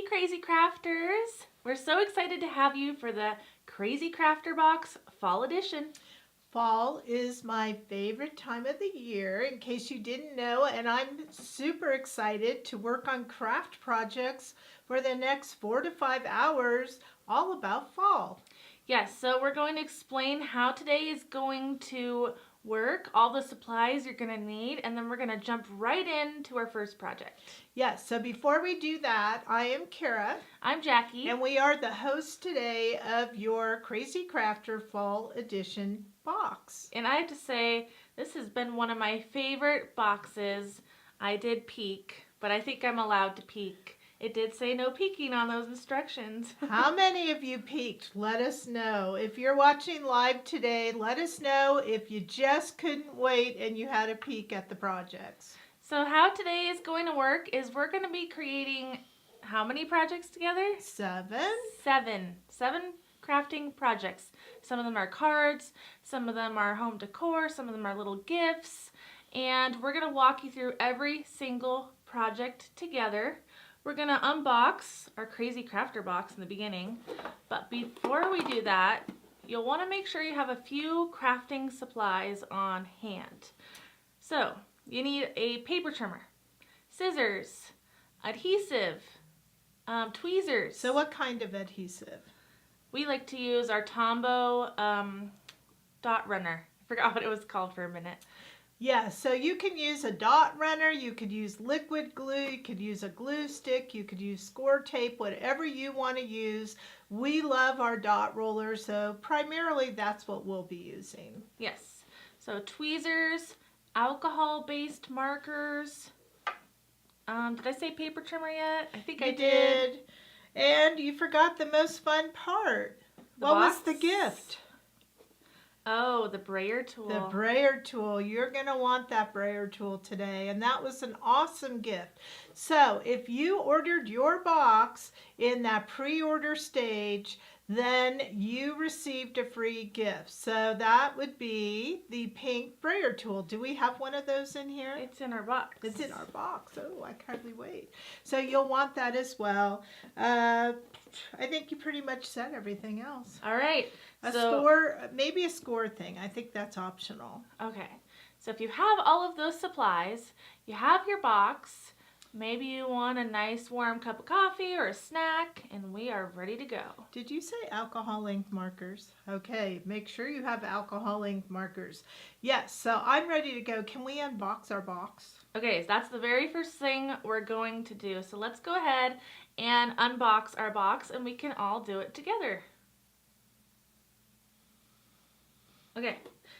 Krazy Crafters! We're so excited to have you for the Krazy Krafter Box Fall Edition. Fall is my favorite time of the year, in case you didn't know, and I'm super excited to work on craft projects for the next 4 to 5 hours, all about fall. Yes, so we're going to explain how today is going to work, all the supplies you're going to need, and then we're going to jump right into our first project. Yes, so before we do that, I am Kara. I'm Jackie. And we are the hosts today of your Krazy Krafter Fall Edition box. And I have to say, this has been one of my favorite boxes. I did peek, but I think I'm allowed to peek. It did say no peeking on those instructions. How many of you peeked? Let us know. If you're watching live today, let us know if you just couldn't wait and you had a peek at the projects. So how today is going to work is we're going to be creating how many projects together? 7. Seven crafting projects. Some of them are cards, some of them are home decor, some of them are little gifts, and we're going to walk you through every single project together. We're going to unbox our Krazy Krafter box in the beginning, but before we do that, you'll want to make sure you have a few crafting supplies on hand. So, you need a paper trimmer, scissors, adhesive, tweezers. So what kind of adhesive? We like to use our Tombow dot runner. I forgot what it was called for a minute. Yeah, so you can use a dot runner, you could use liquid glue, you could use a glue stick, you could use score tape, whatever you want to use. We love our dot roller, so primarily that's what we'll be using. Yes, so tweezers, alcohol-based markers. Did I say paper trimmer yet? I think I did. And you forgot the most fun part. What was the gift? Oh, the brayer tool. The brayer tool. You're going to want that brayer tool today, and that was an awesome gift. So if you ordered your box in that pre-order stage, then you received a free gift. So that would be the pink brayer tool. Do we have one of those in here? It's in our box. It's in our box. Oh, I can't hardly wait. So you'll want that as well. I think you pretty much said everything else. All right. Maybe a score thing. I think that's optional. Okay. So if you have all of those supplies, you have your box, maybe you want a nice warm cup of coffee or a snack, and we are ready to go. Did you say alcohol ink markers? Okay, make sure you have alcohol ink markers. Yes, so I'm ready to go. Can we unbox our box? Okay, so that's the very first thing we're going to do. So let's go ahead and unbox our box, and we can all do it together. Okay,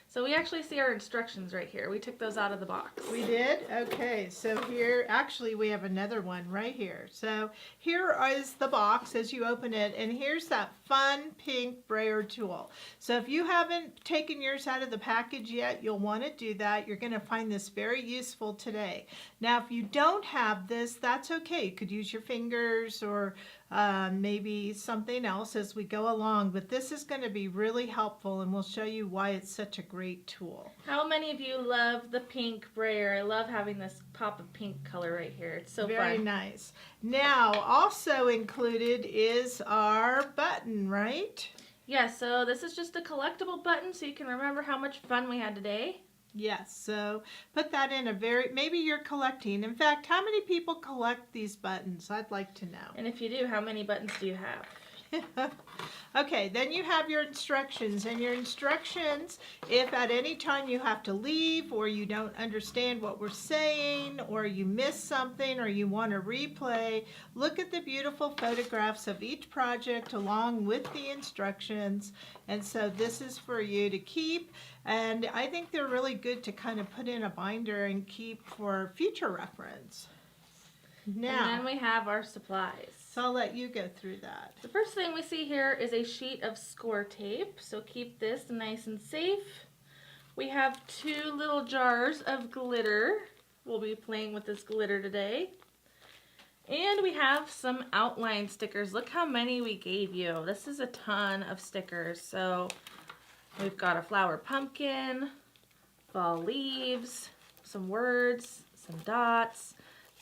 so we actually see our instructions right here. We took those out of the box. We did? Okay, so here, actually we have another one right here. So here is the box as you open it, and here's that fun pink brayer tool. So if you haven't taken yours out of the package yet, you'll want to do that. You're going to find this very useful today. Now if you don't have this, that's okay. You could use your fingers or maybe something else as we go along, but this is going to be really helpful, and we'll show you why it's such a great tool. How many of you love the pink brayer? I love having this pop of pink color right here. It's so very fun. nice. Now also included is our button, right? Yeah, so this is just a collectible button so you can remember how much fun we had today. Yes, so put that in maybe you're collecting. In fact, how many people collect these buttons? I'd like to know. And if you do, how many buttons do you have? Okay, then you have your instructions, and your instructions, if at any time you have to leave or you don't understand what we're saying or you miss something or you want to replay, look at the beautiful photographs of each project along with the instructions. And so this is for you to keep, and I think they're really good to kind of put in a binder and keep for future reference. Now, and then we have our supplies. So I'll let you go through that. The first thing we see here is a sheet of score tape, so keep this nice and safe. We have 2 little jars of glitter. We'll be playing with this glitter today. And we have some outline stickers. Look how many we gave you. This is a ton of stickers. So we've got a flower pumpkin, fall leaves, some words, some dots,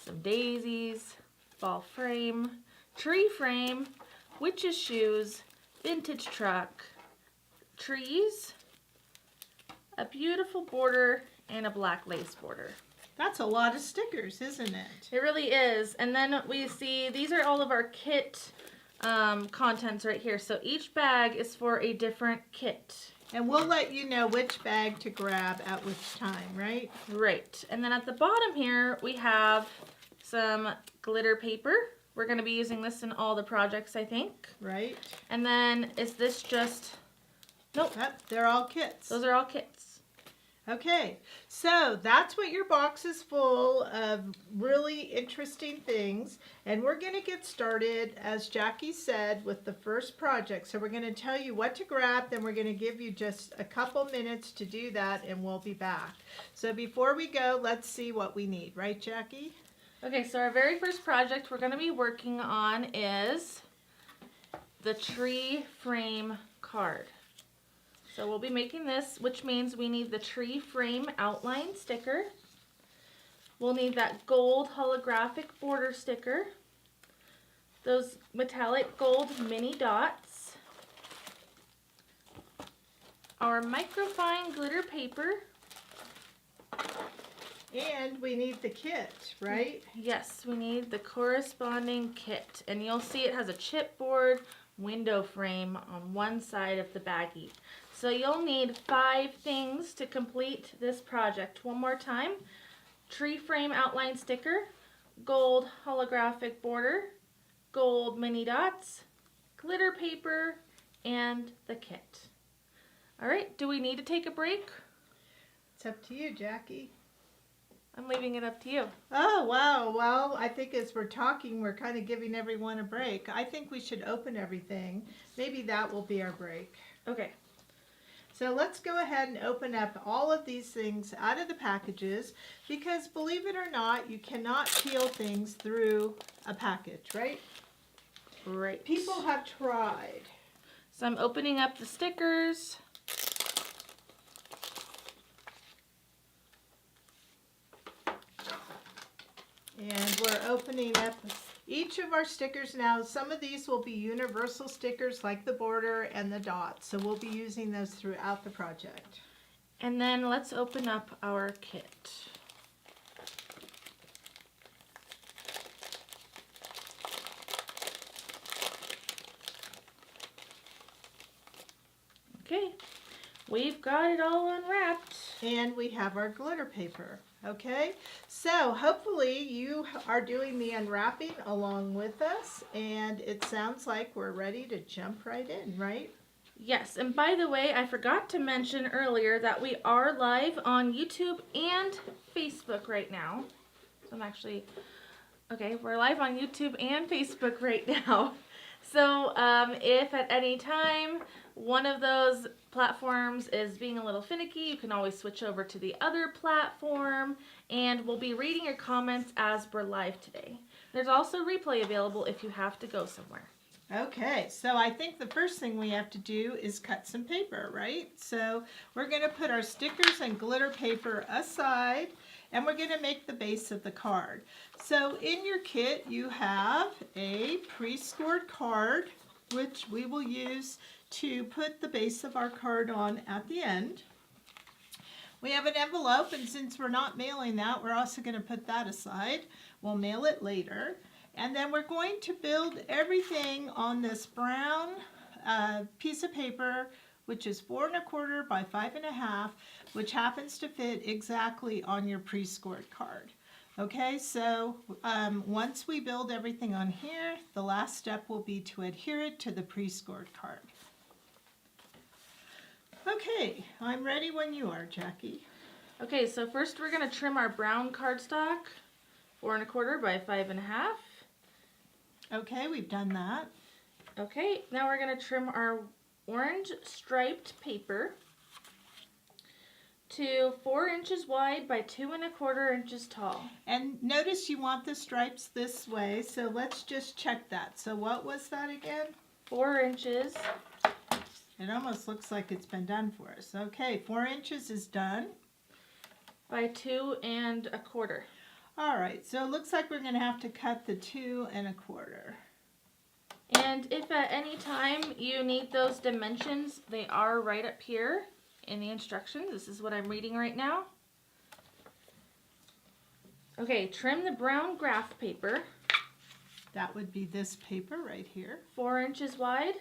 some daisies, fall frame, tree frame, witch's shoes, vintage truck, trees, a beautiful border, and a black lace border. That's a lot of stickers, isn't it? It really is. And then we see these are all of our kit contents right here. So each bag is for a different kit. And we'll let you know which bag to grab at which time, right? Right. And then at the bottom here, we have some glitter paper. We're going to be using this in all the projects, I think. Right. And then is this just... Nope. Yep, they're all kits. Those are all kits. Okay, so that's what your box is full of, really interesting things. And we're going to get started, as Jackie said, with the first project. So we're going to tell you what to grab, then we're going to give you just a couple minutes to do that, and we'll be back. So before we go, let's see what we need. Right, Jackie? Okay, so our very first project we're going to be working on is the tree frame card. So we'll be making this, which means we need the tree frame outline sticker. We'll need that gold holographic border sticker, those metallic gold mini dots, our microfine glitter paper. And we need the kit, right? Yes, we need the corresponding kit. And you'll see it has a chipboard window frame on one side of the baggie. So you'll need 5 things to complete this project. One more time. Tree frame outline sticker, gold holographic border, gold mini dots, glitter paper, and the kit. All right, do we need to take a break? It's up to you, Jackie. I'm leaving it up to you. Oh, wow. Well, I think as we're talking, we're kind of giving everyone a break. I think we should open everything. Maybe that will be our break. Okay. So let's go ahead and open up all of these things out of the packages, because believe it or not, you cannot peel things through a package, right? Right. People have tried. So I'm opening up the stickers. And we're opening up each of our stickers now. Some of these will be universal stickers like the border and the dots. So we'll be using those throughout the project. And then let's open up our kit. Okay, we've got it all unwrapped. And we have our glitter paper. Okay, so hopefully you are doing the unwrapping along with us, and it sounds like we're ready to jump right in, right? Yes, and by the way, I forgot to mention earlier that we are live on YouTube and Facebook right now. So we're live on YouTube and Facebook right now. So if at any time one of those platforms is being a little finicky, you can always switch over to the other platform, and we'll be reading your comments as we're live today. There's also replay available if you have to go somewhere. Okay, so I think the first thing we have to do is cut some paper, right? So we're going to put our stickers and glitter paper aside, and we're going to make the base of the card. So in your kit, you have a pre-scored card, which we will use to put the base of our card on at the end. We have an envelope, and since we're not mailing that, we're also going to put that aside. We'll mail it later. And then we're going to build everything on this brown piece of paper, which is 4 1/4 by 5 1/2, which happens to fit exactly on your pre-scored card. Okay, so once we build everything on here, the last step will be to adhere it to the pre-scored card. Okay, I'm ready when you are, Jackie. Okay, so first we're going to trim our brown cardstock, 4 1/4 by 5 1/2. Okay, we've done that. Okay, now we're going to trim our orange striped paper to 4 inches wide by 2 1/4 inches tall. And notice you want the stripes this way, so let's just check that. So what was that again? 4 inches. It almost looks like it's been done for us. Okay, 4 inches is done. By 2 1/4. All right, so it looks like we're going to have to cut the 2 1/4. And if at any time you need those dimensions, they are right up here in the instructions. This is what I'm reading right now. Okay, trim the brown graph paper. That would be this paper right here. 4 inches wide.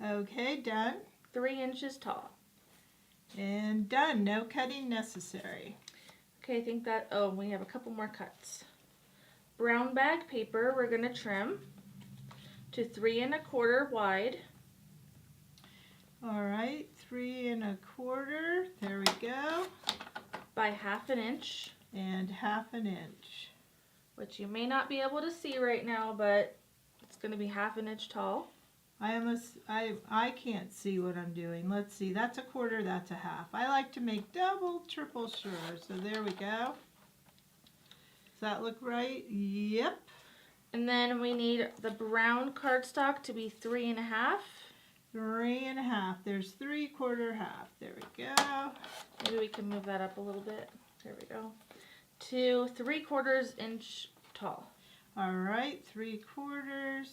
Okay, done. 3 inches tall. And done. No cutting necessary. Okay, I think that, oh, we have a couple more cuts. Brown bag paper we're going to trim to 3 1/4 wide. All right, 3 1/4. There we go. By 1/2 inch. And 1/2 inch. Which you may not be able to see right now, but it's going to be 1/2 inch tall. I can't see what I'm doing. Let's see, that's 1/4, that's 1/2. I like to make double, triple sure. So there we go. Does that look right? Yep. And then we need the brown cardstock to be 3 1/2. 3 1/2. There's 3/4 half. There we go. Maybe we can move that up a little bit. There we go. To 3/4 inch tall. All right, 3/4.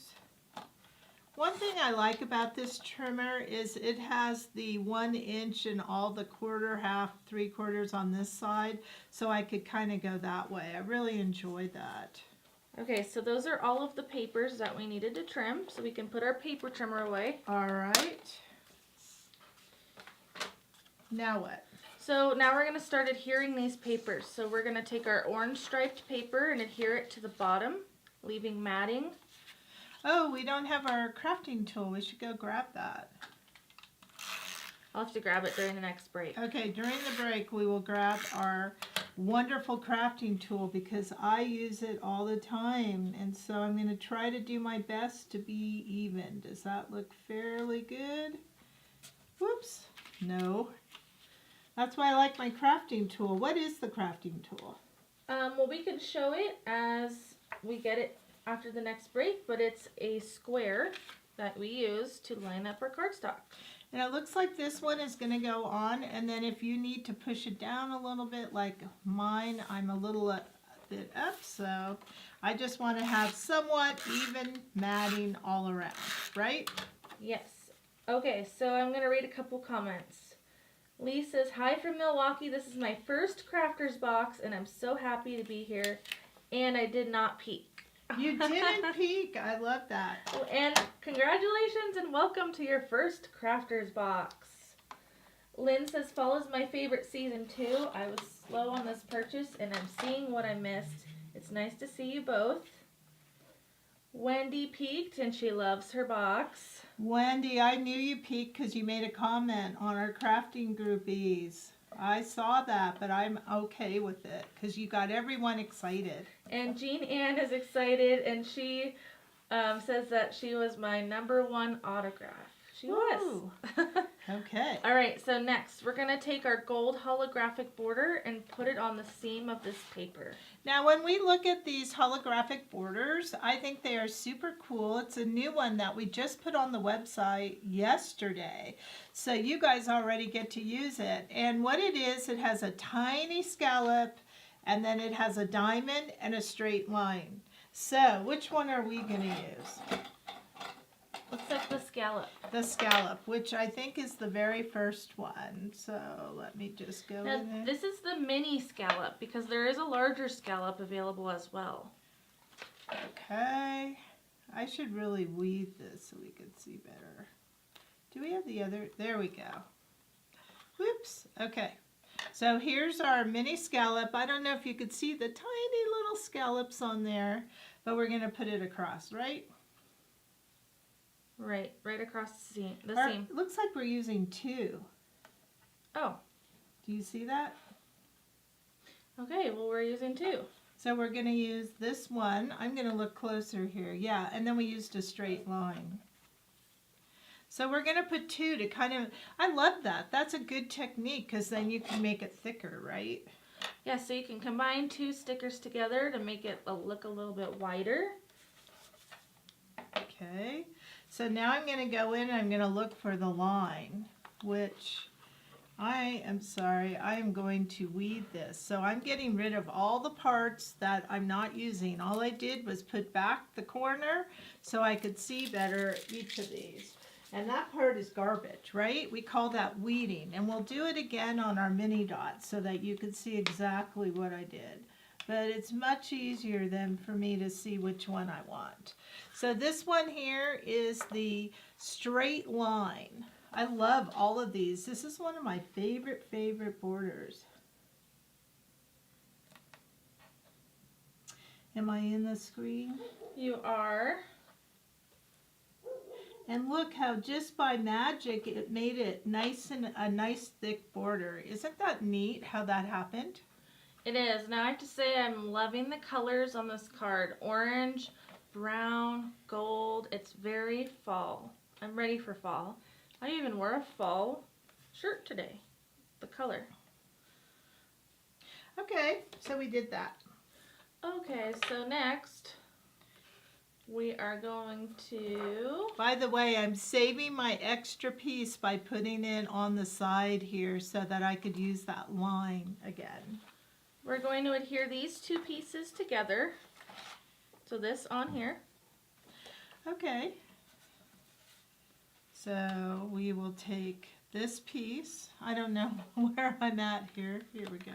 One thing I like about this trimmer is it has the 1 inch and all the 1/4, half, 3/4 on this side, so I could kind of go that way. I really enjoy that. Okay, so those are all of the papers that we needed to trim, so we can put our paper trimmer away. All right. Now what? So now we're going to start adhering these papers. So we're going to take our orange striped paper and adhere it to the bottom, leaving matting. Oh, we don't have our crafting tool. We should go grab that. I'll have to grab it during the next break. Okay, during the break we will grab our wonderful crafting tool because I use it all the time, and so I'm going to try to do my best to be even. Does that look fairly good? Whoops. No. That's why I like my crafting tool. What is the crafting tool? Well, we can show it as we get it after the next break, but it's a square that we use to line up our cardstock. And it looks like this one is going to go on, and then if you need to push it down a little bit like mine, I'm a little bit up, so I just want to have somewhat even matting all around, right? Yes. Okay, so I'm going to read a couple comments. Lee says, "Hi from Milwaukee. This is my first Crafters box, and I'm so happy to be here, and I did not peek." You didn't peek. I love that. And congratulations and welcome to your first Crafters box. Lynn says, "Fall is my favorite season too. I was slow on this purchase and I'm seeing what I missed. It's nice to see you both." Wendy peeked and she loves her box. Wendy, I knew you peeked because you made a comment on our crafting groupies. I saw that, but I'm okay with it because you got everyone excited. And Jean Ann is excited, and she says that she was my #1 autograph. She was. Okay. All right, so next we're going to take our gold holographic border and put it on the seam of this paper. Now, when we look at these holographic borders, I think they are super cool. It's a new one that we just put on the website yesterday. So you guys already get to use it. And what it is, it has a tiny scallop, and then it has a diamond and a straight line. So which one are we going to use? Looks like the scallop. The scallop, which I think is the very first one. So let me just go Now, in there. this is the mini scallop because there is a larger scallop available as well. Okay. I should really weave this so we can see better. Do we have the other? There we go. Whoops. Okay. So here's our mini scallop. I don't know if you could see the tiny little scallops on there, but we're going to put it across, right? Right across the seam. It looks like we're using 2. Oh. Do you see that? Okay, well we're using 2. So we're going to use this one. I'm going to look closer here. Yeah, and then we used a straight line. So we're going to put 2 to kind of, I love that. That's a good technique because then you can make it thicker, right? Yeah, so you can combine 2 stickers together to make it look a little bit wider. Okay. So now I'm going to go in and I'm going to look for the line, which I am sorry, I am going to weed this. So I'm getting rid of all the parts that I'm not using. All I did was put back the corner so I could see better each of these. And that part is garbage, right? We call that weeding. And we'll do it again on our mini dots so that you can see exactly what I did. But it's much easier than for me to see which one I want. So this one here is the straight line. I love all of these. This is one of my favorite borders. Am I in the screen? You are. And look how just by magic it made it nice and a nice thick border. Isn't that neat how that happened? It is. Now I have to say I'm loving the colors on this card. Orange, brown, gold. It's very fall. I'm ready for fall. I even wore a fall shirt today. The color. Okay, so we did that. Okay, so next we are going to... By the way, I'm saving my extra piece by putting it on the side here so that I could use that line again. We're going to adhere these two pieces together. So this on here. Okay. So we will take this piece. I don't know where I'm at here. Here we go.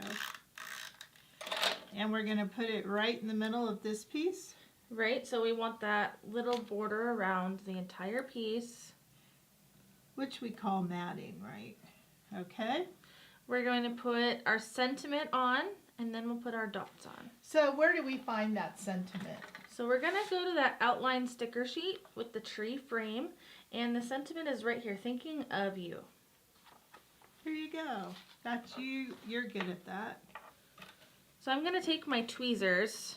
And we're going to put it right in the middle of this piece. Right, so we want that little border around the entire piece. Which we call matting, right? Okay. We're going to put our sentiment on, and then we'll put our dots on. So where do we find that sentiment? So we're going to go to that outline sticker sheet with the tree frame, and the sentiment is right here, thinking of you. Here you go. That's you. You're good at that. So I'm going to take my tweezers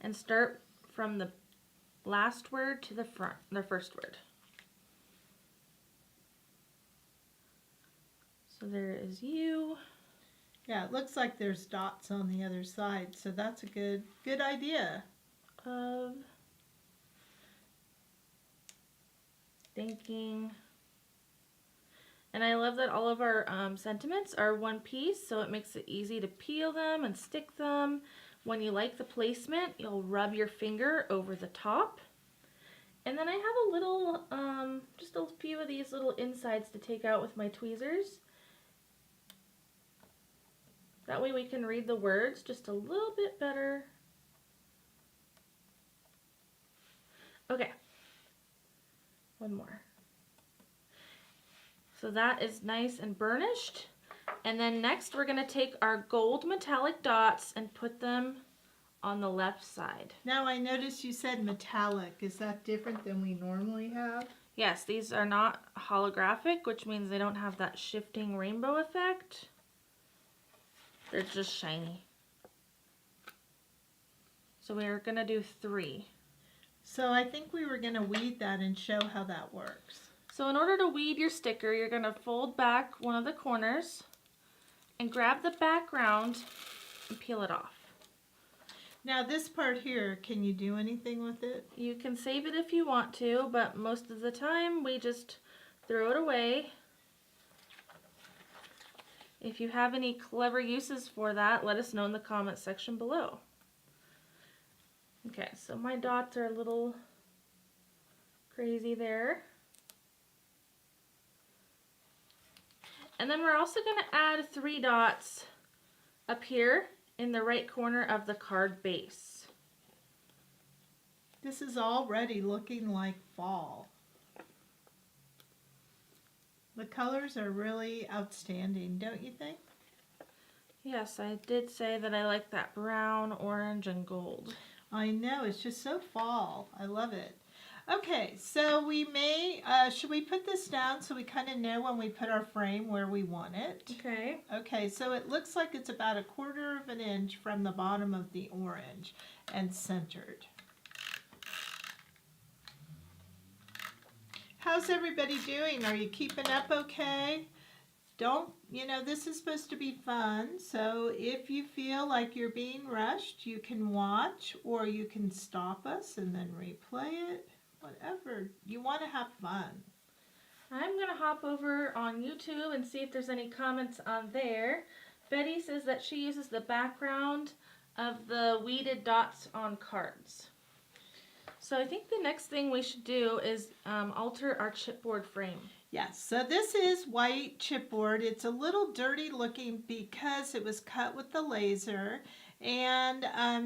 and start from the last word to the first word. So there is you. Yeah, it looks like there's dots on the other side, so that's a good idea. Of thinking. And I love that all of our sentiments are one piece, so it makes it easy to peel them and stick them. When you like the placement, you'll rub your finger over the top. And then I have a little, just a few of these little insides to take out with my tweezers. That way we can read the words just a little bit better. Okay, one more. So that is nice and burnished. And then next we're going to take our gold metallic dots and put them on the left side. Now I noticed you said metallic. Is that different than we normally have? Yes, these are not holographic, which means they don't have that shifting rainbow effect. They're just shiny. So we're going to do 3. So I think we were going to weed that and show how that works. So in order to weed your sticker, you're going to fold back one of the corners and grab the background and peel it off. Now this part here, can you do anything with it? You can save it if you want to, but most of the time we just throw it away. If you have any clever uses for that, let us know in the comments section below. Okay, so my dots are a little crazy there. And then we're also going to add 3 dots up here in the right corner of the card base. This is already looking like fall. The colors are really outstanding, don't you think? Yes, I did say that I like that brown, orange, and gold. I know, it's just so fall. I love it. Okay, so we may, should we put this down so we kind of know when we put our frame where we want it? Okay. Okay, so it looks like it's about 1/4 of an inch from the bottom of the orange and centered. How's everybody doing? Are you keeping up okay? Don't, this is supposed to be fun, so if you feel like you're being rushed, you can watch or you can stop us and then replay it. Whatever. You want to have fun. I'm going to hop over on YouTube and see if there's any comments on there. Betty says that she uses the background of the weeded dots on cards. So I think the next thing we should do is alter our chipboard frame. Yes, so this is white chipboard. It's a little dirty looking because it was cut with the laser, and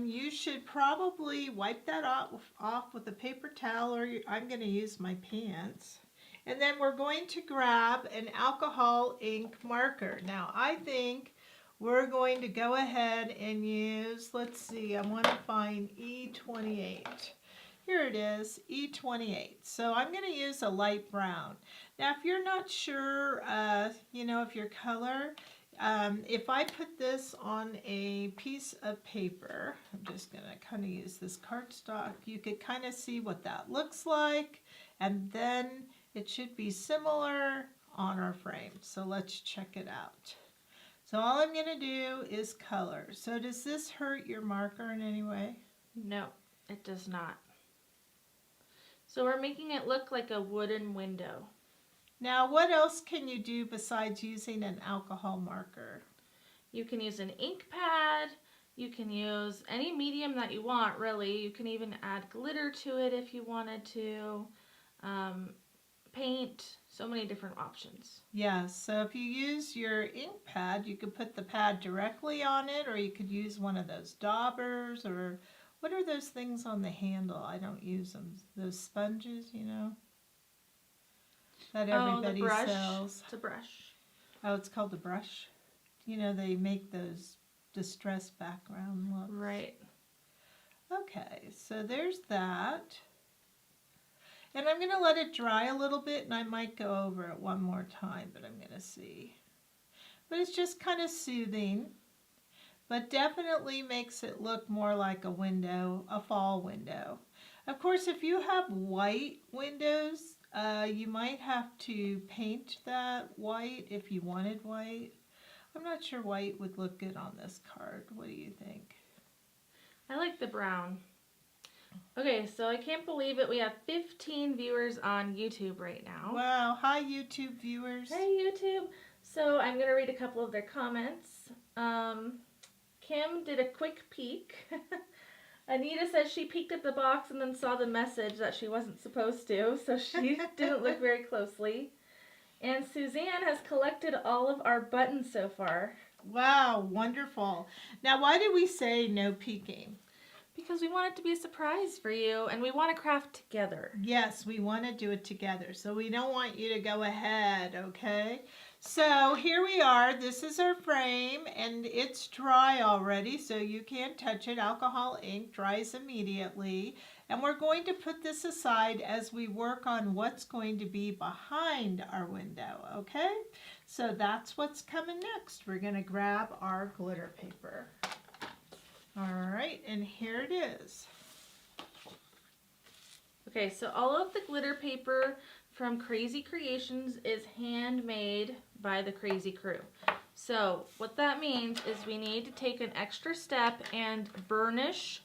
you should probably wipe that off with a paper towel, or I'm going to use my pants. And then we're going to grab an alcohol ink marker. Now I think we're going to go ahead and use, let's see, I want to find E28. Here it is, E28. So I'm going to use a light brown. Now, if you're not sure, of your color, if I put this on a piece of paper, I'm just going to kind of use this cardstock, you could kind of see what that looks like, and then it should be similar on our frame. So let's check it out. So all I'm going to do is color. So does this hurt your marker in any way? No, it does not. So we're making it look like a wooden window. Now, what else can you do besides using an alcohol marker? You can use an ink pad. You can use any medium that you want, really. You can even add glitter to it if you wanted to. Paint, so many different options. Yes, so if you use your ink pad, you could put the pad directly on it, or you could use one of those daubers, or what are those things on the handle? I don't use them. Those sponges, that everybody the brush. sells. It's a brush. Oh, it's called a brush. They make those distressed background looks. Right. Okay, so there's that. And I'm going to let it dry a little bit, and I might go over it one more time, but I'm going to see. But it's just kind of soothing, but definitely makes it look more like a window, a fall window. Of course, if you have white windows, you might have to paint that white if you wanted white. I'm not sure white would look good on this card. What do you think? I like the brown. Okay, so I can't believe it. We have 15 viewers on YouTube right now. Wow. Hi, YouTube viewers. Hey, YouTube. So I'm going to read a couple of their comments. Kim did a quick peek. Anita says she peeked at the box and then saw the message that she wasn't supposed to, so she didn't look very closely. And Suzanne has collected all of our buttons so far. Wow, wonderful. Now, why did we say no peeking? Because we want it to be a surprise for you, and we want to craft together. Yes, we want to do it together, so we don't want you to go ahead, okay? So here we are. This is our frame, and it's dry already, so you can't touch it. Alcohol ink dries immediately. And we're going to put this aside as we work on what's going to be behind our window, okay? So that's what's coming next. We're going to grab our glitter paper. All right, and here it is. Okay, so all of the glitter paper from Krazy Kreations is handmade by the Krazy Krew. So what that means is we need to take an extra step and burnish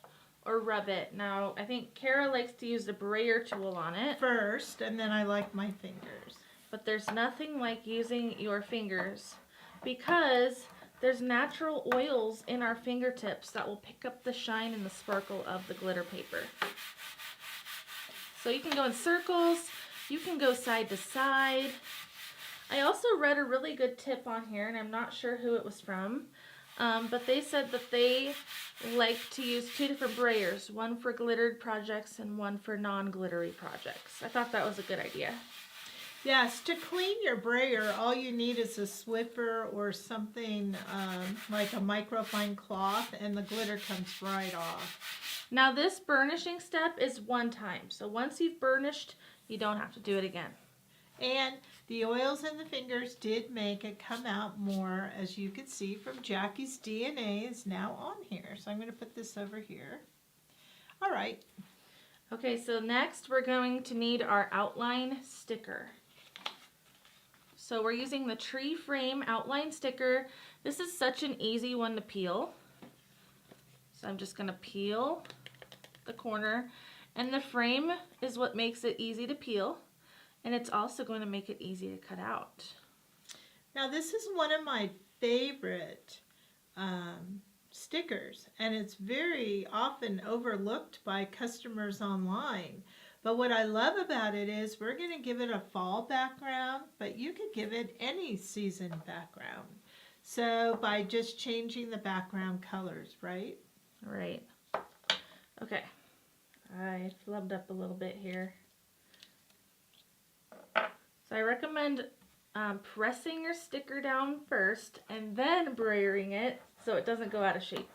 or rub it. Now, I think Kara likes to use the brayer tool on it First, and then I like my fingers. but there's nothing like using your fingers because there's natural oils in our fingertips that will pick up the shine and the sparkle of the glitter paper. So you can go in circles, you can go side to side. I also read a really good tip on here, and I'm not sure who it was from, but they said that they like to use two different brayers, one for glittered projects and one for non-glittery projects. I thought that was a good idea. Yes, to clean your brayer, all you need is a Swiffer or something like a microfine cloth, and the glitter comes right off. Now this burnishing step is one time, so once you've burnished, you don't have to do it again. And the oils in the fingers did make it come out more, as you can see from Jackie's DNA is now on here. So I'm going to put this over here. All right. Okay, so next we're going to need our outline sticker. So we're using the tree frame outline sticker. This is such an easy one to peel. So I'm just going to peel the corner, and the frame is what makes it easy to peel. And it's also going to make it easy to cut out. Now this is one of my favorite stickers, and it's very often overlooked by customers online. But what I love about it is we're going to give it a fall background, but you could give it any season background. So by just changing the background colors, right? Right. Okay. I flubbed up a little bit here. So I recommend pressing your sticker down first and then brayering it so it doesn't go out of shape.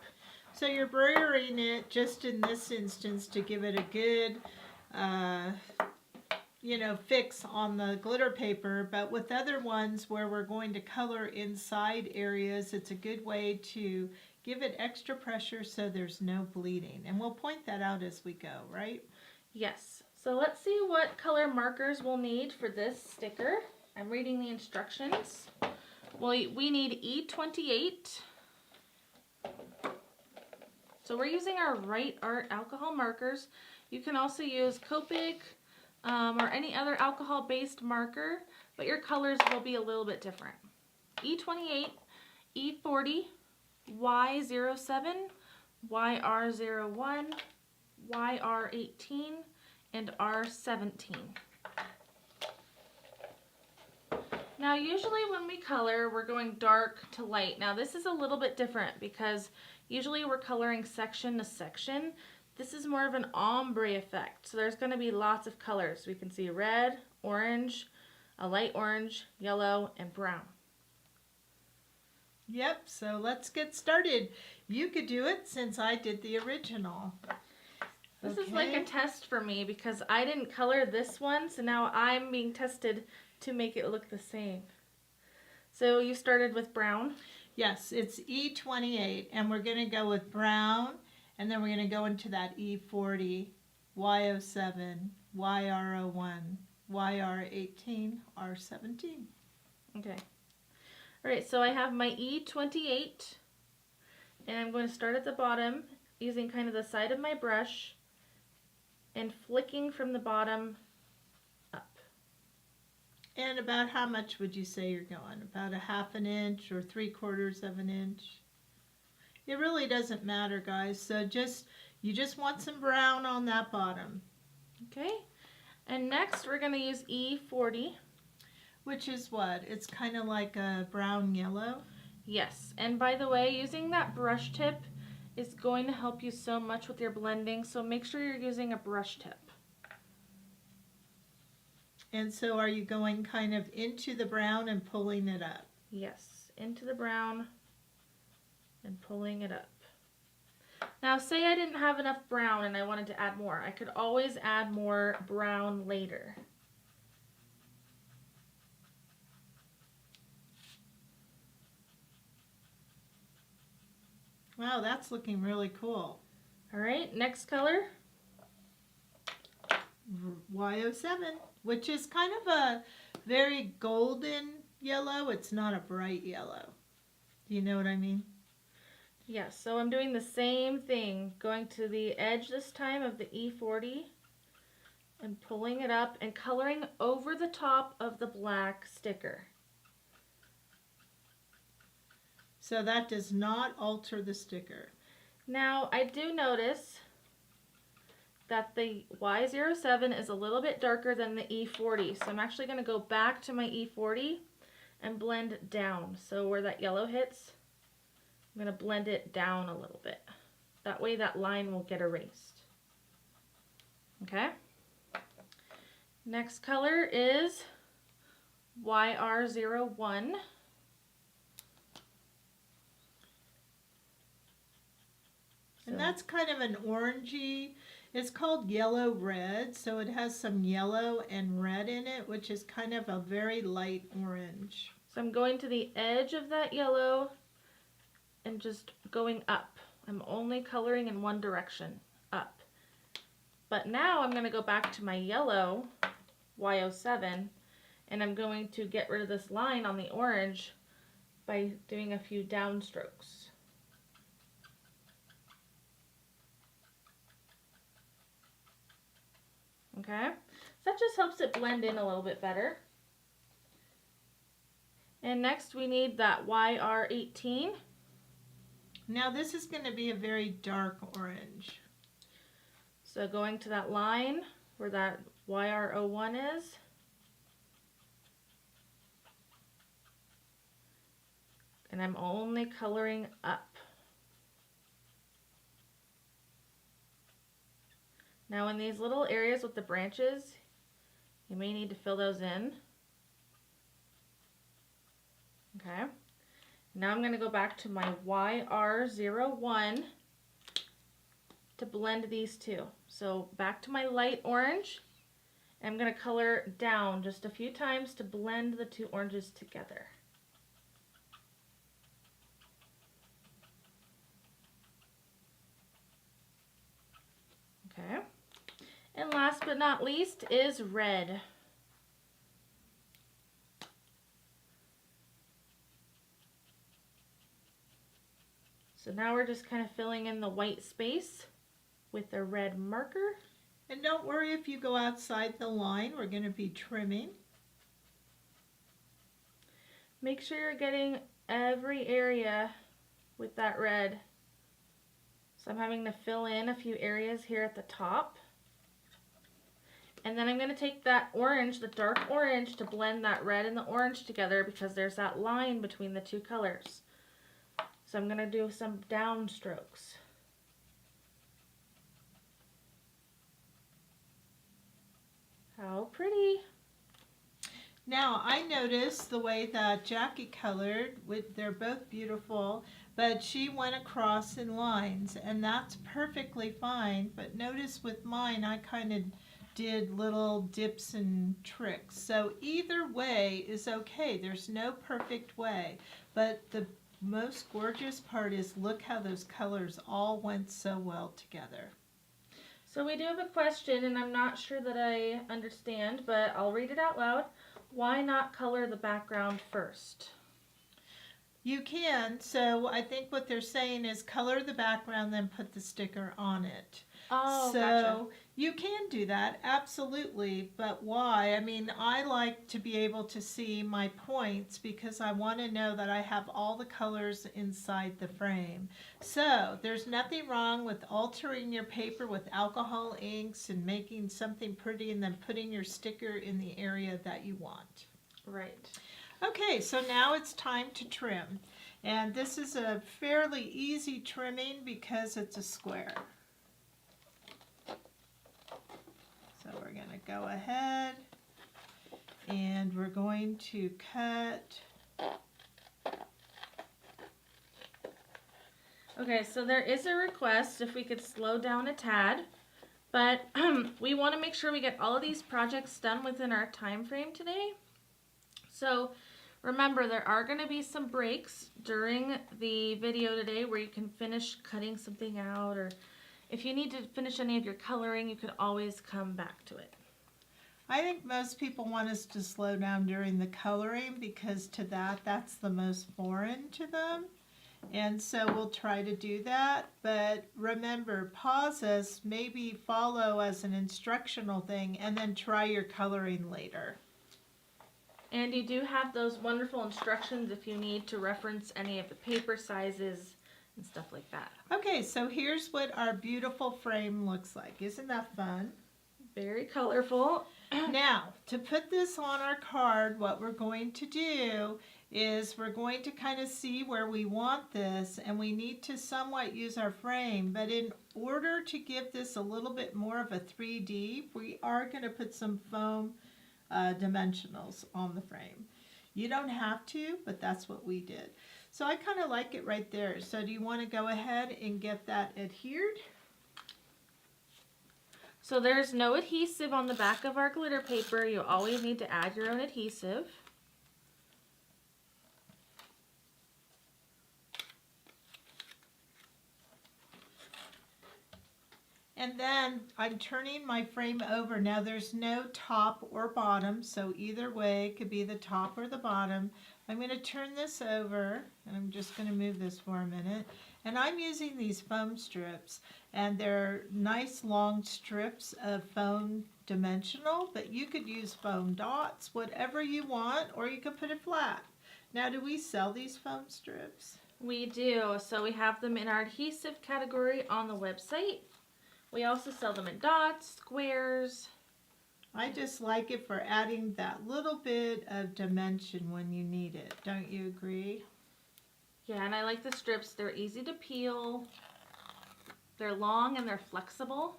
So you're brayering it just in this instance to give it a good, fix on the glitter paper. But with other ones where we're going to color inside areas, it's a good way to give it extra pressure so there's no bleeding. And we'll point that out as we go, right? Yes. So let's see what color markers we'll need for this sticker. I'm reading the instructions. Well, we need E28. So we're using our Right Art alcohol markers. You can also use Copic or any other alcohol-based marker, but your colors will be a little bit different. E28, E40, Y07, YR01, YR18, and R17. Now usually when we color, we're going dark to light. Now this is a little bit different because usually we're coloring section to section. This is more of an ombre effect. So there's going to be lots of colors. We can see red, orange, a light orange, yellow, and brown. Yep, so let's get started. You could do it since I did the original. This is like a test for me because I didn't color this one, so now I'm being tested to make it look the same. So you started with brown? Yes, it's E28, and we're going to go with brown, and then we're going to go into that E40, Y07, YR01, YR18, R17. Okay. Alright, so I have my E28, and I'm going to start at the bottom using kind of the side of my brush and flicking from the bottom up. And about how much would you say you're going? About a ½ an inch or 3/4 of an inch? It really doesn't matter, guys. So you just want some brown on that bottom. Okay. And next we're going to use E40. Which is what? It's kind of like a brown yellow? Yes. And by the way, using that brush tip is going to help you so much with your blending, so make sure you're using a brush tip. And so are you going kind of into the brown and pulling it up? Yes, into the brown and pulling it up. Now say I didn't have enough brown and I wanted to add more. I could always add more brown later. Wow, that's looking really cool. All right, next color. Y07, which is kind of a very golden yellow. It's not a bright yellow. Do you know what I mean? Yes, so I'm doing the same thing, going to the edge this time of the E40 and pulling it up and coloring over the top of the black sticker. So that does not alter the sticker. Now I do notice that the Y07 is a little bit darker than the E40, so I'm actually going to go back to my E40 and blend down. So where that yellow hits, I'm going to blend it down a little bit. That way that line will get erased. Okay? Next color is YR01. And that's kind of an orangey, it's called yellow red, so it has some yellow and red in it, which is kind of a very light orange. So I'm going to the edge of that yellow and just going up. I'm only coloring in one direction, up. But now I'm going to go back to my yellow, Y07, and I'm going to get rid of this line on the orange by doing a few down strokes. Okay, That just helps it blend in a little bit better. And next we need that YR18. Now this is going to be a very dark orange. So going to that line where that YR01 is. And I'm only coloring up. Now in these little areas with the branches, you may need to fill those in. Okay. Now I'm going to go back to my YR01 to blend these two. So back to my light orange. I'm going to color down just a few times to blend the two oranges together. Okay. And last but not least is red. So now we're just kind of filling in the white space with a red marker. And don't worry if you go outside the line, we're going to be trimming. Make sure you're getting every area with that red. So I'm having to fill in a few areas here at the top. And then I'm going to take that orange, the dark orange, to blend that red and the orange together because there's that line between the two colors. So I'm going to do some down strokes. How pretty. Now I noticed the way that Jackie colored, they're both beautiful, but she went across in lines, and that's perfectly fine. But notice with mine, I kind of did little dips and tricks. So either way is okay. There's no perfect way, but the most gorgeous part is look how those colors all went so well together. So we do have a question, and I'm not sure that I understand, but I'll read it out loud. Why not color the background first? You can. So I think what they're saying is color the background, then put the sticker on it. Oh, so gotcha. you can do that, absolutely. But why? I mean, I like to be able to see my points because I want to know that I have all the colors inside the frame. So there's nothing wrong with altering your paper with alcohol inks and making something pretty and then putting your sticker in the area that you want. Right. Okay, so now it's time to trim. And this is a fairly easy trimming because it's a square. So we're going to go ahead and we're going to cut. Okay, so there is a request if we could slow down a tad, but we want to make sure we get all of these projects done within our time frame today. So remember, there are going to be some breaks during the video today where you can finish cutting something out, or if you need to finish any of your coloring, you could always come back to it. I think most people want us to slow down during the coloring because that's the most foreign to them. And so we'll try to do that. But remember, pause us, maybe follow as an instructional thing, and then try your coloring later. And you do have those wonderful instructions if you need to reference any of the paper sizes and stuff like that. Okay, so here's what our beautiful frame looks like. Isn't that fun? Very colorful. Now, to put this on our card, what we're going to do is we're going to kind of see where we want this, and we need to somewhat use our frame. But in order to give this a little bit more of a 3D, we are going to put some foam dimensionals on the frame. You don't have to, but that's what we did. So I kind of like it right there. So do you want to go ahead and get that adhered? So there's no adhesive on the back of our glitter paper. You always need to add your own adhesive. And then I'm turning my frame over. Now there's no top or bottom, so either way it could be the top or the bottom. I'm going to turn this over, and I'm just going to move this for a minute. And I'm using these foam strips, and they're nice long strips of foam dimensional, but you could use foam dots, whatever you want, or you could put it flat. Now, do we sell these foam strips? We do. So we have them in our adhesive category on the website. We also sell them in dots, squares. I just like it for adding that little bit of dimension when you need it. Don't you agree? Yeah, and I like the strips. They're easy to peel. They're long and they're flexible.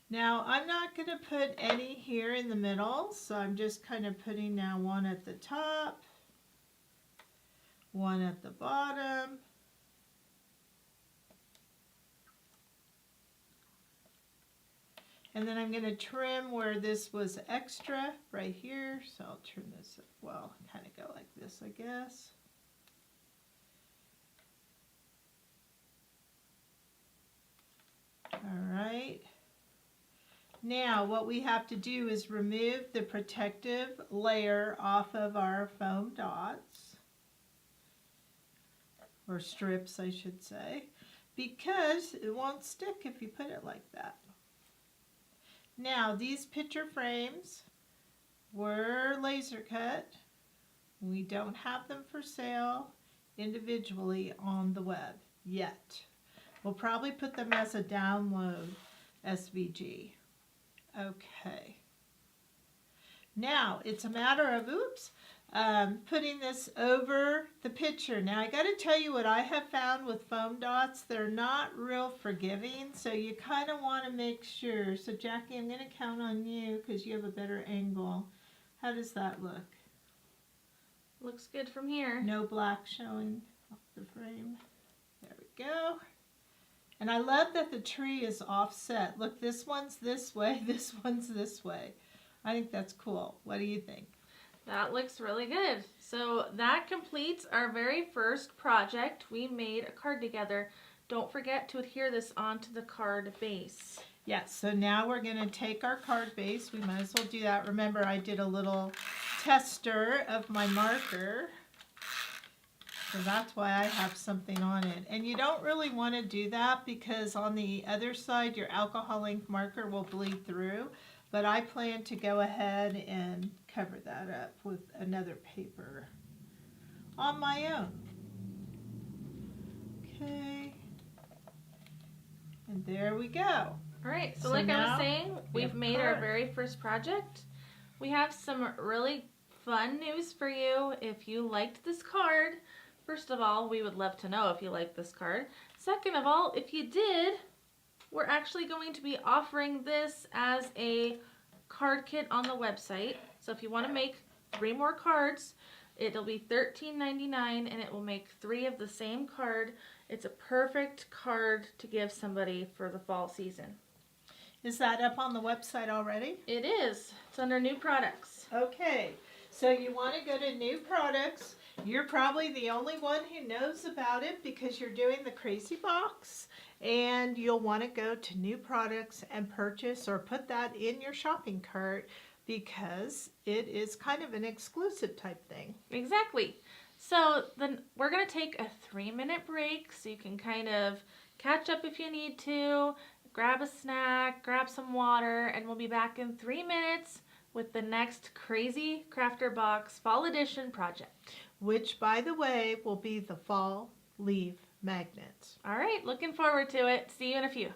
Now, I'm not going to put any here in the middle, so I'm just kind of putting now one at the top, one at the bottom. And then I'm going to trim where this was extra right here. So I'll trim this, well, kind of go like this, I guess. All right. Now what we have to do is remove the protective layer off of our foam dots, or strips I should say, because it won't stick if you put it like that. Now these picture frames were laser cut. We don't have them for sale individually on the web yet. We'll probably put them as a download SVG. Okay. Now it's a matter of, putting this over the picture. Now I got to tell you what I have found with foam dots. They're not real forgiving, so you kind of want to make sure. So Jackie, I'm going to count on you because you have a better angle. How does that look? Looks good from here. No black showing off the frame. There we go. And I love that the tree is offset. Look, this one's this way, this one's this way. I think that's cool. What do you think? That looks really good. So that completes our very first project. We made a card together. Don't forget to adhere this onto the card base. Yes, so now we're going to take our card base. We might as well do that. Remember, I did a little tester of my marker. So that's why I have something on it. And you don't really want to do that because on the other side, your alcohol ink marker will bleed through. But I plan to go ahead and cover that up with another paper on my own. Okay. And there we go. All right, so like I was saying, we've made our very first project. We have some really fun news for you. If you liked this card, first of all, we would love to know if you liked this card. Second of all, if you did, we're actually going to be offering this as a card kit on the website. So if you want to make 3 more cards, it'll be $13.99 and it will make 3 of the same card. It's a perfect card to give somebody for the fall season. Is that up on the website already? It is. It's under new products. Okay, so you want to go to new products. You're probably the only one who knows about it because you're doing the Krazy box, and you'll want to go to new products and purchase or put that in your shopping cart because it is kind of an exclusive type thing. Exactly. So then we're going to take a 3-minute break so you can kind of catch up if you need to, grab a snack, grab some water, and we'll be back in 3 minutes with the next Krazy Krafter Box Fall Edition project. Which, by the way, will be the fall leaf magnets. All right, looking forward to it. See you in a few.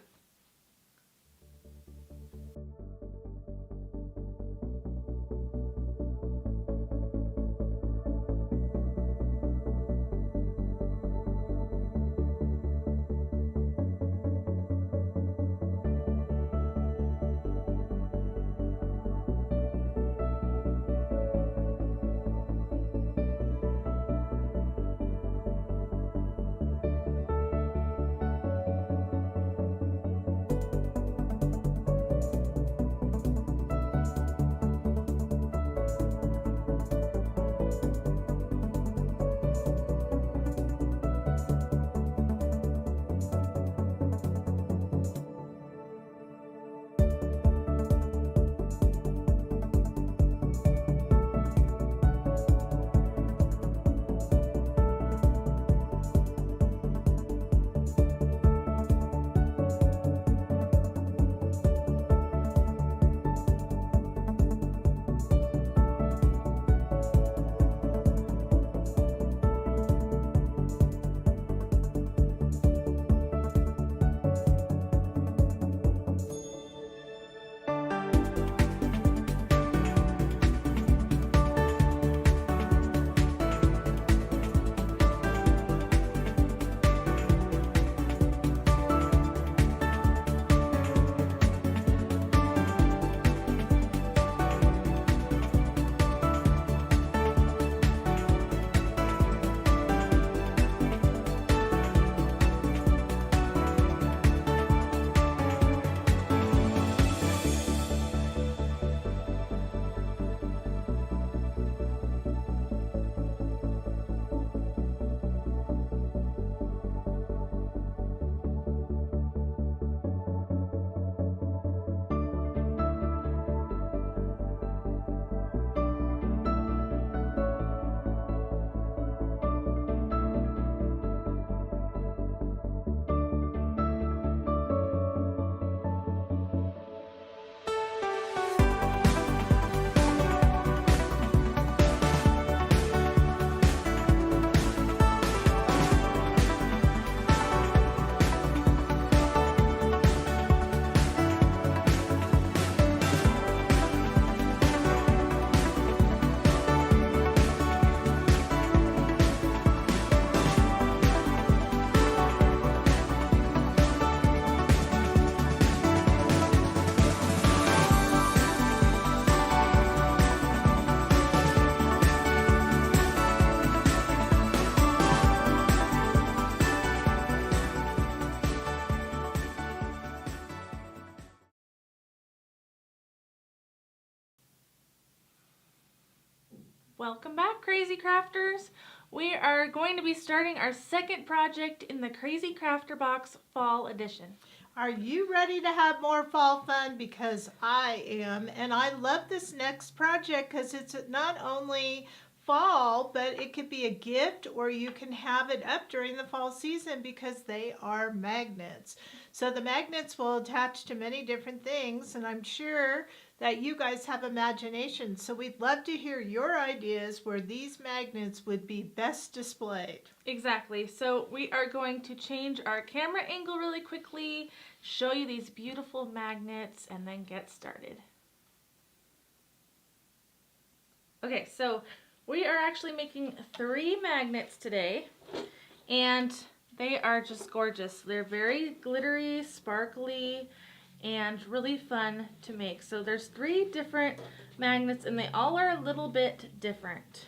Welcome back, Krazy Crafters. We are going to be starting our second project in the Krazy Krafter Box Fall Edition. Are you ready to have more fall fun? Because I am, and I love this next project because it's not only fall, but it could be a gift or you can have it up during the fall season because they are magnets. So the magnets will attach to many different things, and I'm sure that you guys have imagination. So we'd love to hear your ideas where these magnets would be best displayed. Exactly. So we are going to change our camera angle really quickly, show you these beautiful magnets, and then get started. Okay, so we are actually making 3 magnets today, and they are just gorgeous. They're very glittery, sparkly, and really fun to make. So there's 3 different magnets, and they all are a little bit different.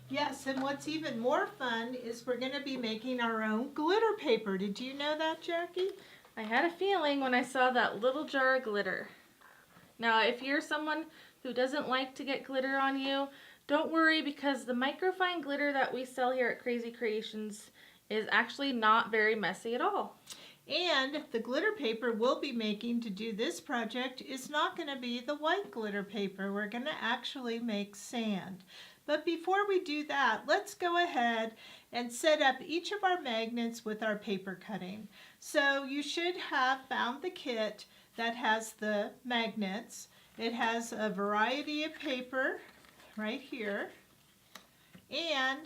Yes, and what's even more fun is we're going to be making our own glitter paper. Did you know that, Jackie? I had a feeling when I saw that little jar of glitter. Now, if you're someone who doesn't like to get glitter on you, don't worry, because the microfine glitter that we sell here at Krazy Kreations is actually not very messy at all. And the glitter paper we'll be making to do this project is not going to be the white glitter paper. We're going to actually make sand. But before we do that, let's go ahead and set up each of our magnets with our paper cutting. So you should have found the kit that has the magnets. It has a variety of paper right here. And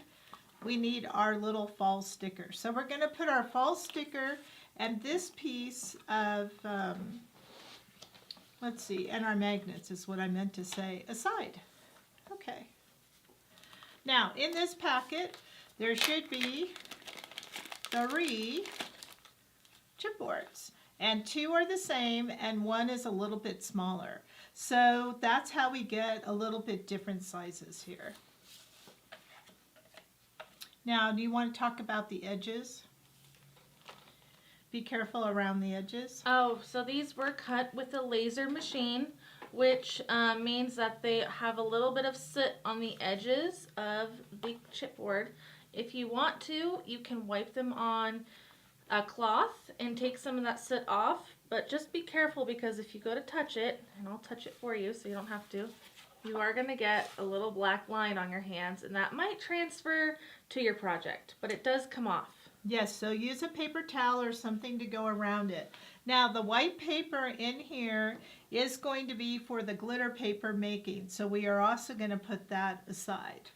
we need our little fall sticker. So we're going to put our fall sticker and this piece of, let's see, and our magnets is what I meant to say, aside. Okay. Now, in this packet, there should be 3 chipboards, and 2 are the same, and 1 is a little bit smaller. So that's how we get a little bit different sizes here. Now, do you want to talk about the edges? Be careful around the edges. Oh, so these were cut with a laser machine, which means that they have a little bit of soot on the edges of the chipboard. If you want to, you can wipe them on a cloth and take some of that soot off, but just be careful, because if you go to touch it, and I'll touch it for you so you don't have to, you are going to get a little black line on your hands, and that might transfer to your project, but it does come off. Yes, so use a paper towel or something to go around it. Now, the white paper in here is going to be for the glitter paper making, so we are also going to put that aside.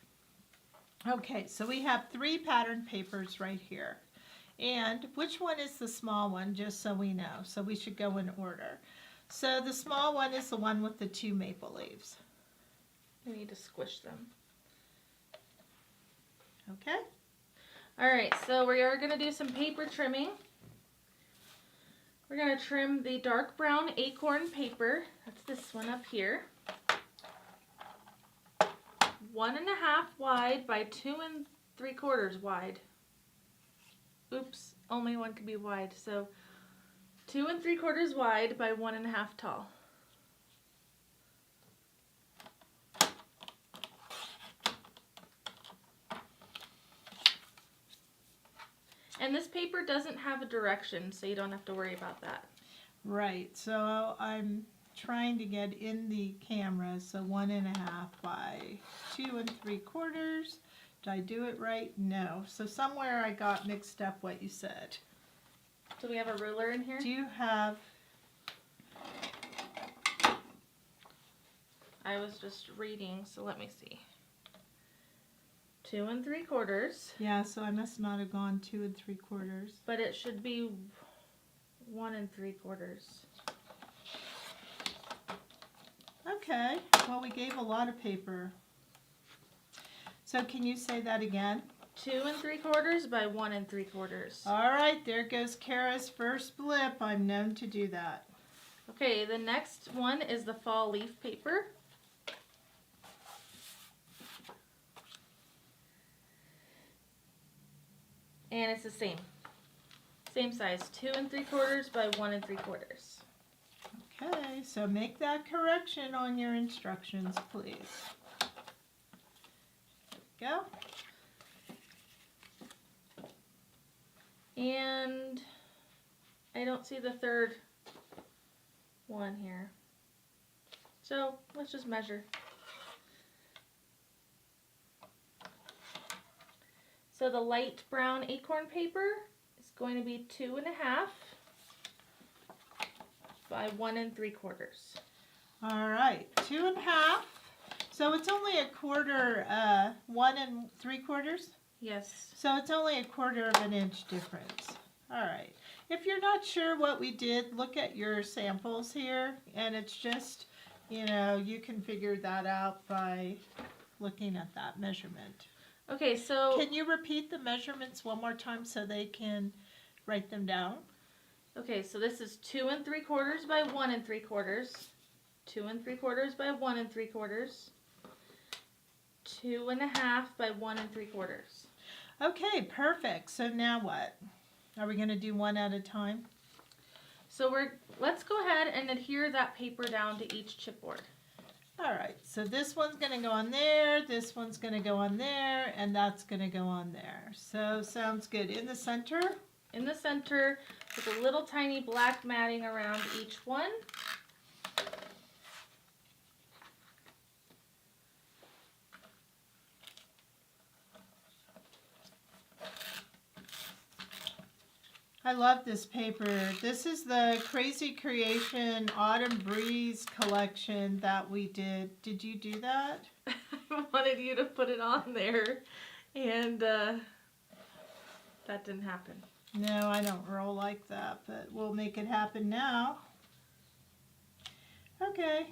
Okay, so we have 3 pattern papers right here. And which one is the small one, just so we know? So we should go in order. So the small one is the one with the 2 maple leaves. You need to squish them. Okay. Alright, so we are going to do some paper trimming. We're going to trim the dark brown acorn paper. That's this one up here. 1.5 wide by 2 3/4 wide. Oops, only one can be wide. So 2 3/4 wide by 1.5 tall. And this paper doesn't have a direction, so you don't have to worry about that. Right, so I'm trying to get in the camera, so 1.5 by 2 3/4. Did I do it right? No. So somewhere I got mixed up what you said. Do we have a ruler in here? Do you have... I was just reading, so let me see. 2 3/4. Yeah, so I must not have gone 2 3/4. But it should be 1 3/4. Okay, well, we gave a lot of paper. So can you say that again? 2 3/4 by 1 3/4. All right, there goes Kara's first blip. I'm known to do that. Okay, the next one is the fall leaf paper. And it's the same. Same size, 2 3/4 by 1 3/4. Okay, so make that correction on your instructions, please. go. And I don't see the third one here. So let's just measure. So the light brown acorn paper is going to be 2.5 by 1 3/4. All right, 2.5. So it's only a quarter, 1 3/4. Yes. So it's only a 1/4 of an inch difference. All right. If you're not sure what we did, look at your samples here, and it's just, you know, you can figure that out by looking at that measurement. Okay, so Can you repeat the measurements one more time so they can write them down? okay, so this is 2 3/4 by 1 3/4. 2 3/4 by 1 3/4. 2.5 by 1 3/4. Okay, perfect. So now what? Are we going to do one at a time? So let's go ahead and adhere that paper down to each chipboard. All right, so this one's going to go on there, this one's going to go on there, and that's going to go on there. So sounds good. In the center? In the center with a little tiny black matting around each one. I love this paper. This is the Krazy Kreation Autumn Breeze collection that we did. Did you do that? I wanted you to put it on there, and that didn't happen. No, I don't roll like that, but we'll make it happen now. Okay.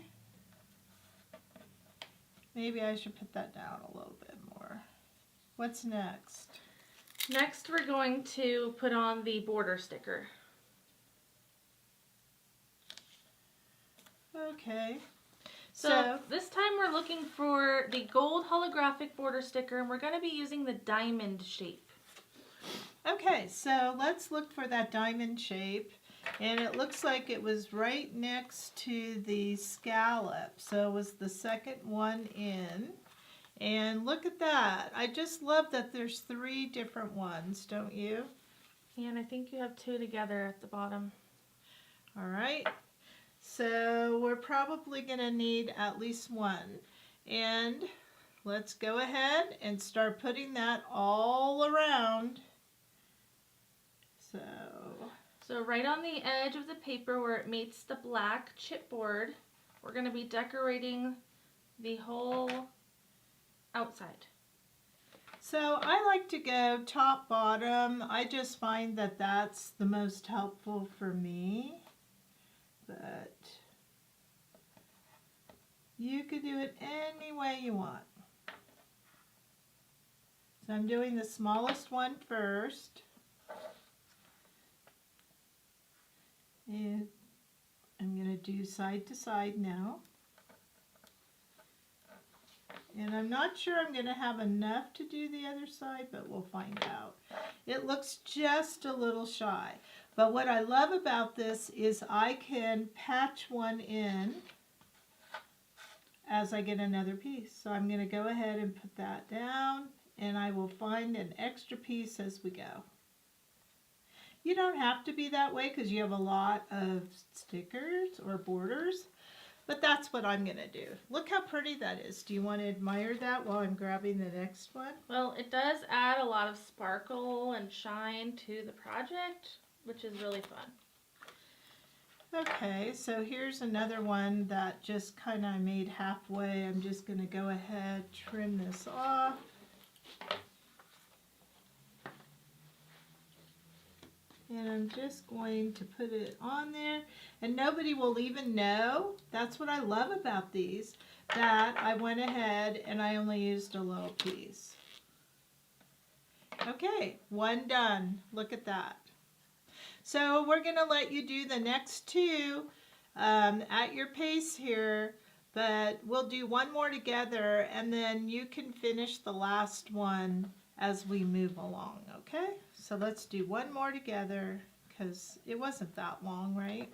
Maybe I should put that down a little bit more. What's next? Next, we're going to put on the border sticker. Okay. So this time we're looking for the gold holographic border sticker, and we're going to be using the diamond shape. Okay, so let's look for that diamond shape. And it looks like it was right next to the scallop. So it was the second one in. And look at that. I just love that there's 3 different ones, don't you? And I think you have 2 together at the bottom. All right. So we're probably going to need at least 1. And let's go ahead and start putting that all around. So right on the edge of the paper where it meets the black chipboard, we're going to be decorating the whole outside. So I like to go top bottom. I just find that that's the most helpful for me. But you could do it any way you want. So I'm doing the smallest one first. And I'm going to do side to side now. And I'm not sure I'm going to have enough to do the other side, but we'll find out. It looks just a little shy. But what I love about this is I can patch one in as I get another piece. So I'm going to go ahead and put that down, and I will find an extra piece as we go. You don't have to be that way because you have a lot of stickers or borders, but that's what I'm going to do. Look how pretty that is. Do you want to admire that while I'm grabbing the next one? Well, it does add a lot of sparkle and shine to the project, which is really fun. Okay, so here's another one that just kind of made halfway. I'm just going to go ahead, trim this off. And I'm just going to put it on there, and nobody will even know. That's what I love about these, that I went ahead and I only used a little piece. Okay, one done. Look at that. So we're going to let you do the next 2 at your pace here, but we'll do one more together, and then you can finish the last one as we move along, okay? So let's do one more together because it wasn't that long, right?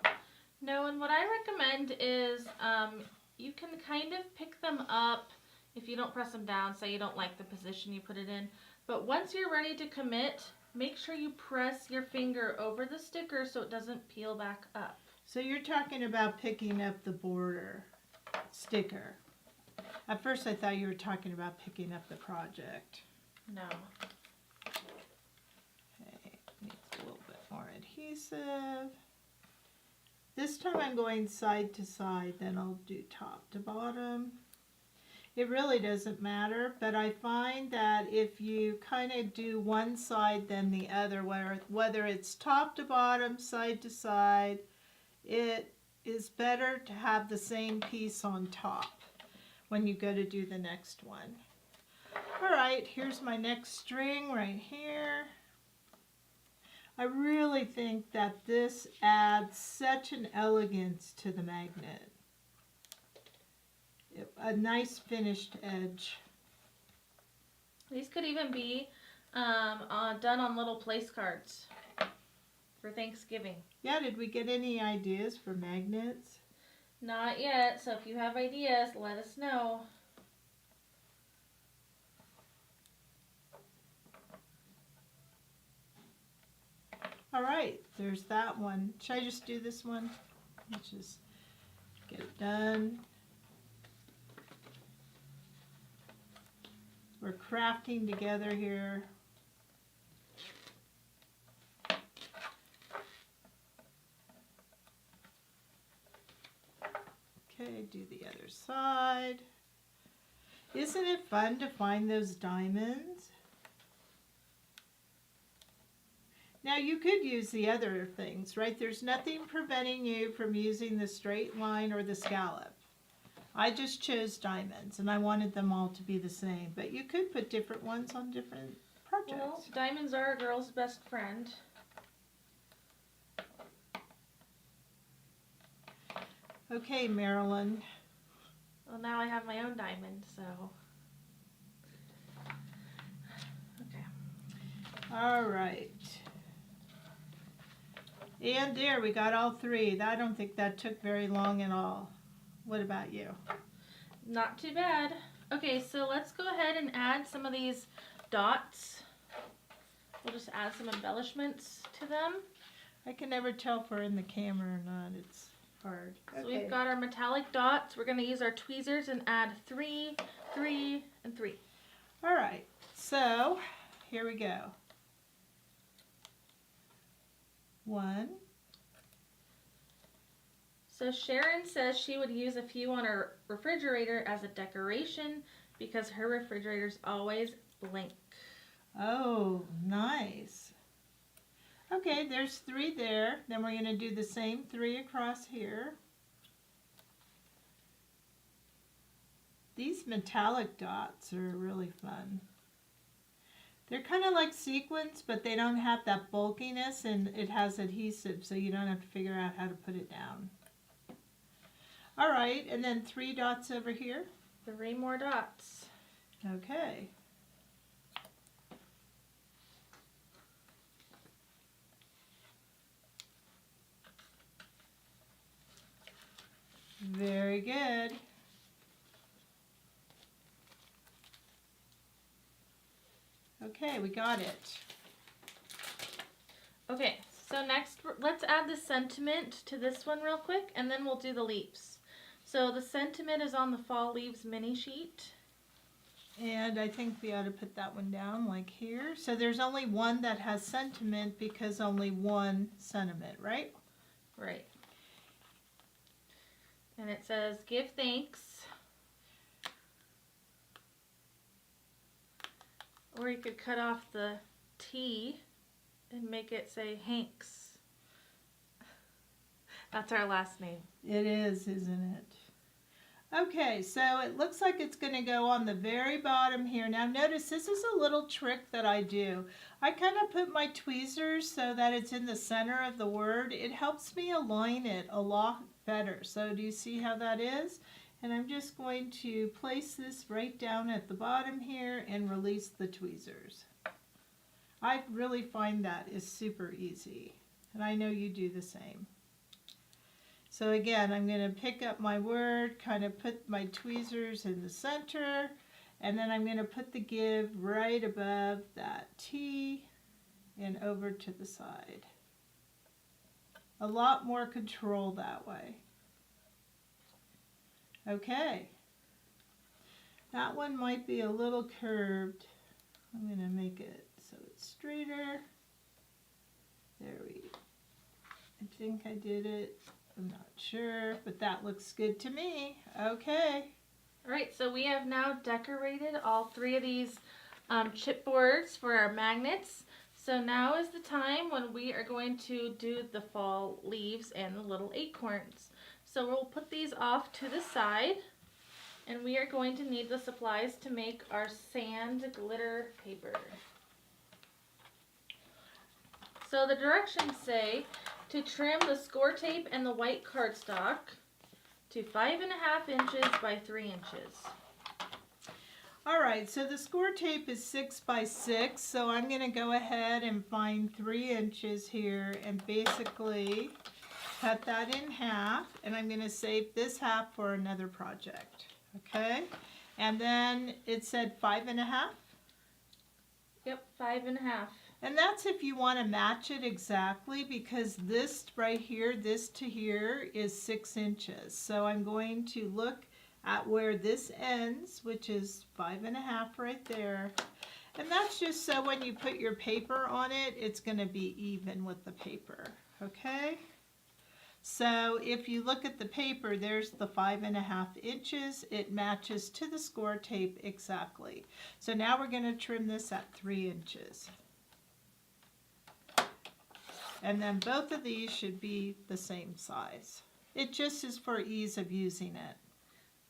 No, and what I recommend is you can kind of pick them up if you don't press them down, say you don't like the position you put it in. But once you're ready to commit, make sure you press your finger over the sticker so it doesn't peel back up. So you're talking about picking up the border sticker. At first I thought you were talking about picking up the project. No. Okay, needs a little bit more adhesive. This time I'm going side to side, then I'll do top to bottom. It really doesn't matter, but I find that if you kind of do one side then the other, whether it's top to bottom, side to side, it is better to have the same piece on top when you go to do the next one. All right, here's my next string right here. I really think that this adds such an elegance to the magnet. A nice finished edge. These could even be done on little place cards for Thanksgiving. Yeah, did we get any ideas for magnets? Not yet, so if you have ideas, let us know. All right, there's that one. Should I just do this one? Let's just get it done. We're crafting together here. Okay, do the other side. Isn't it fun to find those diamonds? Now you could use the other things, right? There's nothing preventing you from using the straight line or the scallop. I just chose diamonds and I wanted them all to be the same, but you could put different ones on different projects. Well, diamonds are a girl's best friend. Okay, Marilyn. Well, now I have my own diamond, so. Okay. All right. And there, we got all three. I don't think that took very long at all. What about you? Not too bad. Okay, so let's go ahead and add some of these dots. We'll just add some embellishments to them. I can never tell if we're in the camera or not. It's hard. So we've got our metallic dots. We're going to use our tweezers and add 3, 3, and 3. All right, so here we go. 1. So Sharon says she would use a few on her refrigerator as a decoration because her refrigerator's always blank. Oh, nice. Okay, there's 3 there. Then we're going to do the same 3 across here. These metallic dots are really fun. They're kind of like sequins, but they don't have that bulkiness, and it has adhesive, so you don't have to figure out how to put it down. All right, and then 3 dots over here. 3 more dots. Okay. Very good. Okay, we got it. Okay, so next let's add the sentiment to this one real quick, and then we'll do the leaves. So the sentiment is on the fall leaves mini sheet. And I think we ought to put that one down like here. So there's only one that has sentiment because only one sentiment, right? Right. And it says, give thanks. Or you could cut off the T and make it say Hanks. That's our last name. It is, isn't it? Okay, so it looks like it's going to go on the very bottom here. Now notice this is a little trick that I do. I kind of put my tweezers so that it's in the center of the word. It helps me align it a lot better. So do you see how that is? And I'm just going to place this right down at the bottom here and release the tweezers. I really find that is super easy. And I know you do the same. So again, I'm going to pick up my word, kind of put my tweezers in the center, And then I'm going to put the give right above that T and over to the side. A lot more control that way. Okay. That one might be a little curved. I'm going to make it so it's straighter. There I think I did it. I'm not sure, but that looks good to me. Okay. All right, so we have now decorated all 3 of these chipboards for our magnets. So now is the time when we are going to do the fall leaves and the little acorns. So we'll put these off to the side, and we are going to need the supplies to make our sand glitter paper. So the directions say to trim the score tape and the white cardstock to 5.5 inches by 3 inches. All right, so the score tape is 6 by 6, so I'm going to go ahead and find 3 inches here and basically cut that in half, and I'm going to save this half for another project. Okay, and then it said 5.5. Yep, 5.5. And that's if you want to match it exactly, because this right here, this to here is 6 inches. So I'm going to look at where this ends, which is 5.5 right there. And that's just so when you put your paper on it, it's going to be even with the paper. Okay? So if you look at the paper, there's the 5.5 inches. It matches to the score tape exactly. So now we're going to trim this at 3 inches. And then both of these should be the same size. It just is for ease of using it.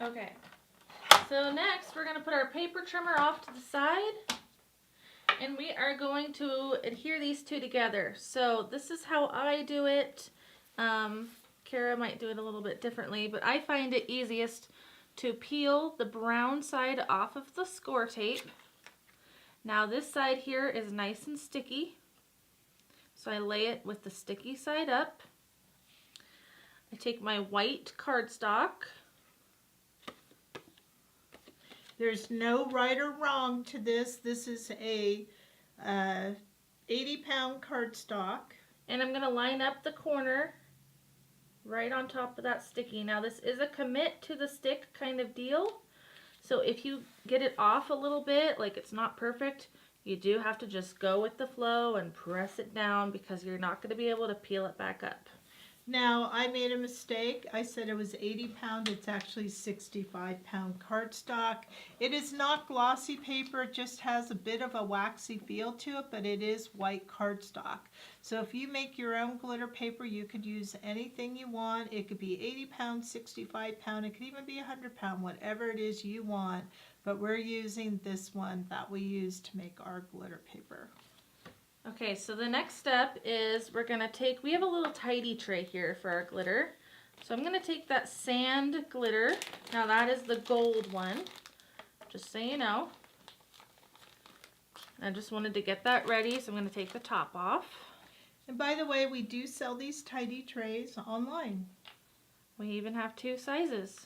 Okay, so next we're going to put our paper trimmer off to the side, and we are going to adhere these 2 together. So this is how I do it. Kara might do it a little bit differently, but I find it easiest to peel the brown side off of the score tape. Now this side here is nice and sticky, so I lay it with the sticky side up. I take my white cardstock. There's no right or wrong to this. This is a 80-pound cardstock. And I'm going to line up the corner right on top of that sticky. Now this is a commit to the stick kind of deal. So if you get it off a little bit, like it's not perfect, you do have to just go with the flow and press it down, because you're not going to be able to peel it back up. Now, I made a mistake. I said it was 80 pound. It's actually 65-pound cardstock. It is not glossy paper. It just has a bit of a waxy feel to it, but it is white cardstock. So if you make your own glitter paper, you could use anything you want. It could be 80 pound, 65 pound. It could even be 100 pound, whatever it is you want. But we're using this one that we use to make our glitter paper. Okay, so the next step is we're going to take, we have a little tidy tray here for our glitter. So I'm going to take that sand glitter. Now that is the gold one, just so you know. I just wanted to get that ready, so I'm going to take the top off. And by the way, we do sell these tidy trays online. We even have 2 sizes.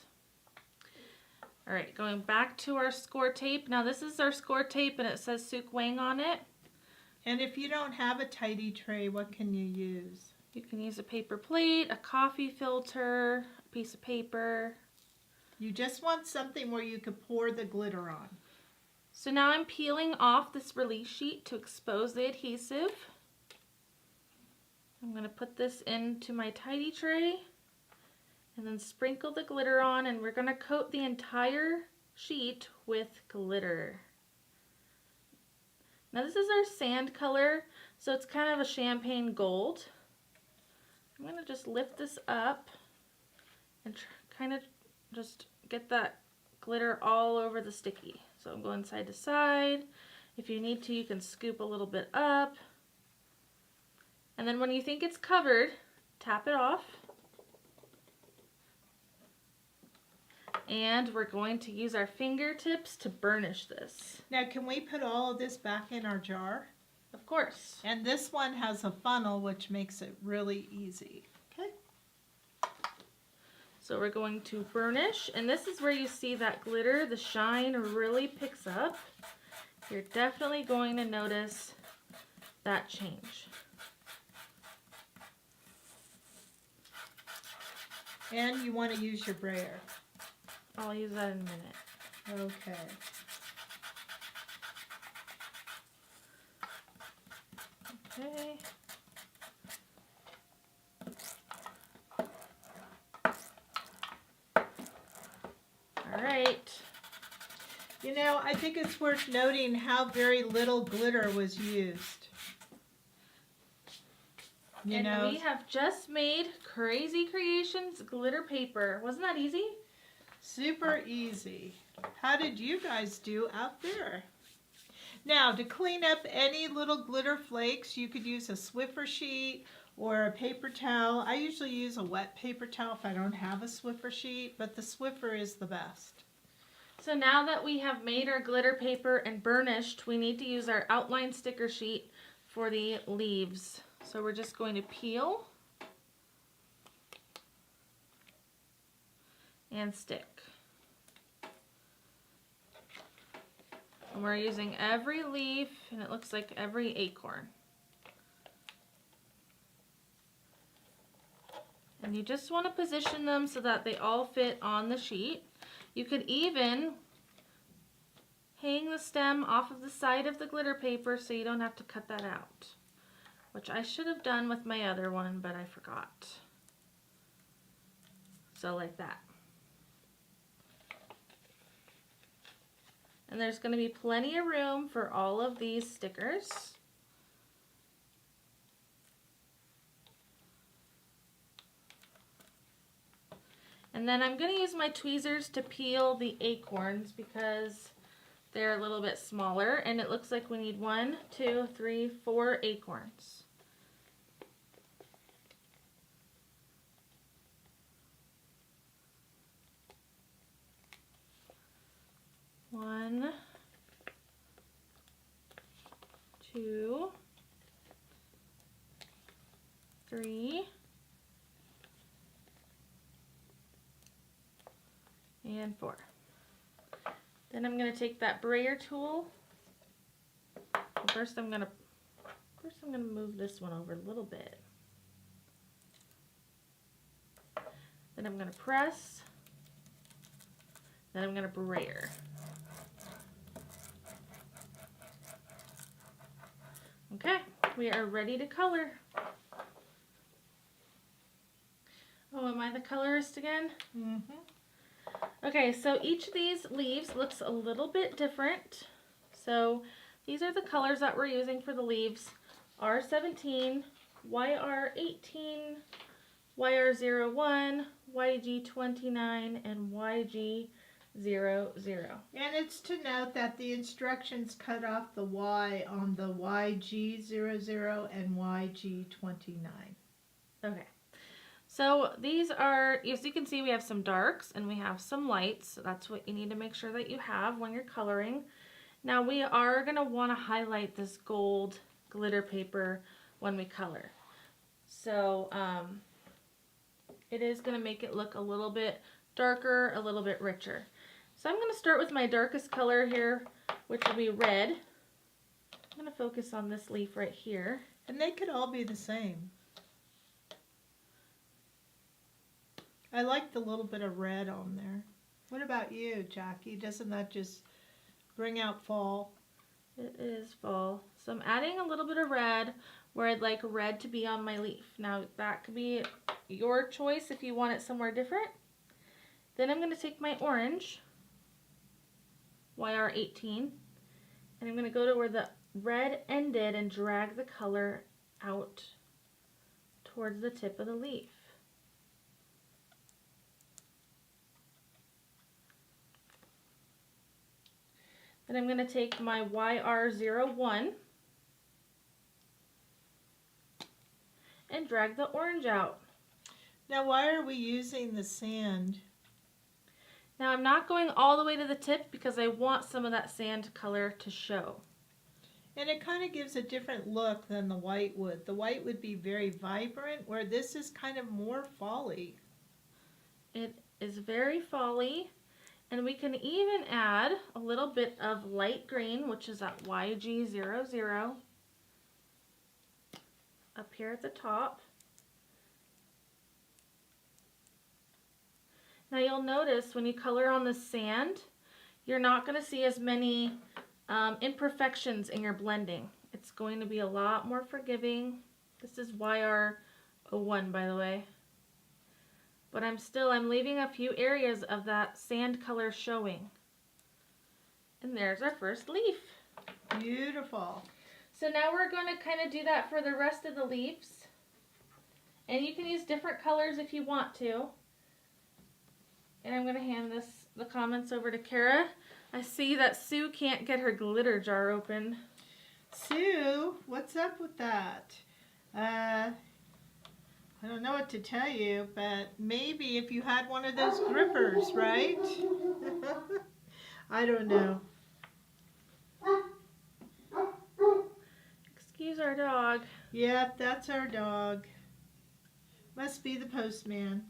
All right, going back to our score tape. Now this is our score tape, and it says Suk Wang on it. And if you don't have a tidy tray, what can you use? You can use a paper plate, a coffee filter, a piece of paper. You just want something where you could pour the glitter on. So now I'm peeling off this release sheet to expose the adhesive. I'm going to put this into my tidy tray and then sprinkle the glitter on, and we're going to coat the entire sheet with glitter. Now this is our sand color, so it's kind of a champagne gold. I'm going to just lift this up and kind of just get that glitter all over the sticky. So I'm going side to side. If you need to, you can scoop a little bit up. And then when you think it's covered, tap it off. And we're going to use our fingertips to burnish this. Now, can we put all of this back in our jar? Of course. And this one has a funnel, which makes it really easy. Okay. So we're going to burnish, and this is where you see that glitter, the shine really picks up. You're definitely going to notice that change. And you want to use your brayer. I'll use that in a minute. Okay. Okay. All right. You know, I think it's worth noting how very little glitter was used. You know, we have just made Krazy Kreations glitter paper. Wasn't that easy? super easy. How did you guys do out there? Now, to clean up any little glitter flakes, you could use a Swiffer sheet or a paper towel. I usually use a wet paper towel if I don't have a Swiffer sheet, but the Swiffer is the best. So now that we have made our glitter paper and burnished, we need to use our outline sticker sheet for the leaves. So we're just going to peel and stick. And we're using every leaf, and it looks like every acorn. And you just want to position them so that they all fit on the sheet. You could even hang the stem off of the side of the glitter paper so you don't have to cut that out, which I should have done with my other one, but I forgot. So like that. And there's going to be plenty of room for all of these stickers. And then I'm going to use my tweezers to peel the acorns because they're a little bit smaller, and it looks like we need 1, 2, 3, 4 acorns. One, 2, 3, and 4. Then I'm going to take that brayer tool. First I'm going to move this one over a little bit. Then I'm going to press. Then I'm going to brayer. Okay, we are ready to color. Oh, am I the colorist again? Mm-hmm. Okay, so each of these leaves looks a little bit different. So these are the colors that we're using for the leaves. R17, YR18, YR01, YG29, and YG00. And it's to note that the instructions cut off the Y on the YG00 and YG29. Okay. So these are, as you can see, we have some darks and we have some lights. So that's what you need to make sure that you have when you're coloring. Now we are going to want to highlight this gold glitter paper when we color. So it is going to make it look a little bit darker, a little bit richer. So I'm going to start with my darkest color here, which will be red. I'm going to focus on this leaf right here. And they could all be the same. I like the little bit of red on there. What about you, Jackie? Doesn't that just bring out fall? It is fall. So I'm adding a little bit of red where I'd like red to be on my leaf. Now that could be your choice if you want it somewhere different. Then I'm going to take my orange, YR18, and I'm going to go to where the red ended and drag the color out towards the tip of the leaf. Then I'm going to take my YR01 and drag the orange out. Now why are we using the sand? Now I'm not going all the way to the tip because I want some of that sand color to show. And it kind of gives a different look than the white would. The white would be very vibrant, where this is kind of more fall-y. It is very folly. And we can even add a little bit of light green, which is that YG00 up here at the top. Now you'll notice when you color on the sand, you're not going to see as many imperfections in your blending. It's going to be a lot more forgiving. This is YR01, by the way. But I'm leaving a few areas of that sand color showing. And there's our first leaf. Beautiful. So now we're going to kind of do that for the rest of the leaves. And you can use different colors if you want to. And I'm going to hand the comments over to Kara. I see that Sue can't get her glitter jar open. Sue, what's up with that? I don't know what to tell you, but maybe if you had one of those grippers, right? I don't know. Excuse our dog. Yep, that's our dog. Must be the postman.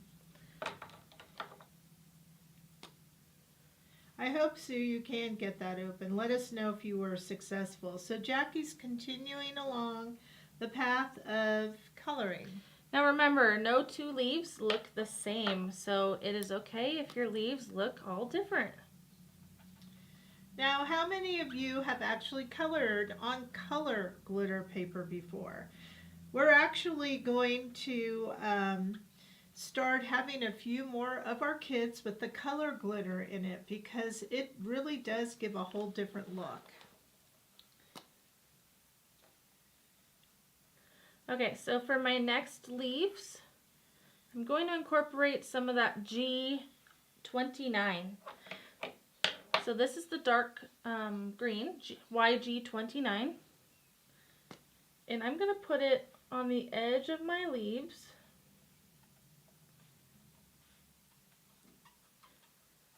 I hope, Sue, you can get that open. Let us know if you were successful. So Jackie's continuing along the path of coloring. Now remember, no two leaves look the same, so it is okay if your leaves look all different. Now, how many of you have actually colored on color glitter paper before? We're actually going to start having a few more of our kits with the color glitter in it because it really does give a whole different look. Okay, so for my next leaves, I'm going to incorporate some of that G29. So this is the dark green, YG29. And I'm going to put it on the edge of my leaves.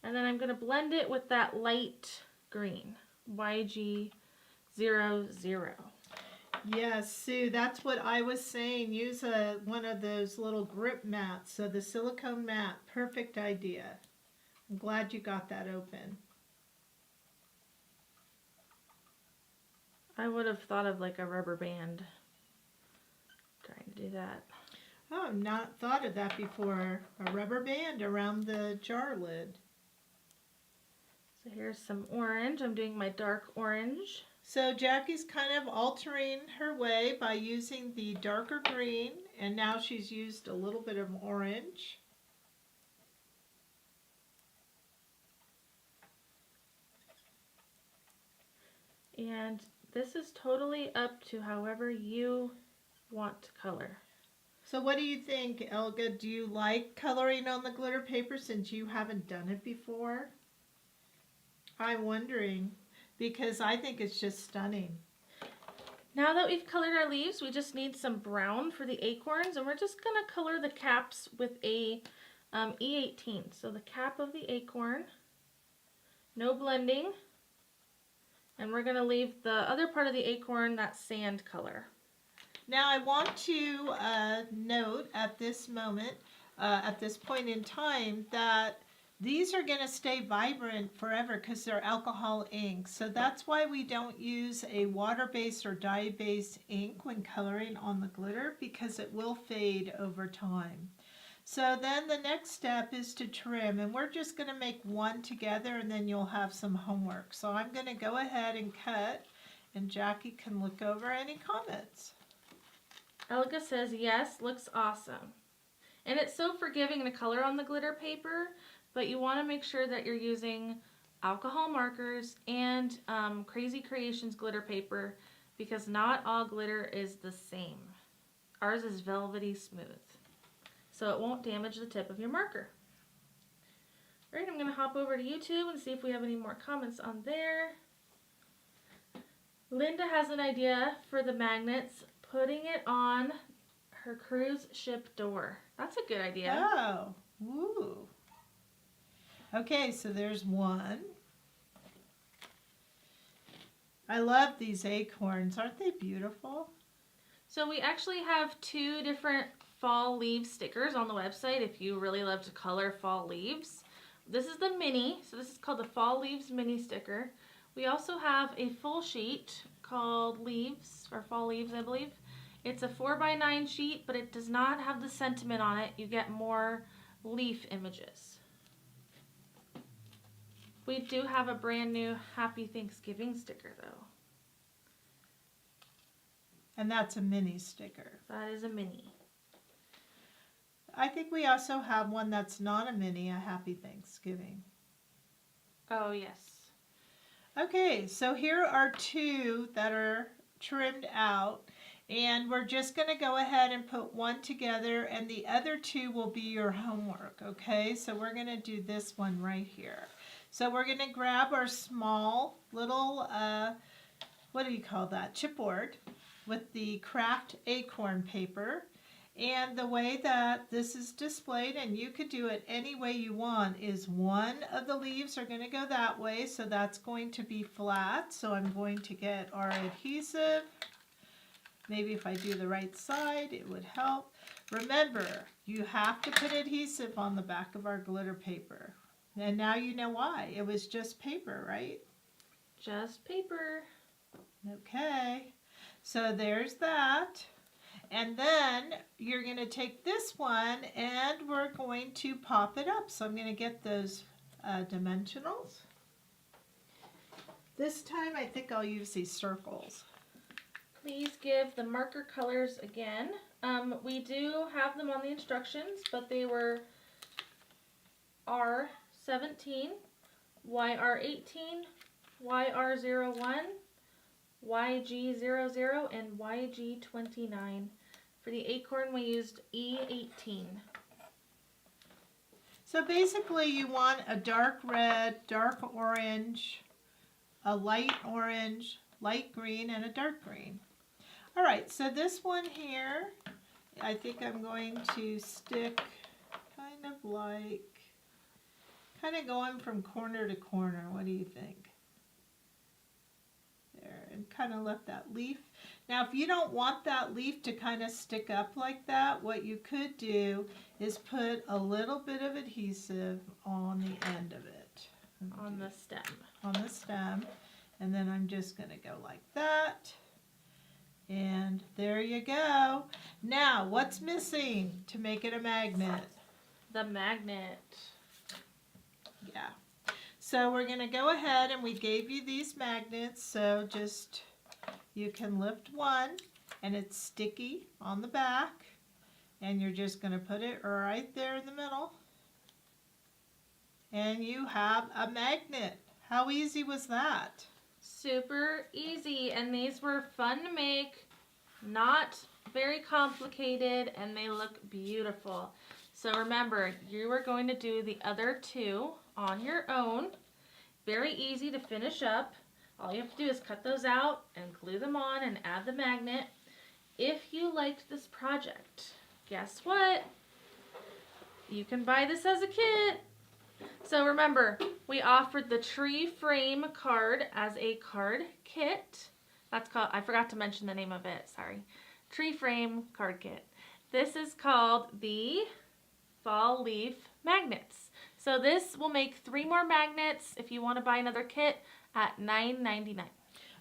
And then I'm going to blend it with that light green, YG00. Yes, Sue, that's what I was saying. Use one of those little grip mats. So the silicone mat, perfect idea. I'm glad you got that open. I would have thought of like a rubber band trying to do that. Oh, I've not thought of that before. A rubber band around the jar lid. So here's some orange. I'm doing my dark orange. So Jackie's kind of altering her way by using the darker green, and now she's used a little bit of orange. And this is totally up to however you want to color. So what do you think, Elga? Do you like coloring on the glitter paper since you haven't done it before? I'm wondering, because I think it's just stunning. Now that we've colored our leaves, we just need some brown for the acorns, and we're just going to color the caps with a E18. So the cap of the acorn, no blending, and we're going to leave the other part of the acorn that sand color. Now I want to note at this moment, at this point in time, that these are going to stay vibrant forever because they're alcohol inks. So that's why we don't use a water-based or dye-based ink when coloring on the glitter, because it will fade over time. So then the next step is to trim, and we're just going to make one together and then you'll have some homework. So I'm going to go ahead and cut, and Jackie can look over any comments. Elga says, yes, looks awesome. And it's so forgiving to color on the glitter paper, but you want to make sure that you're using alcohol markers and Krazy Kreations glitter paper, because not all glitter is the same. Ours is velvety smooth, so it won't damage the tip of your marker. All right, I'm going to hop over to YouTube and see if we have any more comments on there. Linda has an idea for the magnets, putting it on her cruise ship door. That's a good idea. Oh, woo. Okay, so there's one. I love these acorns. Aren't they beautiful? So we actually have two different fall leaf stickers on the website if you really love to color fall leaves. This is the mini, so this is called the Fall Leaves Mini Sticker. We also have a full sheet called Leaves, or Fall Leaves, I believe. It's a 4x9 sheet, but it does not have the sentiment on it. You get more leaf images. We do have a brand new Happy Thanksgiving sticker though. And that's a mini sticker. That is a mini. I think we also have one that's not a mini, a Happy Thanksgiving. Oh, yes. Okay, so here are two that are trimmed out, and we're just going to go ahead and put one together, and the other two will be your homework, okay? So we're going to do this one right here. So we're going to grab our small little, what do you call that, chipboard with the craft acorn paper. And the way that this is displayed, and you could do it any way you want, is one of the leaves are going to go that way, so that's going to be flat. So I'm going to get our adhesive. Maybe if I do the right side, it would help. Remember, you have to put adhesive on the back of our glitter paper. And now you know why. It was just paper, right? Just paper. Okay, so there's that. And then you're going to take this one and we're going to pop it up. So I'm going to get those dimensionals. This time I think I'll use these circles. Please give the marker colors again. We do have them on the instructions, but they were R17, YR18, YR01, YG00, and YG29. For the acorn, we used E18. So basically you want a dark red, dark orange, a light orange, light green, and a dark green. All right, so this one here, I think I'm going to stick kind of going from corner to corner. What do you think? There, and kind of let that leaf. Now, if you don't want that leaf to kind of stick up like that, what you could do is put a little bit of adhesive on the end of it. On the stem. On the stem. And then I'm just going to go like that. And there you go. Now, what's missing to make it a magnet? The magnet. Yeah. So we're going to go ahead, and we gave you these magnets, so just you can lift one, and it's sticky on the back, and you're just going to put it right there in the middle, and you have a magnet. How easy was that? Super easy, and these were fun to make, not very complicated, and they look beautiful. So remember, you are going to do the other two on your own. Very easy to finish up. All you have to do is cut those out and glue them on and add the magnet. If you liked this project, guess what? You can buy this as a kit. So remember, we offered the tree frame card as a card kit. That's called, I forgot to mention the name of it, sorry. Tree frame card kit. This is called the Fall Leaf Magnets. So this will make 3 more magnets if you want to buy another kit at $9.99.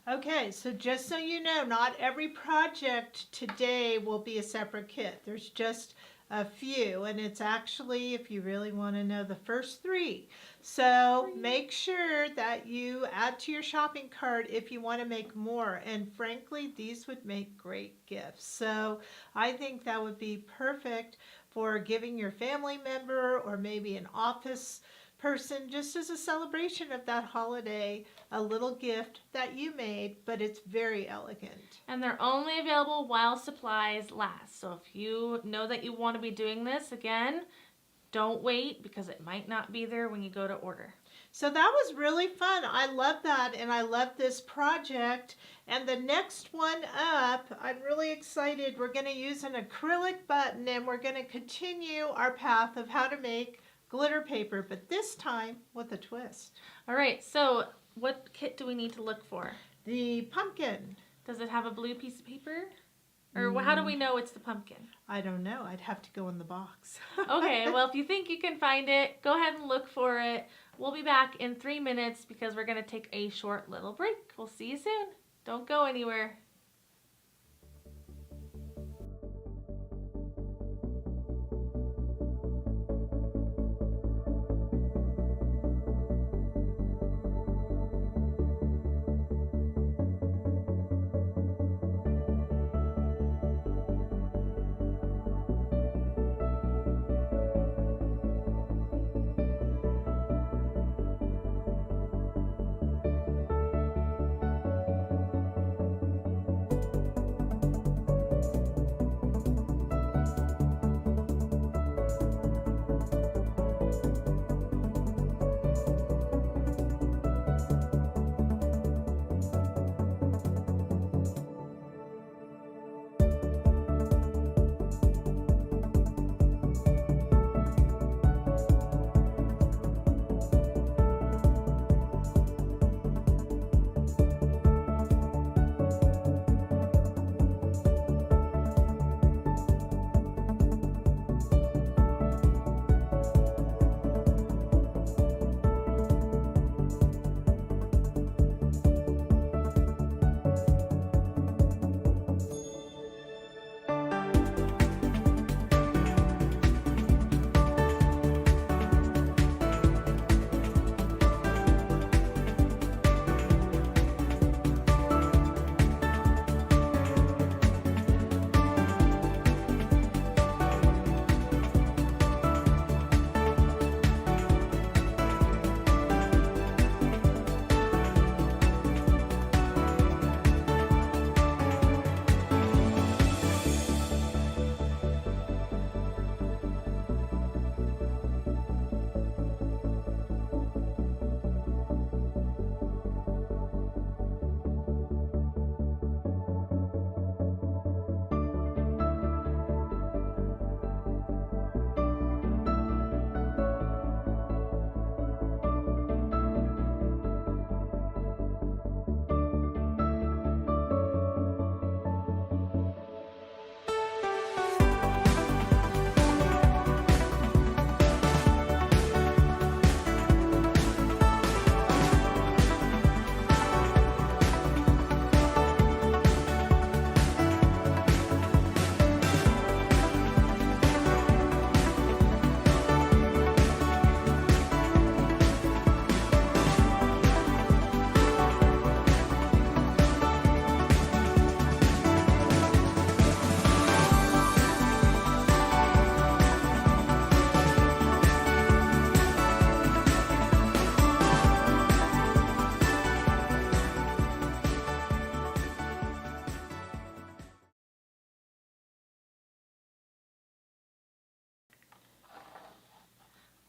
Okay, so just so you know, not every project today will be a separate kit. There's just a few, and it's actually, if you really want to know, the first 3. So make sure that you add to your shopping cart if you want to make more. And frankly, these would make great gifts. So I think that would be perfect for giving your family member or maybe an office person, just as a celebration of that holiday, a little gift that you made, but it's very elegant. And they're only available while supplies last. So if you know that you want to be doing this again, don't wait, because it might not be there when you go to order. So that was really fun. I love that, and I love this project. And the next one up, I'm really excited. We're going to use an acrylic button, and we're going to continue our path of how to make glitter paper, but this time with a twist. All right, so what kit do we need to look for? The pumpkin. Does it have a blue piece of paper? Or how do we know it's the pumpkin? I don't know. I'd have to go in the box. Okay, well, if you think you can find it, go ahead and look for it. We'll be back in 3 minutes because we're going to take a short little break. We'll see you soon. Don't go anywhere.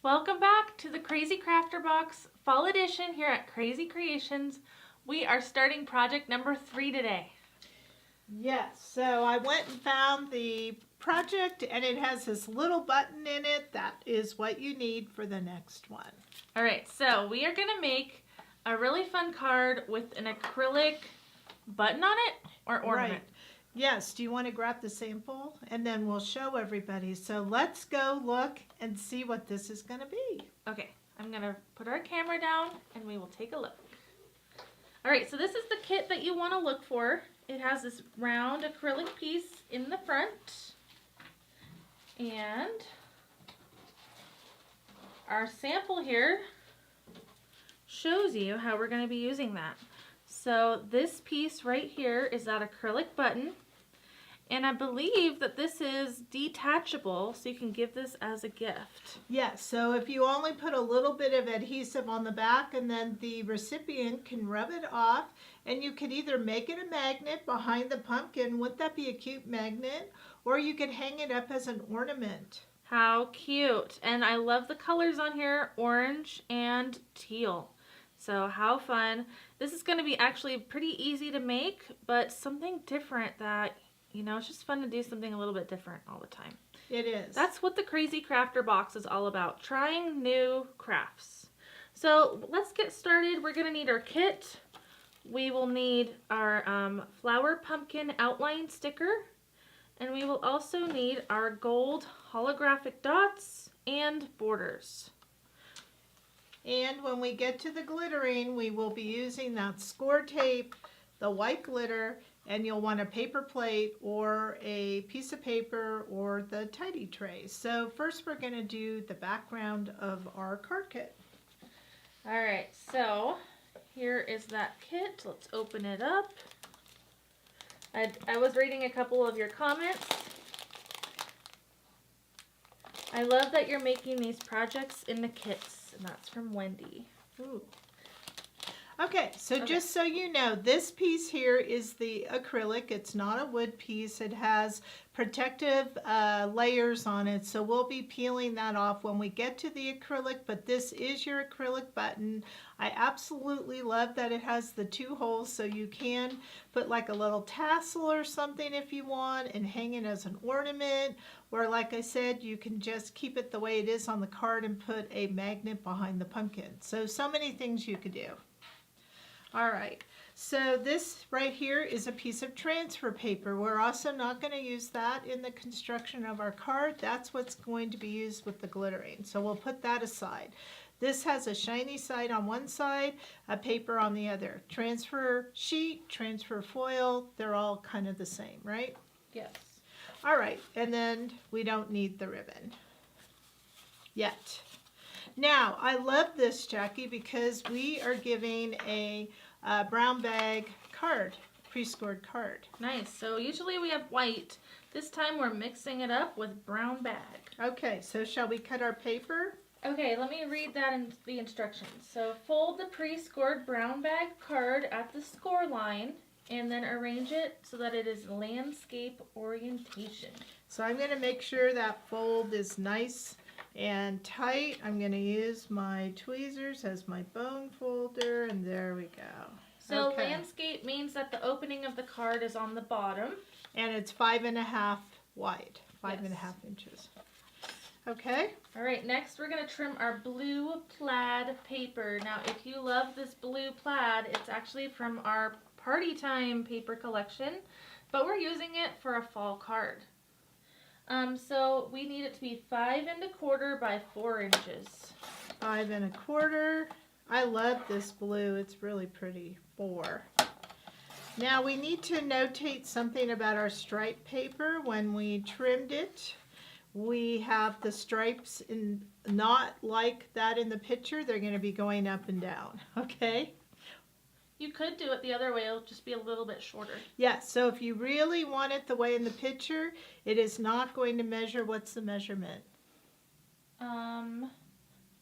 Welcome back to the Krazy Krafter Box Fall Edition here at Krazy Kreations. We are starting project number 3 today. Yes, so I went and found the project and it has this little button in it. That is what you need for the next one. All right, so we are going to make a really fun card with an acrylic button on it or ornament. Right. Yes, do you want to grab the sample? And then we'll show everybody. So let's go look and see what this is going to be. Okay, I'm going to put our camera down and we will take a look. All right, so this is the kit that you want to look for. It has this round acrylic piece in the front. And our sample here shows you how we're going to be using that. So this piece right here is that acrylic button, and I believe that this is detachable, so you can give this as a gift. Yes, so if you only put a little bit of adhesive on the back and then the recipient can rub it off, and you could either make it a magnet behind the pumpkin, wouldn't that be a cute magnet? Or you could hang it up as an ornament. How cute. And I love the colors on here, orange and teal. So how fun. This is going to be actually pretty easy to make, but something different that, you know, it's just fun to do something a little bit different all the time. It is. That's what the Krazy Krafter box is all about, trying new crafts. So let's get started. We're going to need our kit. We will need our flower pumpkin outline sticker. And we will also need our gold holographic dots and borders. And when we get to the glittering, we will be using that score tape, the white glitter, and you'll want a paper plate or a piece of paper or the tidy tray. So first we're going to do the background of our card kit. All right, so here is that kit. Let's open it up. I was reading a couple of your comments. I love that you're making these projects into kits, and that's from Wendy. Ooh. Okay, so just so you know, this piece here is the acrylic. It's not a wood piece. It has protective layers on it, so we'll be peeling that off when we get to the acrylic, but this is your acrylic button. I absolutely love that it has the 2 holes, so you can put like a little tassel or something if you want and hang it as an ornament, or like I said, you can just keep it the way it is on the card and put a magnet behind the pumpkin. So many things you could do. All right, so this right here is a piece of transfer paper. We're also not going to use that in the construction of our card. That's what's going to be used with the glittering. So we'll put that aside. This has a shiny side on one side, a paper on the other. Transfer sheet, transfer foil, they're all kind of the same, right? Yes. All right, and then we don't need the ribbon yet. Now, I love this, Jackie, because we are giving a brown bag card, pre-scored card. Nice. So usually we have white. This time we're mixing it up with brown bag. Okay, so shall we cut our paper? Okay, let me read that in the instructions. So fold the pre-scored brown bag card at the score line and then arrange it so that it is landscape orientation. So I'm going to make sure that fold is nice and tight. I'm going to use my tweezers as my bone folder, and there we go. So okay. Landscape means that the opening of the card is on the bottom. And it's 5.5 wide, 5.5 Yes. inches. Okay. All right, next we're going to trim our blue plaid paper. Now, if you love this blue plaid, it's actually from our Party Time paper collection, but we're using it for a fall card. So we need it to be 5 1/4 by 4 inches. 5 1/4. I love this blue. It's really pretty. 4. Now we need to notate something about our stripe paper. When we trimmed it, we have the stripes in not like that in the picture. They're going to be going up and down. Okay. You could do it the other way. It'll just be a little bit shorter. Yeah, so if you really want it the way in the picture, it is not going to measure. What's the measurement? 4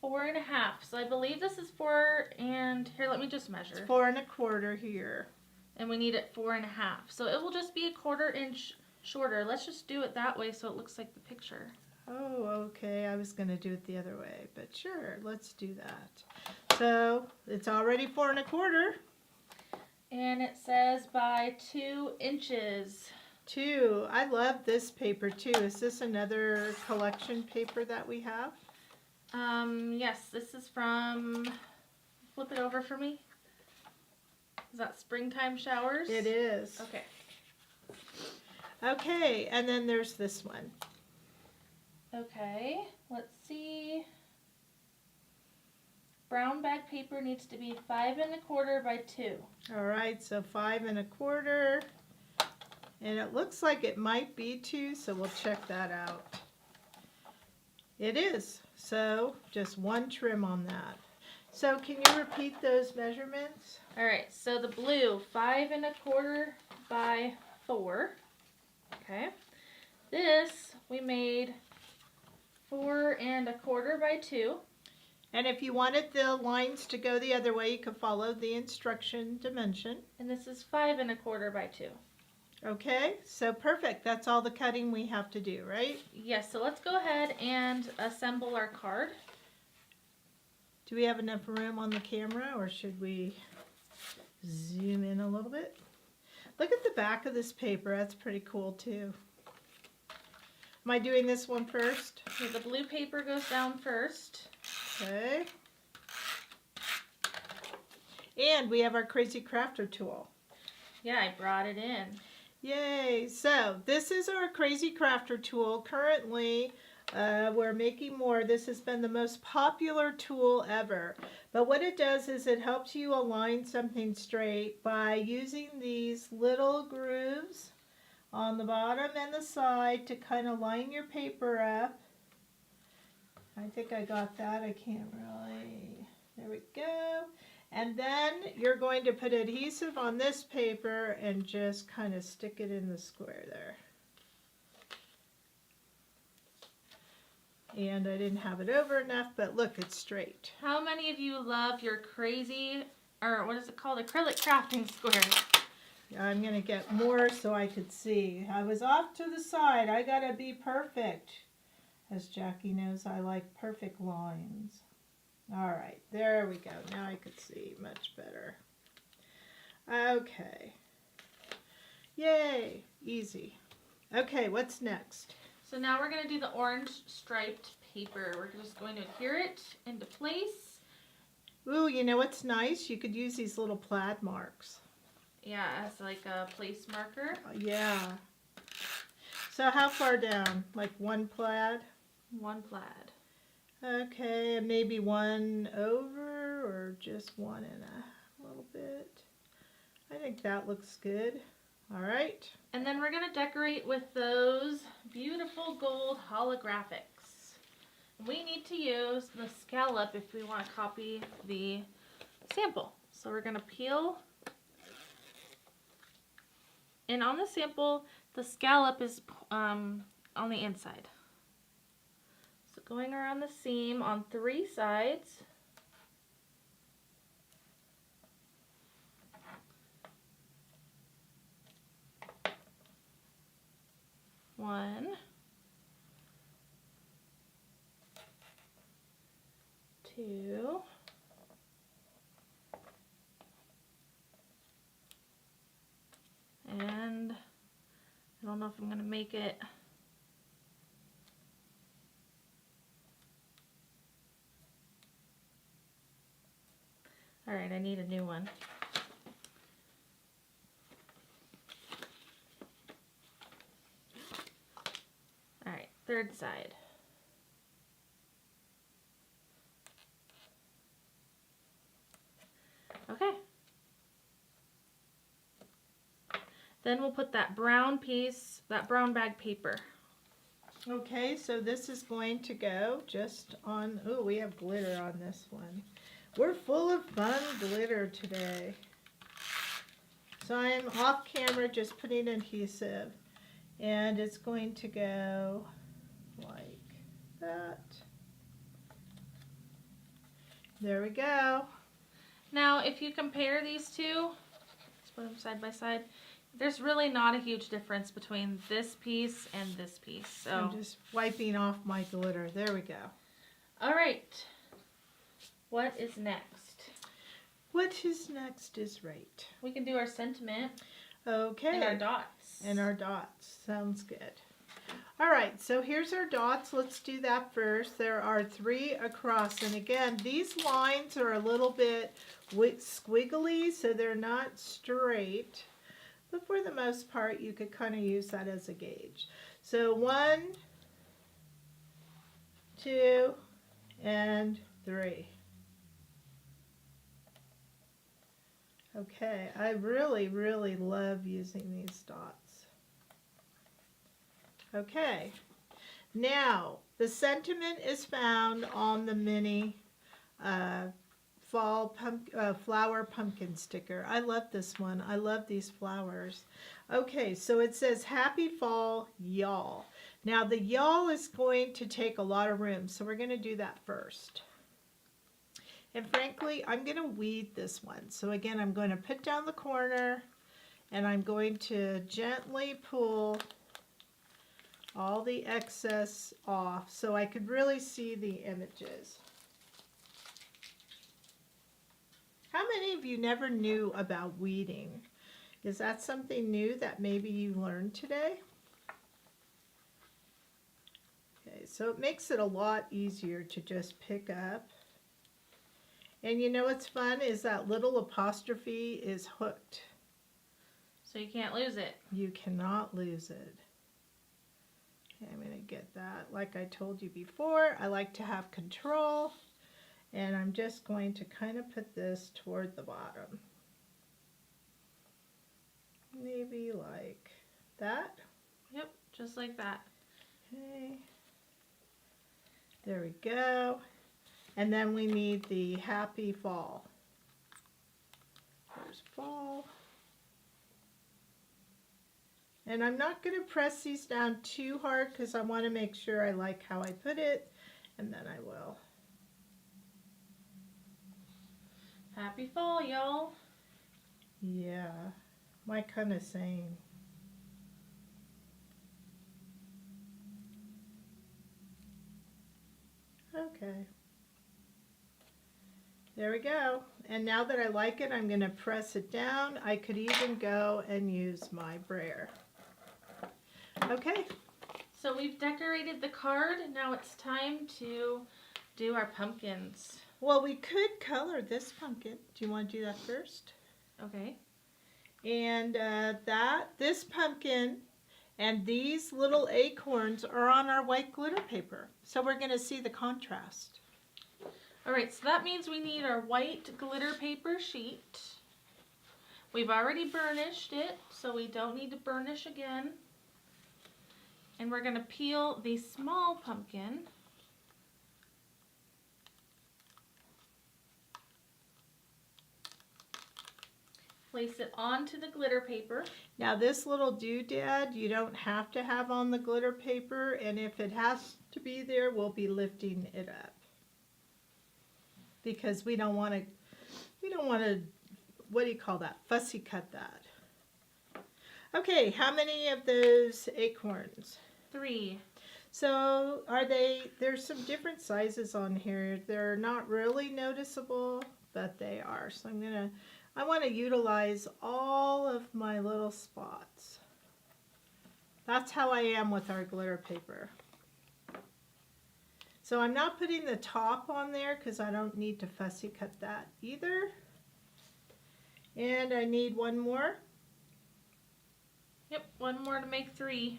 1/2. So I believe this is 4, and here, let me just measure. It's 4 1/4 here. And we need it 4 1/2. So it will just be a 1/4 inch shorter. Let's just do it that way so it looks like the picture. Oh, okay. I was going to do it the other way, but sure, let's do that. So it's already 4 1/4. And it says by 2 inches. 2. I love this paper too. Is this another collection paper that we have? Yes, this is from, flip it over for me. Is that Springtime Showers? It is. Okay. Okay, and then there's this one. Okay, let's see. Brown bag paper needs to be 5 1/4 by 2. All right, so 5 1/4. And it looks like it might be 2, so we'll check that out. It is. So just 1 trim on that. So can you repeat those measurements? All right, so the blue, 5 1/4 by 4. Okay. This we made 4 1/4 by 2. And if you wanted the lines to go the other way, you could follow the instruction dimension. And this is 5 1/4 by 2. Okay, so perfect. That's all the cutting we have to do, right? Yes, so let's go ahead and assemble our card. Do we have enough room on the camera, or should we zoom in a little bit? Look at the back of this paper. That's pretty cool too. Am I doing this one first? Okay, the blue paper goes down first. Okay. And we have our Krazy Krafter tool. Yeah, I brought it in. Yay! So this is our Krazy Krafter tool. Currently, we're making more. This has been the most popular tool ever. But what it does is it helps you align something straight by using these little grooves on the bottom and the side to kind of line your paper up. I think I got that. I can't really. There we go. And then you're going to put adhesive on this paper and just kind of stick it in the square there. And I didn't have it over enough, but look, it's straight. How many of you love your Krazy, or what is it called, acrylic crafting square? I'm going to get more so I could see. I was off to the side. I got to be perfect. As Jackie knows, I like perfect lines. All right, there we go. Now I could see much better. Okay. Yay, easy. Okay, what's next? So now we're going to do the orange striped paper. We're just going to adhere it into place. Ooh, you know what's nice? You could use these little plaid marks. Yeah, as like a place marker. Yeah. So how far down? Like one plaid? One plaid. Okay, and maybe one over or just one and a little bit. I think that looks good. All right. And then we're going to decorate with those beautiful gold holographics. We need to use the scallop if we want to copy the sample. So we're going to peel. And on the sample, the scallop is on the inside. So going around the seam on 3 sides. One, two, and I don't know if I'm going to make it. All right, I need a new one. All right, 3rd side. Okay. Then we'll put that brown piece, that brown bag paper. Okay, so this is going to go just on, oh, we have glitter on this one. We're full of fun glitter today. So I'm off camera just putting adhesive, and it's going to go like that. There we go. Now, if you compare these two, let's put them side by side, there's really not a huge difference between this piece and this piece. So I'm just wiping off my glitter. There we go. all right. What is next? What is next is right. We can do our sentiment Okay. and our dots. And our dots. Sounds good. All right, so here's our dots. Let's do that first. There are 3 across. And again, these lines are a little bit squiggly, so they're not straight. But for the most part, you could kind of use that as a gauge. So 1, 2, and 3. Okay, I really, really love using these dots. Okay, now the sentiment is found on the mini flower pumpkin sticker. I love this one. I love these flowers. Okay, so it says Happy Fall, y'all. Now the y'all is going to take a lot of room, so we're going to do that first. And frankly, I'm going to weed this one. So again, I'm going to put down the corner and I'm going to gently pull all the excess off so I could really see the images. How many of you never knew about weeding? Is that something new that maybe you learned today? Okay, so it makes it a lot easier to just pick up. And you know what's fun is that little apostrophe is hooked. So you can't lose it. You cannot lose it. Okay, I'm going to get that. Like I told you before, I like to have control. And I'm just going to kind of put this toward the bottom. Maybe like that. Yep, just like that. Okay. There we go. And then we need the happy fall. There's fall. And I'm not going to press these down too hard because I want to make sure I like how I put it. And then I will. Happy fall, y'all. Yeah, my kind of same. Okay. There we go. And now that I like it, I'm going to press it down. I could even go and use my brayer. Okay. So we've decorated the card. Now it's time to do our pumpkins. Well, we could color this pumpkin. Do you want to do that first? Okay. And this pumpkin and these little acorns are on our white glitter paper. So we're going to see the contrast. All right, so that means we need our white glitter paper sheet. We've already burnished it, so we don't need to burnish again. And we're going to peel the small pumpkin. Place it onto the glitter paper. Now this little doodad you don't have to have on the glitter paper, and if it has to be there, we'll be lifting it up. Because we don't want to, what do you call that? Fussy cut that. Okay, how many of those acorns? 3. So there's some different sizes on here. They're not really noticeable, but they are. So I want to utilize all of my little spots. That's how I am with our glitter paper. So I'm not putting the top on there because I don't need to fussy cut that either. And I need one more. Yep, one more to make 3.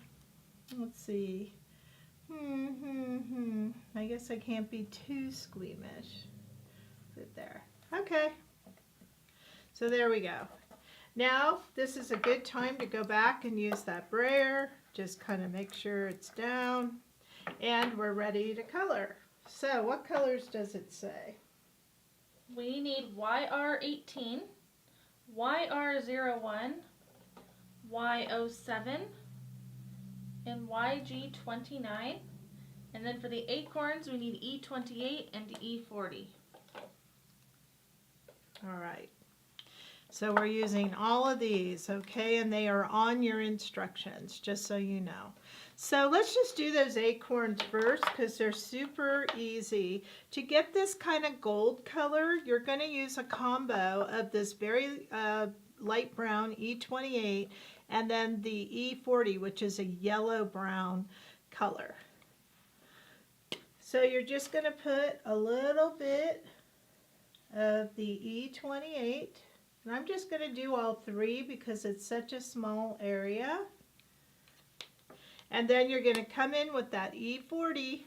Let's see. I guess I can't be too squeamish. Put it there. Okay. So there we go. Now this is a good time to go back and use that brayer. Just kind of make sure it's down. And we're ready to color. So what colors does it say? We need YR18, YR01, Y07, and YG29. And then for the acorns, we need E28 and E40. All right. So we're using all of these, okay? And they are on your instructions, just so you know. So let's just do those acorns first because they're super easy. To get this kind of gold color, you're going to use a combo of this very light brown E28 and then the E40, which is a yellow-brown color. So you're just going to put a little bit of the E28. And I'm just going to do all 3 because it's such a small area. And then you're going to come in with that E40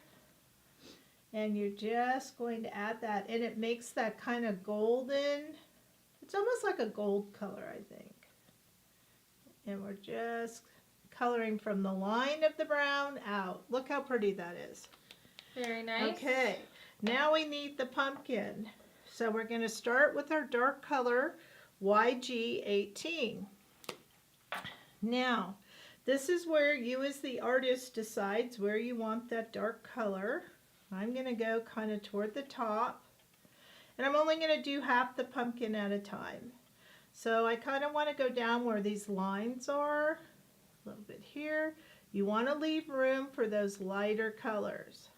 and you're just going to add that. And it makes that kind of golden, it's almost like a gold color, I think. And we're just coloring from the line of the brown out. Look how pretty that is. Very nice. Okay, now we need the pumpkin. So we're going to start with our dark color, YG18. Now, this is where you as the artist decides where you want that dark color. I'm going to go kind of toward the top. And I'm only going to do half the pumpkin at a time. So I kind of want to go down where these lines are. A little bit here. You want to leave room for those lighter colors.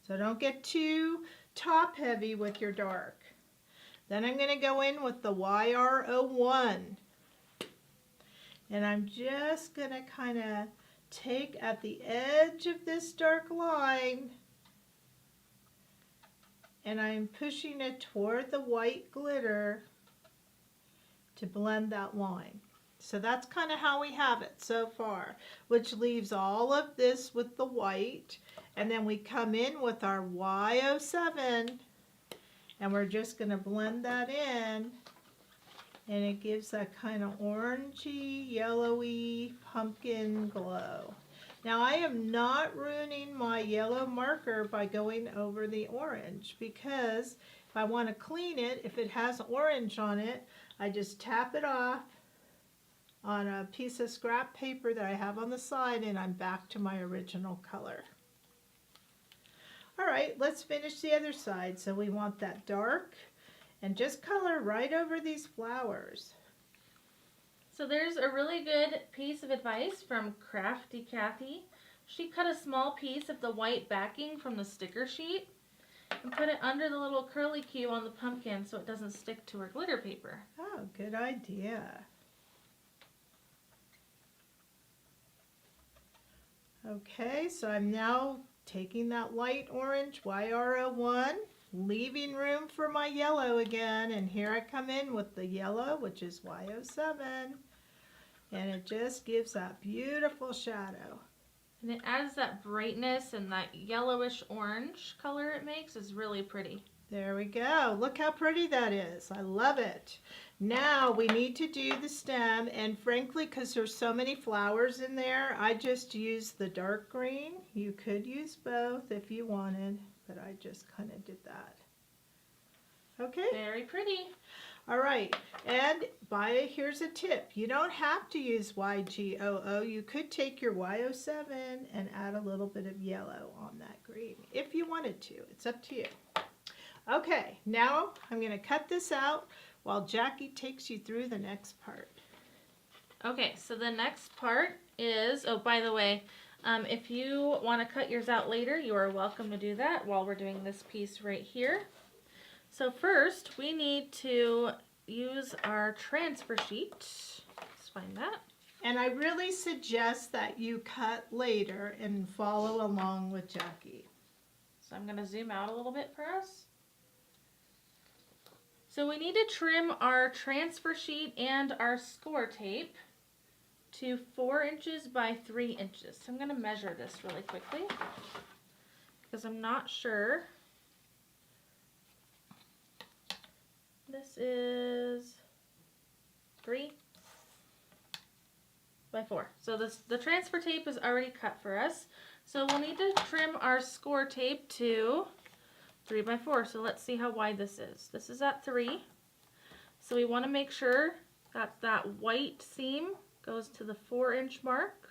So don't get too top heavy with your dark. Then I'm going to go in with the YR01. And I'm just going to kind of take at the edge of this dark line and I'm pushing it toward the white glitter to blend that line. So that's kind of how we have it so far, which leaves all of this with the white. And then we come in with our Y07, and we're just going to blend that in. And it gives that kind of orangey, yellowy pumpkin glow. Now I am not ruining my yellow marker by going over the orange, because if I want to clean it, if it has orange on it, I just tap it off on a piece of scrap paper that I have on the side, and I'm back to my original color. All right, let's finish the other side. So we want that dark, and just color right over these flowers. So there's a really good piece of advice from Krazy Krew. She cut a small piece of the white backing from the sticker sheet and put it under the little curly Q on the pumpkin so it doesn't stick to her glitter paper. Oh, good idea. Okay, so I'm now taking that light orange YR01, leaving room for my yellow again, and here I come in with the yellow, which is Y07, and it just gives that beautiful shadow. And it adds that brightness, and that yellowish orange color it makes is really pretty. There we go. Look how pretty that is. I love it. Now we need to do the stem, and frankly, because there's so many flowers in there, I just used the dark green. You could use both if you wanted, but I just kind of did that. Okay. Very pretty. All right, and here's a tip. You don't have to use YG00. You could take your Y07 and add a little bit of yellow on that green if you wanted to. It's up to you. Okay, now I'm going to cut this out while Jackie takes you through the next part. Okay, so the next part is, oh, by the way, if you want to cut yours out later, you are welcome to do that while we're doing this piece right here. So first, we need to use our transfer sheet. Let's find that. And I really suggest that you cut later and follow along with Jackie. So I'm going to zoom out a little bit for us. So we need to trim our transfer sheet and our score tape to 4 inches by 3 inches. So I'm going to measure this really quickly because I'm not sure. This is 3 by 4. So the transfer tape is already cut for us. So we'll need to trim our score tape to 3 by 4. So let's see how wide this is. This is at 3. So we want to make sure that white seam goes to the 4-inch mark.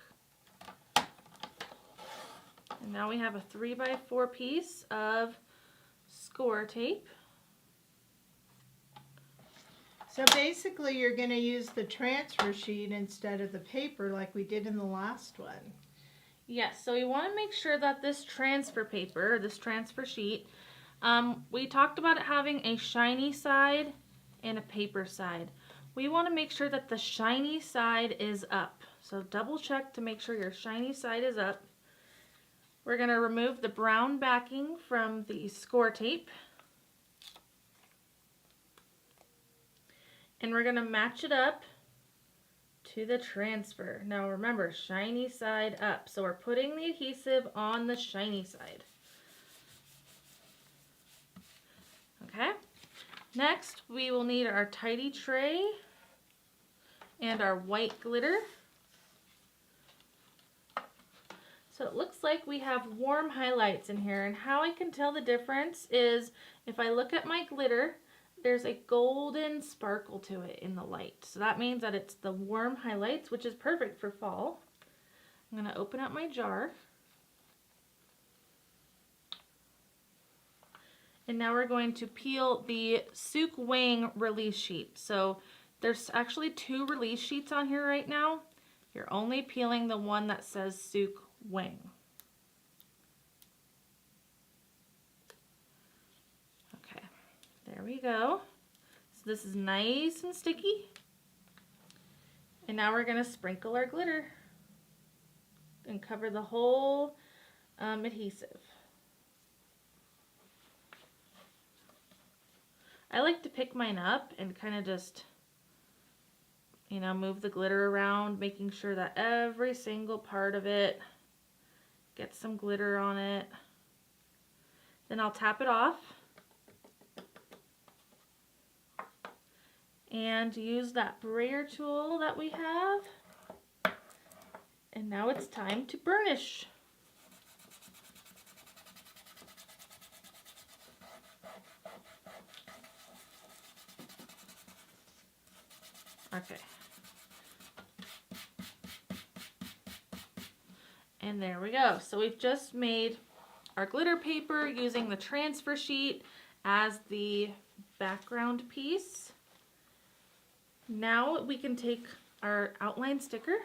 And now we have a 3 by 4 piece of score tape. So basically you're going to use the transfer sheet instead of the paper like we did in the last one. Yes, so we want to make sure that this transfer paper, this transfer sheet, we talked about it having a shiny side and a paper side. We want to make sure that the shiny side is up. So double check to make sure your shiny side is up. We're going to remove the brown backing from the score tape. And we're going to match it up to the transfer. Now remember, shiny side up. So we're putting the adhesive on the shiny side. Okay. Next, we will need our tidy tray and our white glitter. So it looks like we have warm highlights in here, and how I can tell the difference is if I look at my glitter, there's a golden sparkle to it in the light. So that means that it's the warm highlights, which is perfect for fall. I'm going to open up my jar. And now we're going to peel the Sook Wing release sheet. So there's actually 2 release sheets on here right now. You're only peeling the one that says Sook Wing. Okay, there we go. So this is nice and sticky. And now we're going to sprinkle our glitter and cover the whole adhesive. I like to pick mine up and kind of just you know, move the glitter around, making sure that every single part of it gets some glitter on it. Then I'll tap it off and use that brayer tool that we have. And now it's time to burnish. Okay. And there we go. So we've just made our glitter paper using the transfer sheet as the background piece. Now we can take our outline sticker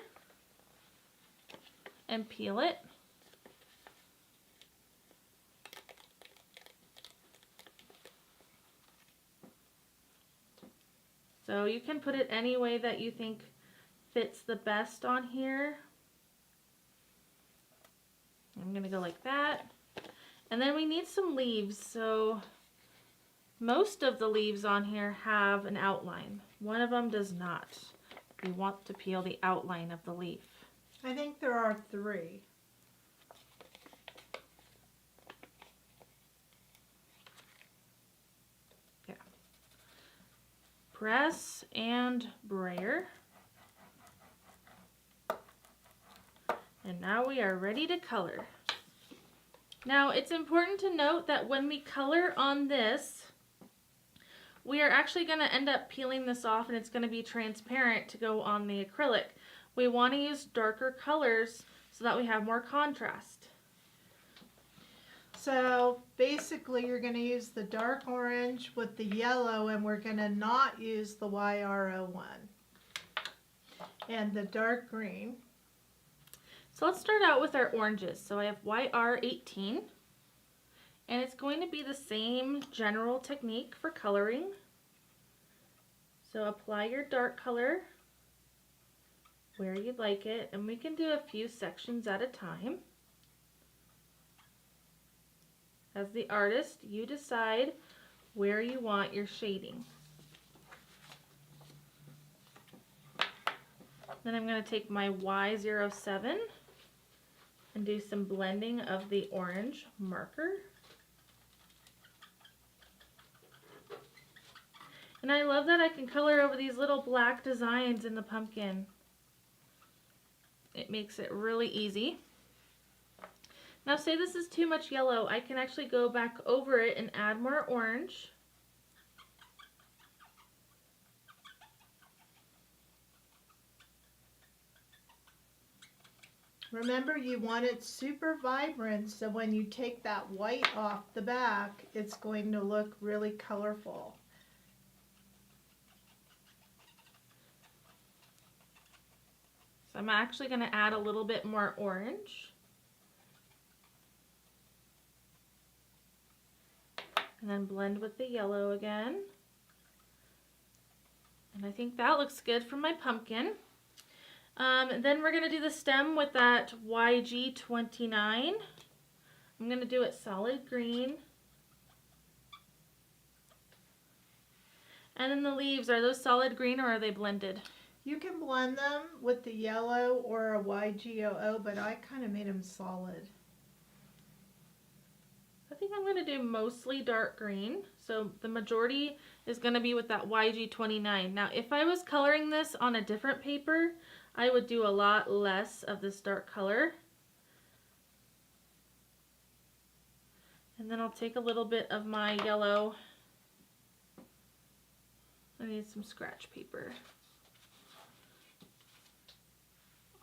and peel it. So you can put it any way that you think fits the best on here. I'm gonna go like that. And then we need some leaves. So most of the leaves on here have an outline. One of them does not. We want to peel the outline of the leaf. I think there are 3. Yeah. Press and brayer. And now we are ready to color. Now it's important to note that when we color on this, we are actually going to end up peeling this off and it's going to be transparent to go on the acrylic. We want to use darker colors so that we have more contrast. So basically you're going to use the dark orange with the yellow, and we're going to not use the YR01 and the dark green. So let's start out with our oranges. So I have YR18, and it's going to be the same general technique for coloring. So apply your dark color where you'd like it, and we can do a few sections at a time. As the artist, you decide where you want your shading. Then I'm going to take my Y07 and do some blending of the orange marker. And I love that I can color over these little black designs in the pumpkin. It makes it really easy. Now say this is too much yellow, I can actually go back over it and add more orange. Remember, you want it super vibrant, so when you take that white off the back, it's going to look really colorful. So I'm actually going to add a little bit more orange. And then blend with the yellow again. And I think that looks good for my pumpkin. Then we're going to do the stem with that YG29. I'm going to do it solid green. And then the leaves, are those solid green or are they blended? You can blend them with the yellow or a YG00, but I kind of made them solid. I think I'm going to do mostly dark green. So the majority is going to be with that YG29. Now if I was coloring this on a different paper, I would do a lot less of this dark color. And then I'll take a little bit of my yellow. I need some scratch paper.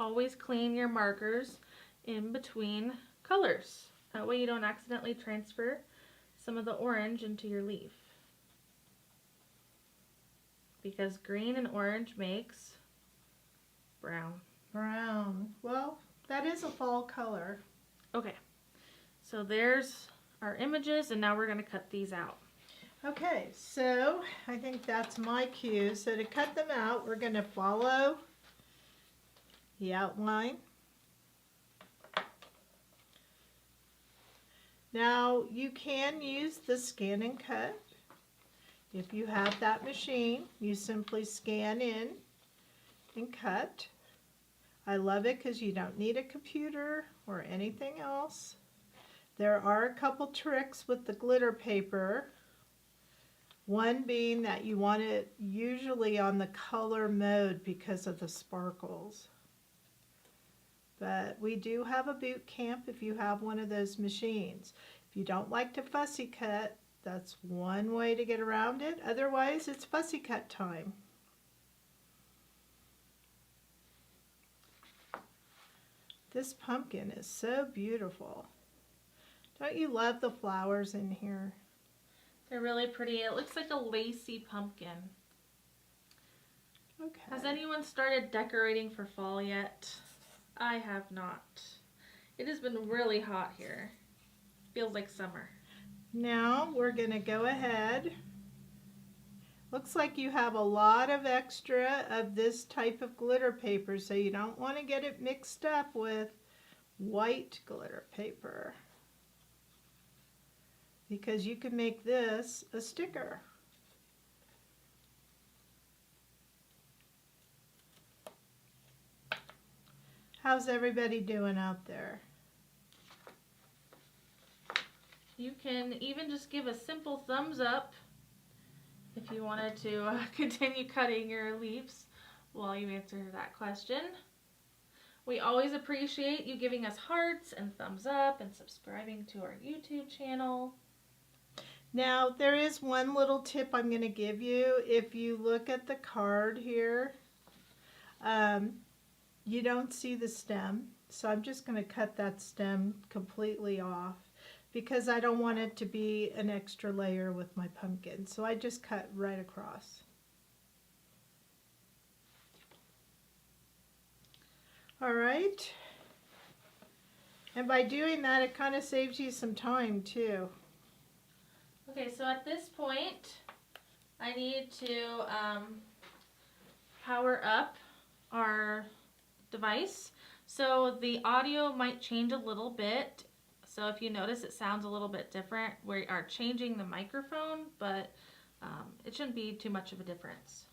Always clean your markers in between colors. That way you don't accidentally transfer some of the orange into your leaf. Because green and orange makes brown. Brown. Well, that is a fall color. Okay, so there's our images, and now we're going to cut these out. Okay, so I think that's my cue. So to cut them out, we're going to follow the outline. Now you can use the scan and cut. If you have that machine, you simply scan in and cut. I love it because you don't need a computer or anything else. There are a couple tricks with the glitter paper. One being that you want it usually on the color mode because of the sparkles. But we do have a boot camp if you have one of those machines. If you don't like to fussy cut, that's one way to get around it. Otherwise, it's fussy cut time. This pumpkin is so beautiful. Don't you love the flowers in here? They're really pretty. It looks like a lacy pumpkin. Okay. Has anyone started decorating for fall yet? I have not. It has been really hot here. Feels like summer. Now we're going to go ahead. Looks like you have a lot of extra of this type of glitter paper, so you don't want to get it mixed up with white glitter paper, because you can make this a sticker. How's everybody doing out there? You can even just give a simple thumbs up if you wanted to continue cutting your leaves while you answer that question. We always appreciate you giving us hearts and thumbs up and subscribing to our YouTube channel. Now, there is one little tip I'm going to give you. If you look at the card here, you don't see the stem, so I'm just going to cut that stem completely off because I don't want it to be an extra layer with my pumpkin. So I just cut right across. All right. And by doing that, it kind of saves you some time too. Okay, so at this point, I need to power up our device. So the audio might change a little bit. So if you notice it sounds a little bit different, we are changing the microphone, but it shouldn't be too much of a difference.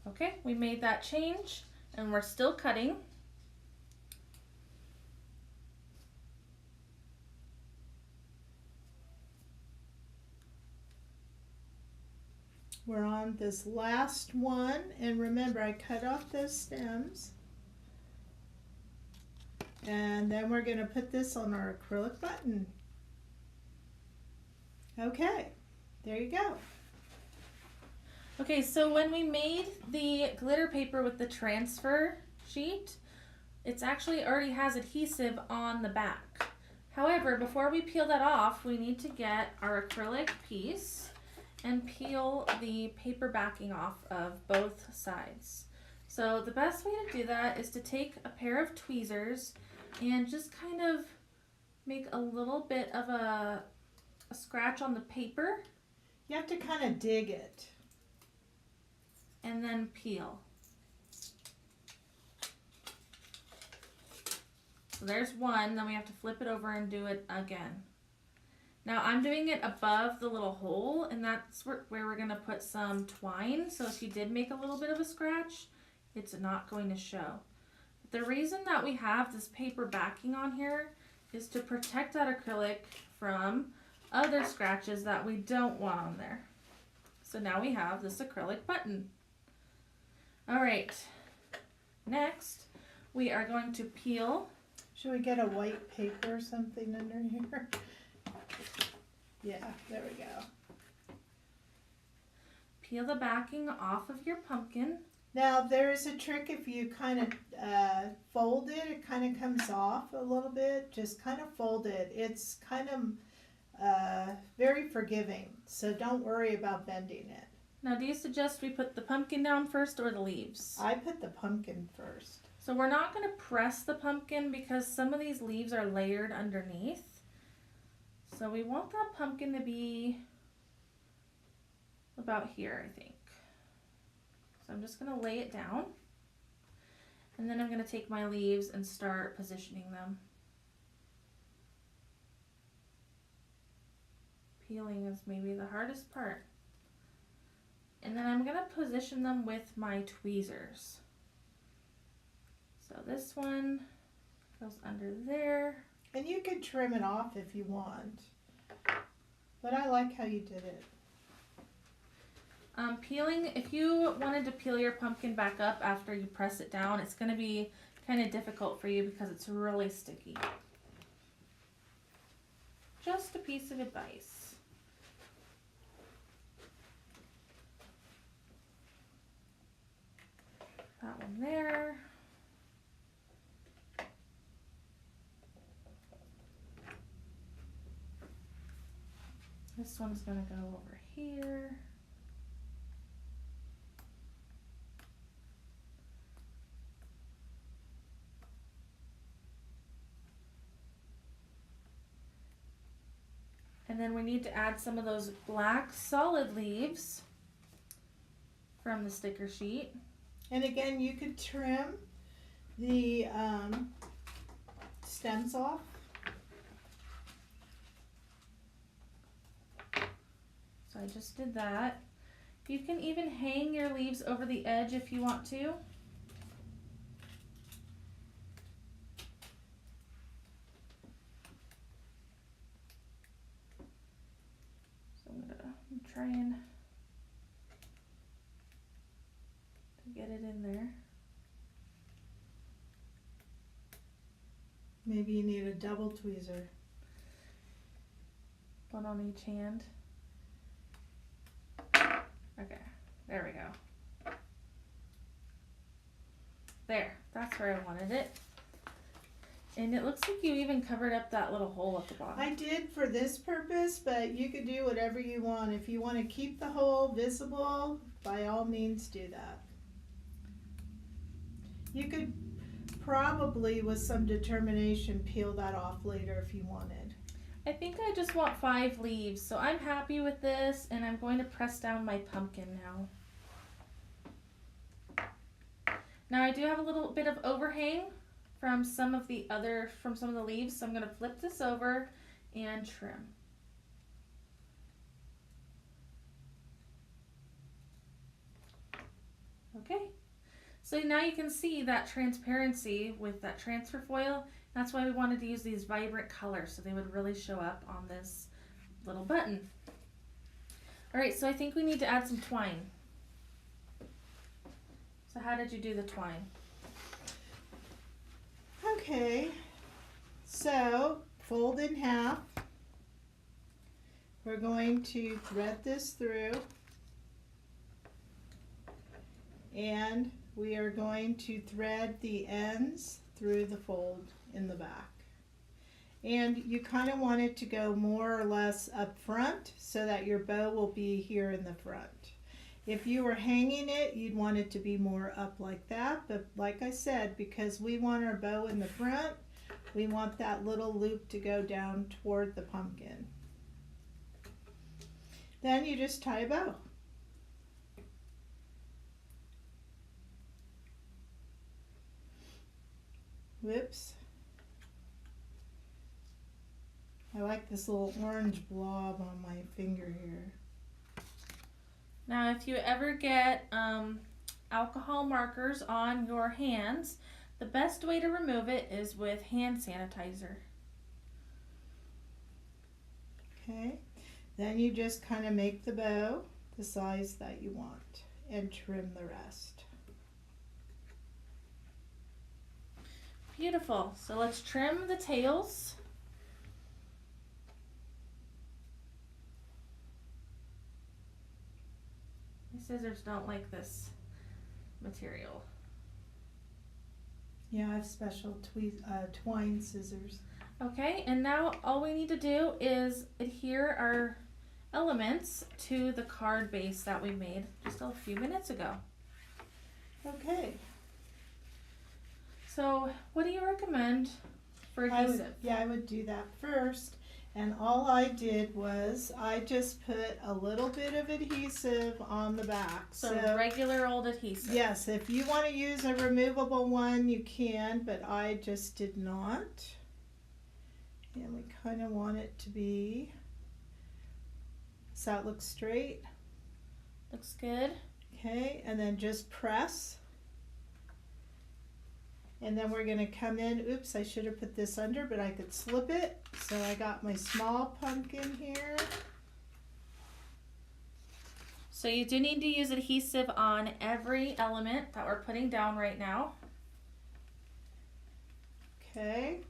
Okay, we made that change and we're still cutting. We're on this last one, and remember I cut off those stems. And then we're going to put this on our acrylic button. Okay, there you go. Okay, so when we made the glitter paper with the transfer sheet, it's actually already has adhesive on the back. However, before we peel that off, we need to get our acrylic piece and peel the paper backing off of both sides. So the best way to do that is to take a pair of tweezers and just kind of make a little bit of a scratch on the paper. You have to kind of dig it. And then peel. So there's one, then we have to flip it over and do it again. Now I'm doing it above the little hole, and that's where we're gonna put some twine, so if you did make a little bit of a scratch, it's not going to show. The reason that we have this paper backing on here is to protect that acrylic from other scratches that we don't want on there. So now we have this acrylic button. All right, next we are going to peel. Should we get a white paper or something under here? Yeah, there we go. Peel the backing off of your pumpkin. Now there is a trick. If you kind of fold it, it kind of comes off a little bit. Just kind of fold it. It's kind of very forgiving, so don't worry about bending it. Now, do you suggest we put the pumpkin down first or the leaves? I put the pumpkin first. So we're not going to press the pumpkin because some of these leaves are layered underneath. So we want that pumpkin to be about here, I think. So I'm just going to lay it down. And then I'm going to take my leaves and start positioning them. Peeling is maybe the hardest part. And then I'm going to position them with my tweezers. So this one goes under there. And you could trim it off if you want. But I like how you did it. Peeling, if you wanted to peel your pumpkin back up after you press it down, it's going to be kind of difficult for you because it's really sticky. Just a piece of advice. That one there. This one's going to go over here. And then we need to add some of those black solid leaves from the sticker sheet. And again, you could trim the stems off. So I just did that. You can even hang your leaves over the edge if you want to. I'm trying to get it in there. Maybe you need a double tweezer. One on each hand. Okay, there we go. There, that's where I wanted it. And it looks like you even covered up that little hole at the bottom. I did for this purpose, but you could do whatever you want. If you want to keep the hole visible, by all means do that. You could probably, with some determination, peel that off later if you wanted. I think I just want 5 leaves, so I'm happy with this, and I'm going to press down my pumpkin now. Now I do have a little bit of overhang from some of the leaves, so I'm going to flip this over and trim. Okay, so now you can see that transparency with that transfer foil. That's why we wanted to use these vibrant colors, so they would really show up on this little button. All right, so I think we need to add some twine. So how did you do the twine? Okay, so fold in half. We're going to thread this through, and we are going to thread the ends through the fold in the back. And you kind of want it to go more or less up front so that your bow will be here in the front. If you were hanging it, you'd want it to be more up like that, but like I said, because we want our bow in the front, we want that little loop to go down toward the pumpkin. Then you just tie a bow. Whoops. I like this little orange blob on my finger here. Now, if you ever get alcohol markers on your hands, the best way to remove it is with hand sanitizer. Okay, then you just kind of make the bow the size that you want and trim the rest. Beautiful. So let's trim the tails. My scissors don't like this material. Yeah, I have special twine scissors. Okay, and now all we need to do is adhere our elements to the card base that we made just a few minutes ago. Okay. So what do you recommend for adhesive? I would do that first, And all I did was I just put a little bit of adhesive on the back. So regular old adhesive. Yes, if you want to use a removable one, you can, but I just did not. And we kind of want it to be, so it looks straight. Looks good. Okay, and then just press. And then we're going to come in, oops, I should have put this under, but I could slip it. So I got my small pumpkin here. So you do need to use adhesive on every element that we're putting down right now. Okay,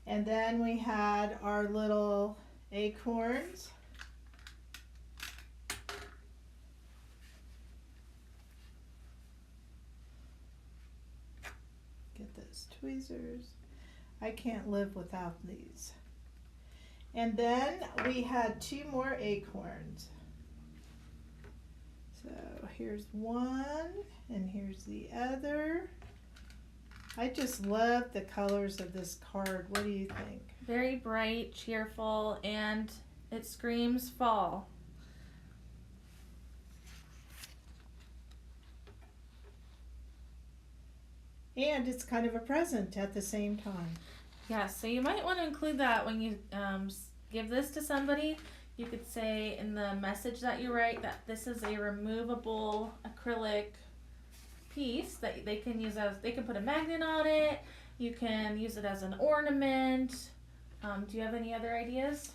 and then we had our little acorns. Get those tweezers. I can't live without these. And then we had 2 more acorns. So here's one and here's the other. I just love the colors of this card. What do you think? Very bright, cheerful, and it screams fall. And it's kind of a present at the same time. Yeah, so you might want to include that when you give this to somebody. You could say in the message that you write that this is a removable acrylic piece that they can use as, they can put a magnet on it. You can use it as an ornament. Do you have any other ideas?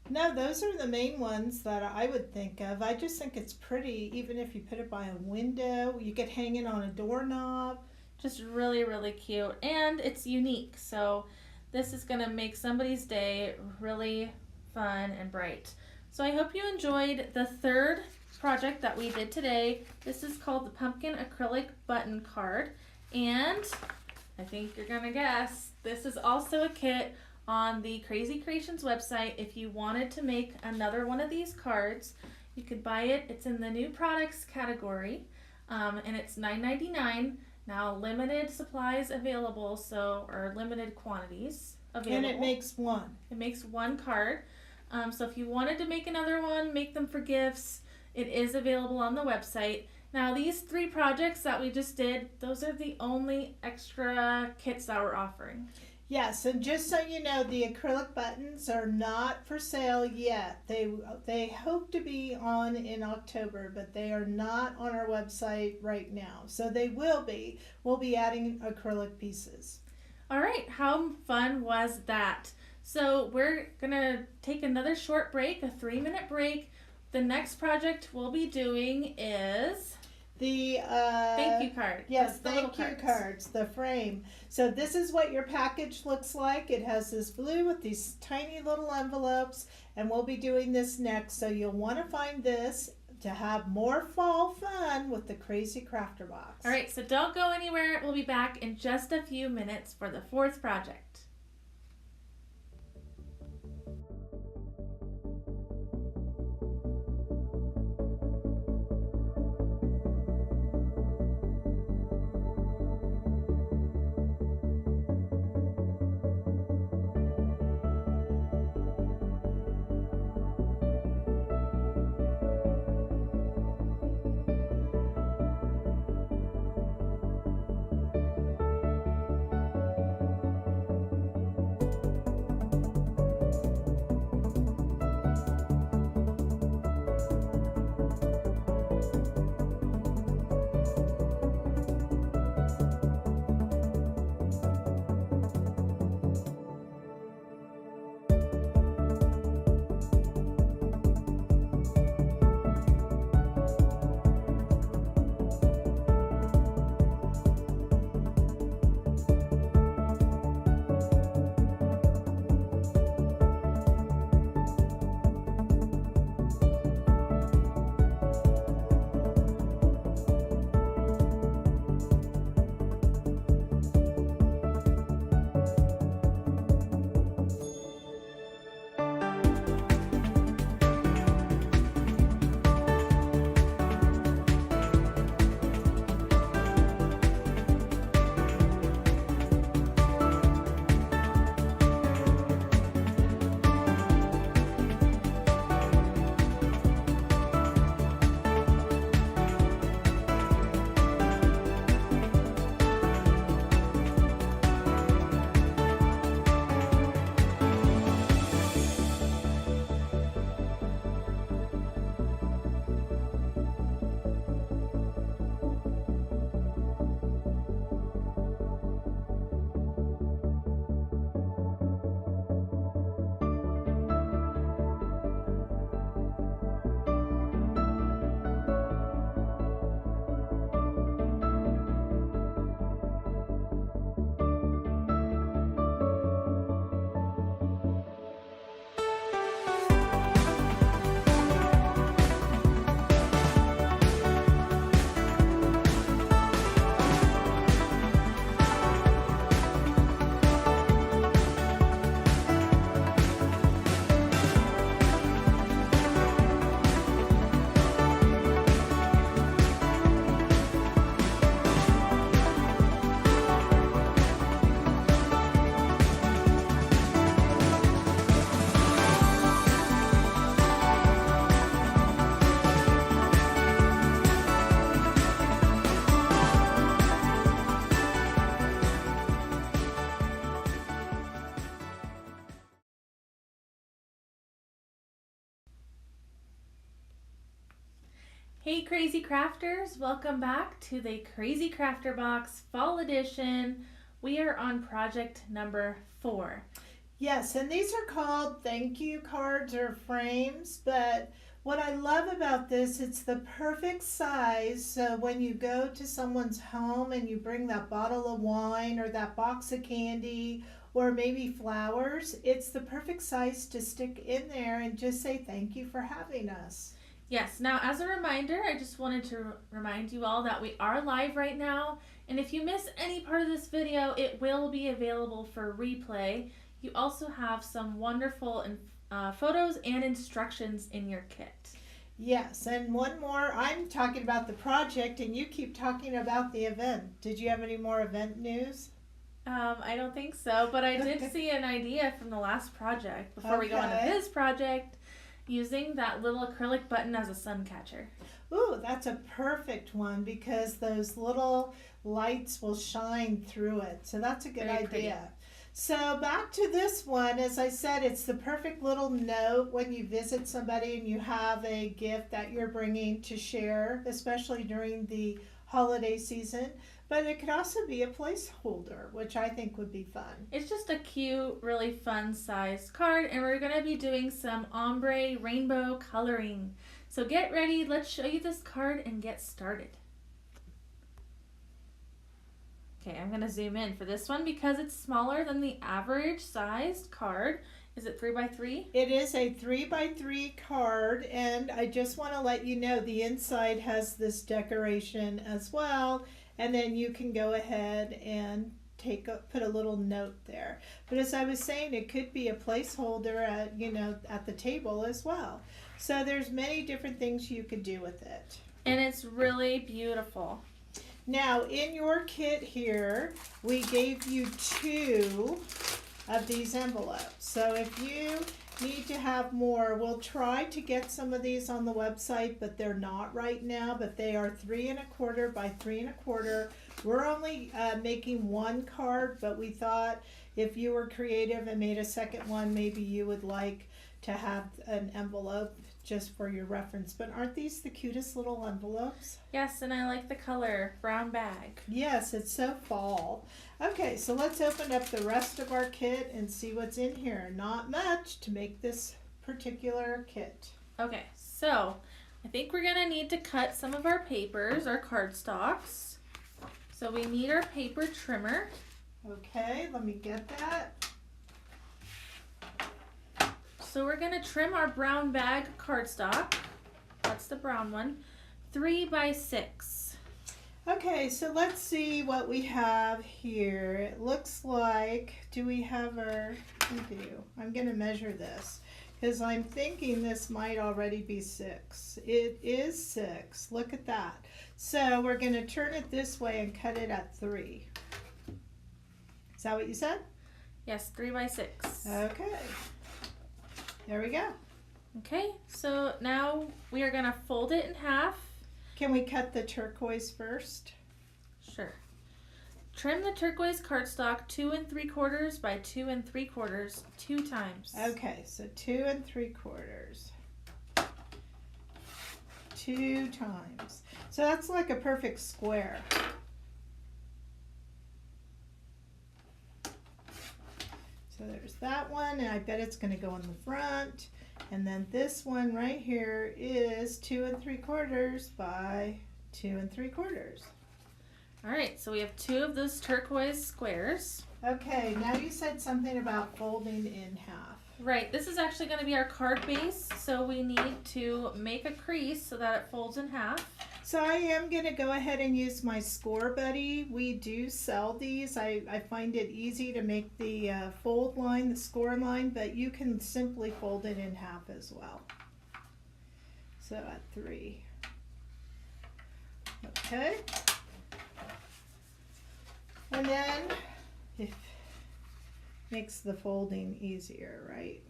No, those are the main ones that I would think of. I just think it's pretty, even if you put it by a window. You could hang it on a doorknob. Just really, really cute. And it's unique. So this is going to make somebody's day really fun and bright. So I hope you enjoyed the third project that we did today. This is called the Pumpkin Acrylic Button Card. And I think you're going to guess, this is also a kit on the Krazy Kreations website. If you wanted to make another one of these cards, you could buy it. It's in the new products category, and it's $9.99. Now, limited supplies available, or limited quantities available. And it makes one. It makes one card. So if you wanted to make another one, make them for gifts, it is available on the website. Now, these 3 projects that we just did, those are the only extra kits that we're offering. Yes, and just so you know, the acrylic buttons are not for sale yet. They hope to be on in October, but they are not on our website right now. So they will be. We'll be adding acrylic pieces. All right, how fun was that? So we're gonna take another short break, a 3-minute break. The next project we'll be doing is the thank you card. Yes, the thank you cards, the frame. So this is what your package looks like. It has this blue with these tiny little envelopes, and we'll be doing this next. So you'll want to find this to have more fall fun with the Krazy Krafter box. All right, so don't go anywhere. We'll be back in just a few minutes for the 4th project. Hey Krazy Crafters, welcome back to the Krazy Krafter Box Fall Edition. We are on project number 4. Yes, and these are called thank you cards or frames, but what I love about this, it's the perfect size. So when you go to someone's home and you bring that bottle of wine or that box of candy or maybe flowers, it's the perfect size to stick in there and just say thank you for having us. Yes, now as a reminder, I just wanted to remind you all that we are live right now, and if you miss any part of this video, it will be available for replay. You also have some wonderful photos and instructions in your kit. Yes, and one more, I'm talking about the project and you keep talking about the event. Did you have any more event news? I don't think so, but I did see an idea from the last project before we go into Okay. this project, using that little acrylic button as a sun catcher. Ooh, that's a perfect one because those little lights will shine through it. So that's a good Very idea. pretty. So back to this one, as I said, it's the perfect little note when you visit somebody and you have a gift that you're bringing to share, especially during the holiday season. But it could also be a placeholder, which I think would be fun. It's just a cute, really fun sized card, and we're going to be doing some ombre rainbow coloring. So get ready, let's show you this card and get started. Okay, I'm going to zoom in for this one because it's smaller than the average sized card. Is it 3x3? It is a 3x3 card, and I just want to let you know the inside has this decoration as well, and then you can go ahead and put a little note there. But as I was saying, it could be a placeholder at the table as well. So there's many different things you could do with it. And it's really beautiful. Now in your kit here, we gave you 2 of these envelopes. So if you need to have more, we'll try to get some of these on the website, but they're not right now, but they are 3 1/4 by 3 1/4. We're only making 1 card, but we thought if you were creative and made a second one, maybe you would like to have an envelope just for your reference. But aren't these the cutest little envelopes? Yes, and I like the color, brown bag. Yes, it's so fall. Okay, so let's open up the rest of our kit and see what's in here. Not much to make this particular kit. Okay, so I think we're going to need to cut some of our papers, our cardstocks. So we need our paper trimmer. Okay, let me get that. So we're going to trim our brown bag cardstock. That's the brown one. 3 by 6. Okay, so let's see what we have here. It looks like, do we have our, we do. I'm going to measure this because I'm thinking this might already be 6. It is 6. Look at that. So we're going to turn it this way and cut it at 3. Is that what you said? Yes, 3 by 6. Okay. There we go. Okay, so now we are going to fold it in half. Can we cut the turquoise first? Sure. Trim the turquoise cardstock 2 3/4 by 2 3/4 2 times. Okay, so 2 3/4. 2 times. So that's like a perfect square. So there's that one, and I bet it's going to go in the front. And then this one right here is 2 3/4 by 2 3/4. All right, so we have 2 of those turquoise squares. Okay, now you said something about folding in half. Right, this is actually going to be our card base, so we need to make a crease so that it folds in half. So I am going to go ahead and use my Score Buddy. We do sell these. I find it easy to make the fold line, the score line, but you can simply fold it in half as well. So at 3. Okay. And then it makes the folding easier, right?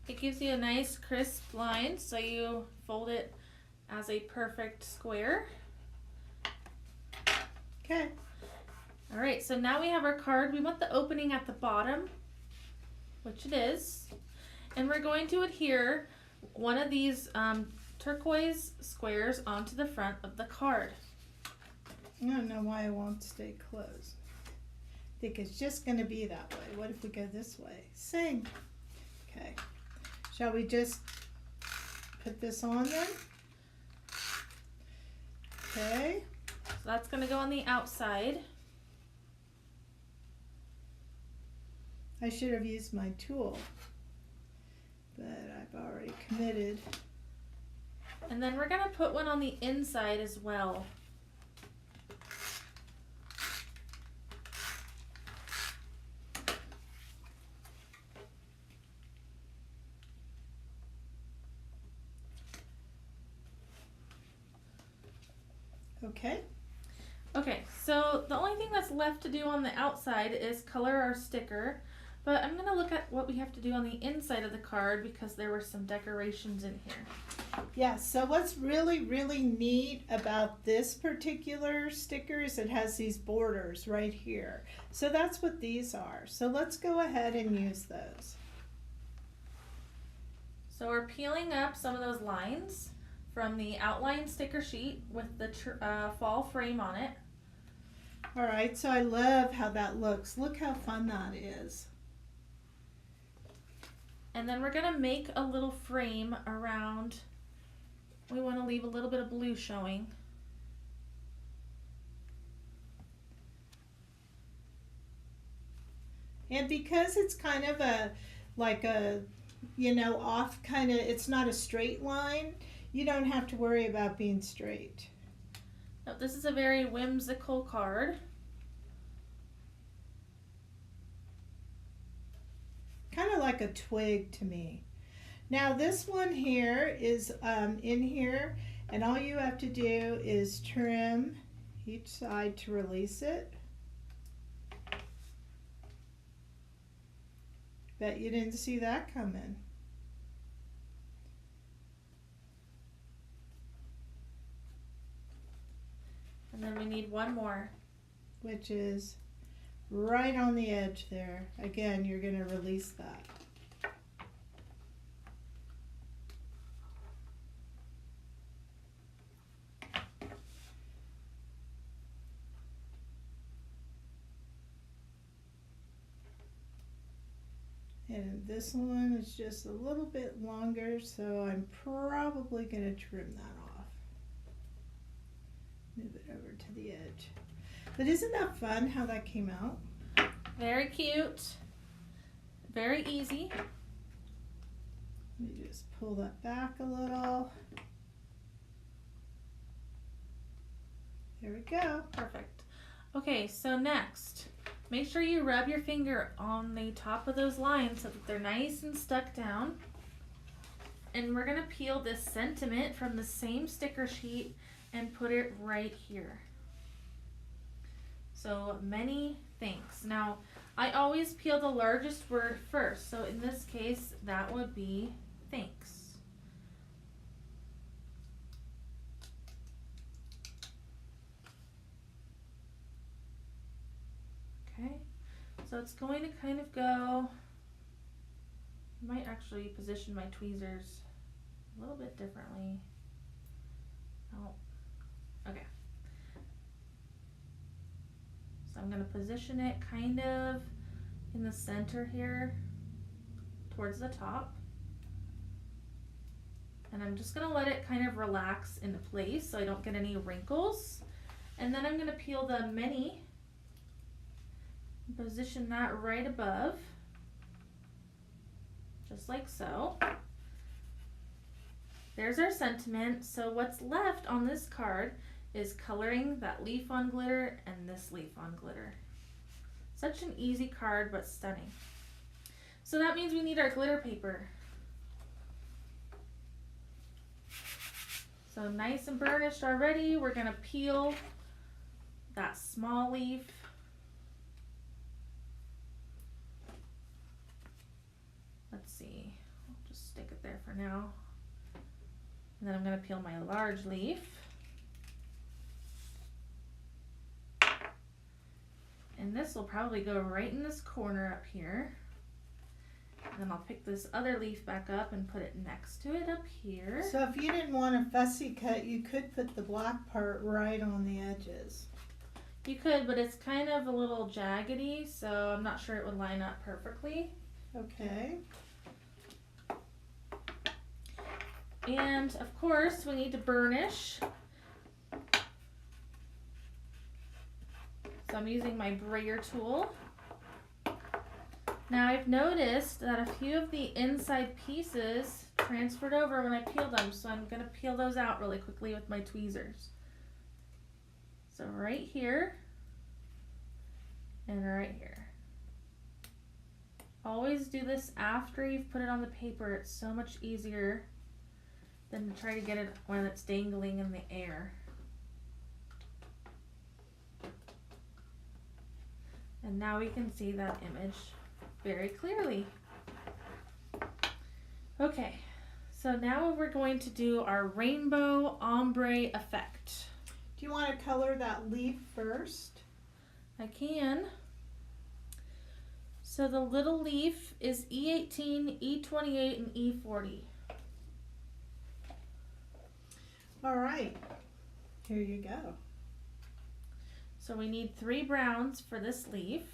It gives you a nice crisp line, so you fold it as a perfect square. Okay. All right, so now we have our card. We want the opening at the bottom, which it is. And we're going to adhere one of these turquoise squares onto the front of the card. I don't know why it won't stay closed. I think it's just going to be that way. What if we go this way? Same. Okay. Shall we just put this on then? Okay. So that's going to go on the outside. I should have used my tool, but I've already committed. And then we're going to put one on the inside as well. Okay. Okay, so the only thing that's left to do on the outside is color our sticker, but I'm going to look at what we have to do on the inside of the card because there were some decorations in here. Yeah, so what's really, really neat about this particular sticker is it has these borders right here. So that's what these are. So let's go ahead and use those. So we're peeling up some of those lines from the outline sticker sheet with the fall frame on it. All right, so I love how that looks. Look how fun that is. And then we're going to make a little frame around. We want to leave a little bit of blue showing. And because it's kind of like a, off kind of, it's not a straight line, you don't have to worry about being straight. Now, this is a very whimsical card. Kind of like a twig to me. Now this one here is in here, and all you have to do is trim each side to release it. Bet you didn't see that coming. And then we need one more. Which is right on the edge there. Again, you're going to release that. And this one is just a little bit longer, so I'm probably going to trim that off. Move it over to the edge. But isn't that fun how that came out? Very cute. Very easy. Let me just pull that back a little. There we go. Perfect. Okay, so next, make sure you rub your finger on the top of those lines so that they're nice and stuck down. And we're going to peel this sentiment from the same sticker sheet and put it right here. So many thanks. Now, I always peel the largest word first. So in this case, that would be thanks. Okay, so it's going to kind of go, I might actually position my tweezers a little bit differently. Oh, okay. So I'm going to position it kind of in the center here towards the top. And I'm just going to let it kind of relax into place so I don't get any wrinkles. And then I'm going to peel the mini, position that right above, just like so. There's our sentiment. So what's left on this card is coloring that leaf on glitter and this leaf on glitter. Such an easy card, but stunning. So that means we need our glitter paper. So nice and burnished already. We're gonna peel that small leaf. Let's see, I'll just stick it there for now. And then I'm gonna peel my large leaf. And this will probably go right in this corner up here. And then I'll pick this other leaf back up and put it next to it up here. So if you didn't want a fussy cut, you could put the black part right on the edges. You could, but it's kind of a little jaggedy, so I'm not sure it would line up perfectly. Okay. And of course, we need to burnish. So I'm using my brayer tool. Now I've noticed that a few of the inside pieces transferred over when I peeled them, so I'm going to peel those out really quickly with my tweezers. So right here and right here. Always do this after you've put it on the paper. It's so much easier than to try to get it when it's dangling in the air. And now we can see that image very clearly. Okay, so now we're going to do our rainbow ombre effect. Do you want to color that leaf first? I can. So the little leaf is E18, E28, and E40. All right, here you go. So we need 3 browns for this leaf.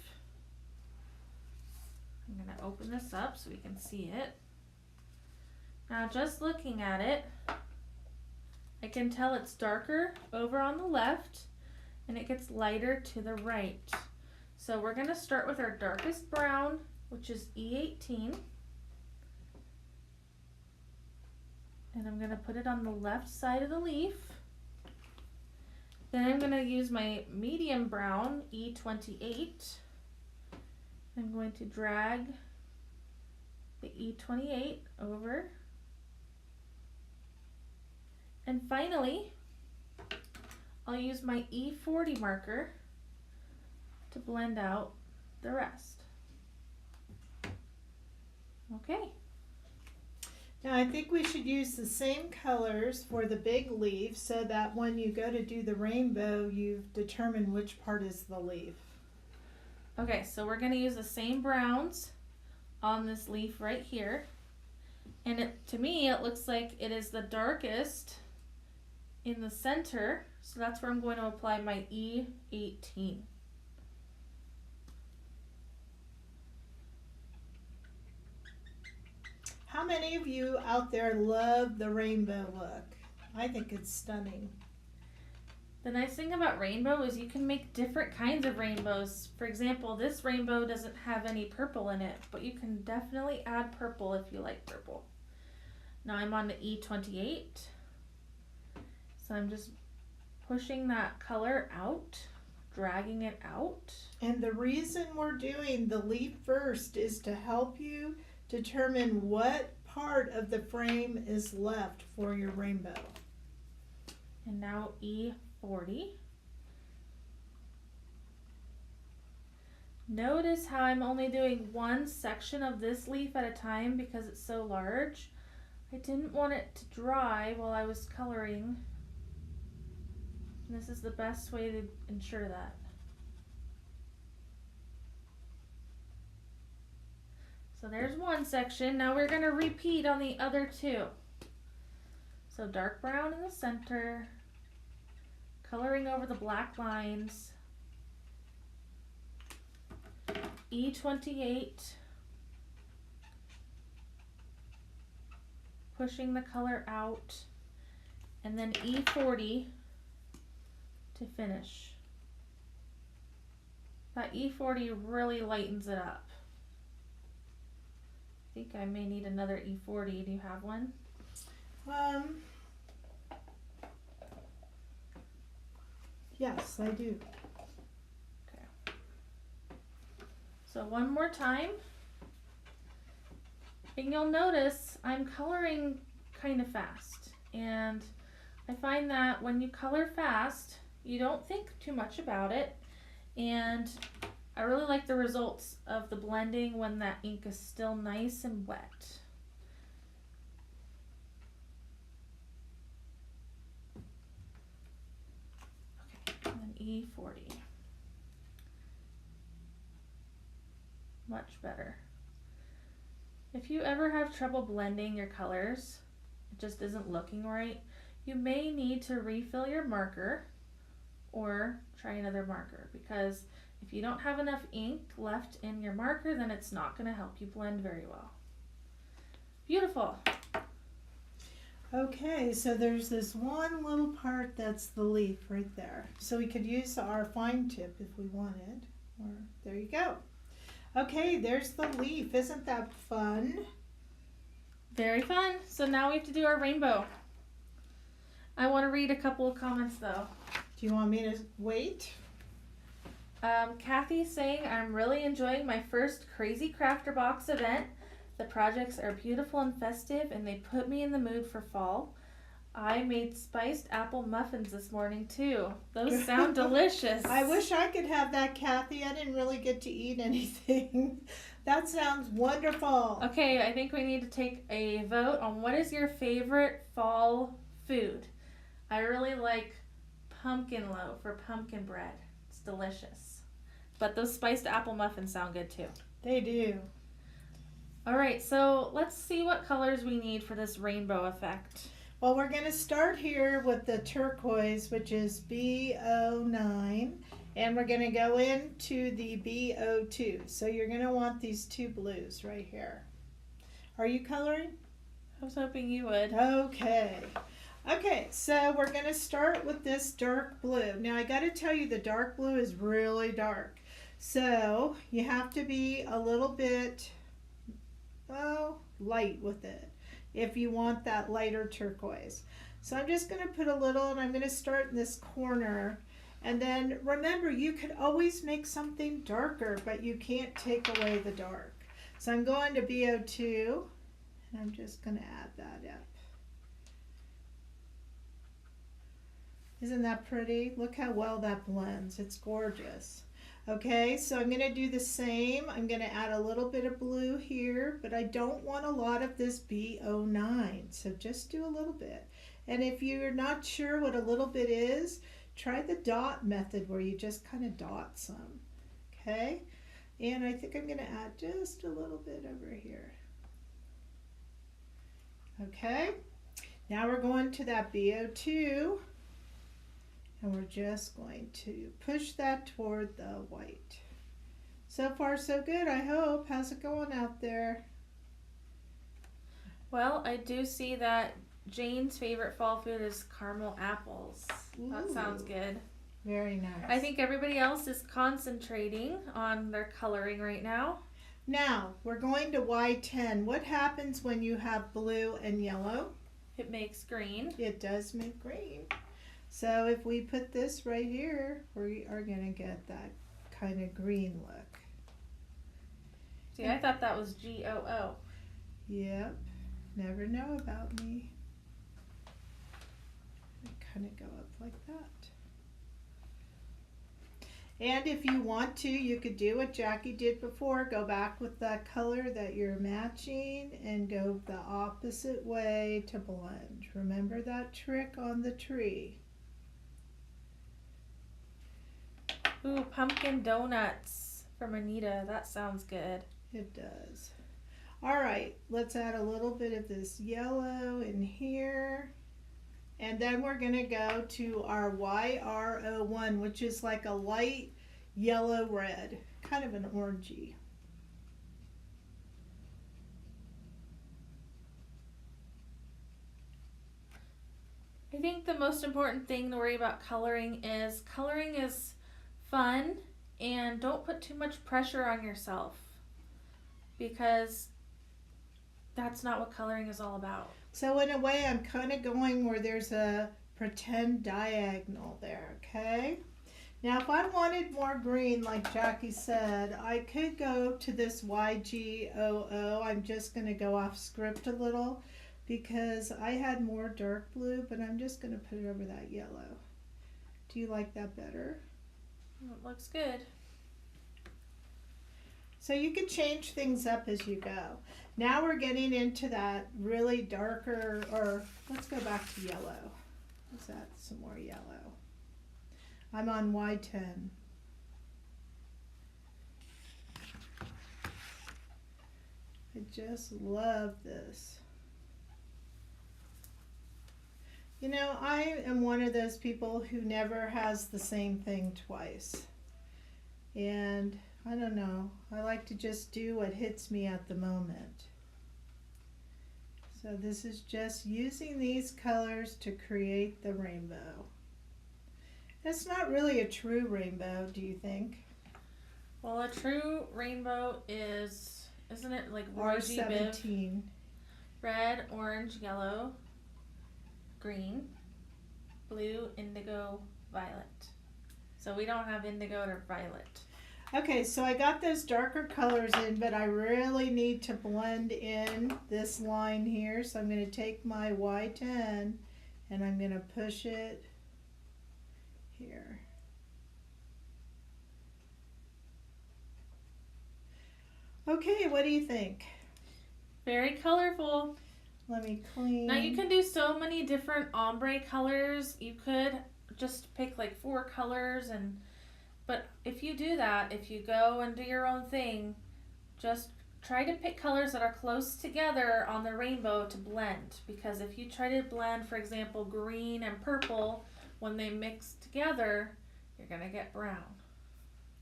I'm going to open this up so we can see it. Now just looking at it, I can tell it's darker over on the left and it gets lighter to the right. So we're going to start with our darkest brown, which is E18. And I'm going to put it on the left side of the leaf. Then I'm going to use my medium brown, E28. I'm going to drag the E28 over. And finally, I'll use my E40 marker to blend out the rest. Okay. Now I think we should use the same colors for the big leaf so that when you go to do the rainbow, you've determined which part is the leaf. Okay, so we're going to use the same browns on this leaf right here. And to me, it looks like it is the darkest in the center. So that's where I'm going to apply my E18. How many of you out there love the rainbow look? I think it's stunning. The nice thing about rainbow is you can make different kinds of rainbows. For example, this rainbow doesn't have any purple in it, but you can definitely add purple if you like purple. Now I'm on the E28. So I'm just pushing that color out, dragging it out. And the reason we're doing the leaf first is to help you determine what part of the frame is left for your rainbow. And now E40. Notice how I'm only doing one section of this leaf at a time because it's so large. I didn't want it to dry while I was coloring. And this is the best way to ensure that. So there's one section. Now we're going to repeat on the other 2. So dark brown in the center, coloring over the black lines, E28, pushing the color out, and then E40 to finish. That E40 really lightens it up. I think I may need another E40. Do you have one? Yes, I do. Okay. So one more time. And you'll notice I'm coloring kind of fast. And I find that when you color fast, you don't think too much about it. And I really like the results of the blending when that ink is still nice and wet. Okay, and then E40. Much better. If you ever have trouble blending your colors, it just isn't looking right, you may need to refill your marker or try another marker, because if you don't have enough ink left in your marker, then it's not going to help you blend very well. Beautiful. Okay, so there's this one little part that's the leaf right there. So we could use our fine tip if we wanted. Or there you go. Okay, there's the leaf. Isn't that fun? Very fun. So now we have to do our rainbow. I want to read a couple of comments though. Do you want me to wait? Kathy's saying, I'm really enjoying my first Krazy Krafter box event. The projects are beautiful and festive, and they put me in the mood for fall. I made spiced apple muffins this morning too. Those sound delicious. I wish I could have that, Kathy. I didn't really get to eat anything. That sounds wonderful. Okay, I think we need to take a vote on what is your favorite fall food. I really like pumpkin loaf or pumpkin bread. It's delicious. But those spiced apple muffins sound good too. They do. All right, so let's see what colors we need for this rainbow effect. Well, we're going to start here with the turquoise, which is B09, and we're going to go into the B02. So you're going to want these two blues right here. Are you coloring? I was hoping you would. Okay. Okay, so we're going to start with this dark blue. Now, I got to tell you, the dark blue is really dark. So you have to be a little bit light with it if you want that lighter turquoise. So I'm just going to put a little, and I'm going to start in this corner. And then remember, you could always make something darker, but you can't take away the dark. So I'm going to B02, and I'm just going to add that up. Isn't that pretty? Look how well that blends. It's gorgeous. Okay, so I'm going to do the same. I'm going to add a little bit of blue here, but I don't want a lot of this B09, so just do a little bit. And if you're not sure what a little bit is, try the dot method where you just kind of dot some. Okay, and I think I'm going to add just a little bit over here. Okay, now we're going to that B02. And we're just going to push that toward the white. So far, so good, I hope. How's it going out there? Well, I do see that Jane's favorite fall food is caramel apples. Ooh, that sounds good. Very nice. I think everybody else is concentrating on their coloring right now. Now, we're going to Y10. What happens when you have blue and yellow? It makes green. It does make green. So if we put this right here, we are going to get that kind of green look. See, I thought that was GOO. Yep. Never know about me. I kind of go up like that. And if you want to, you could do what Jackie did before. Go back with that color that you're matching and go the opposite way to blend. Remember that trick on the tree. Ooh, pumpkin donuts from Anita. That sounds good. It does. All right, let's add a little bit of this yellow in here. And then we're going to go to our YR01, which is like a light yellow red, kind of an orangey. I think the most important thing to worry about coloring is fun, and don't put too much pressure on yourself, because that's not what coloring is all about. So in a way, I'm kind of going where there's a pretend diagonal there, okay? Now, if I wanted more green, like Jackie said, I could go to this YG00. I'm just going to go off script a little because I had more dark blue, but I'm just going to put it over that yellow. Do you like that better? It looks good. So you can change things up as you go. Now we're getting into that really darker, or let's go back to yellow. Let's add some more yellow. I'm on Y10. I just love this. You know, I am one of those people who never has the same thing twice. And I don't know, I like to just do what hits me at the moment. So this is just using these colors to create the rainbow. It's not really a true rainbow, do you think? Well, a true rainbow is, isn't it like RGB? R17. Red, orange, yellow, green, blue, indigo, violet. So we don't have indigo or violet. Okay, so I got those darker colors in, but I really need to blend in this line here. So I'm going to take my Y10 and I'm going to push it here. Okay, what do you think? Very colorful. Let me clean. Now you can do so many different ombre colors. You could just pick like 4 colors, but if you do that, if you go and do your own thing, just try to pick colors that are close together on the rainbow to blend, because if you try to blend, for example, green and purple, when they mix together, you're gonna get brown.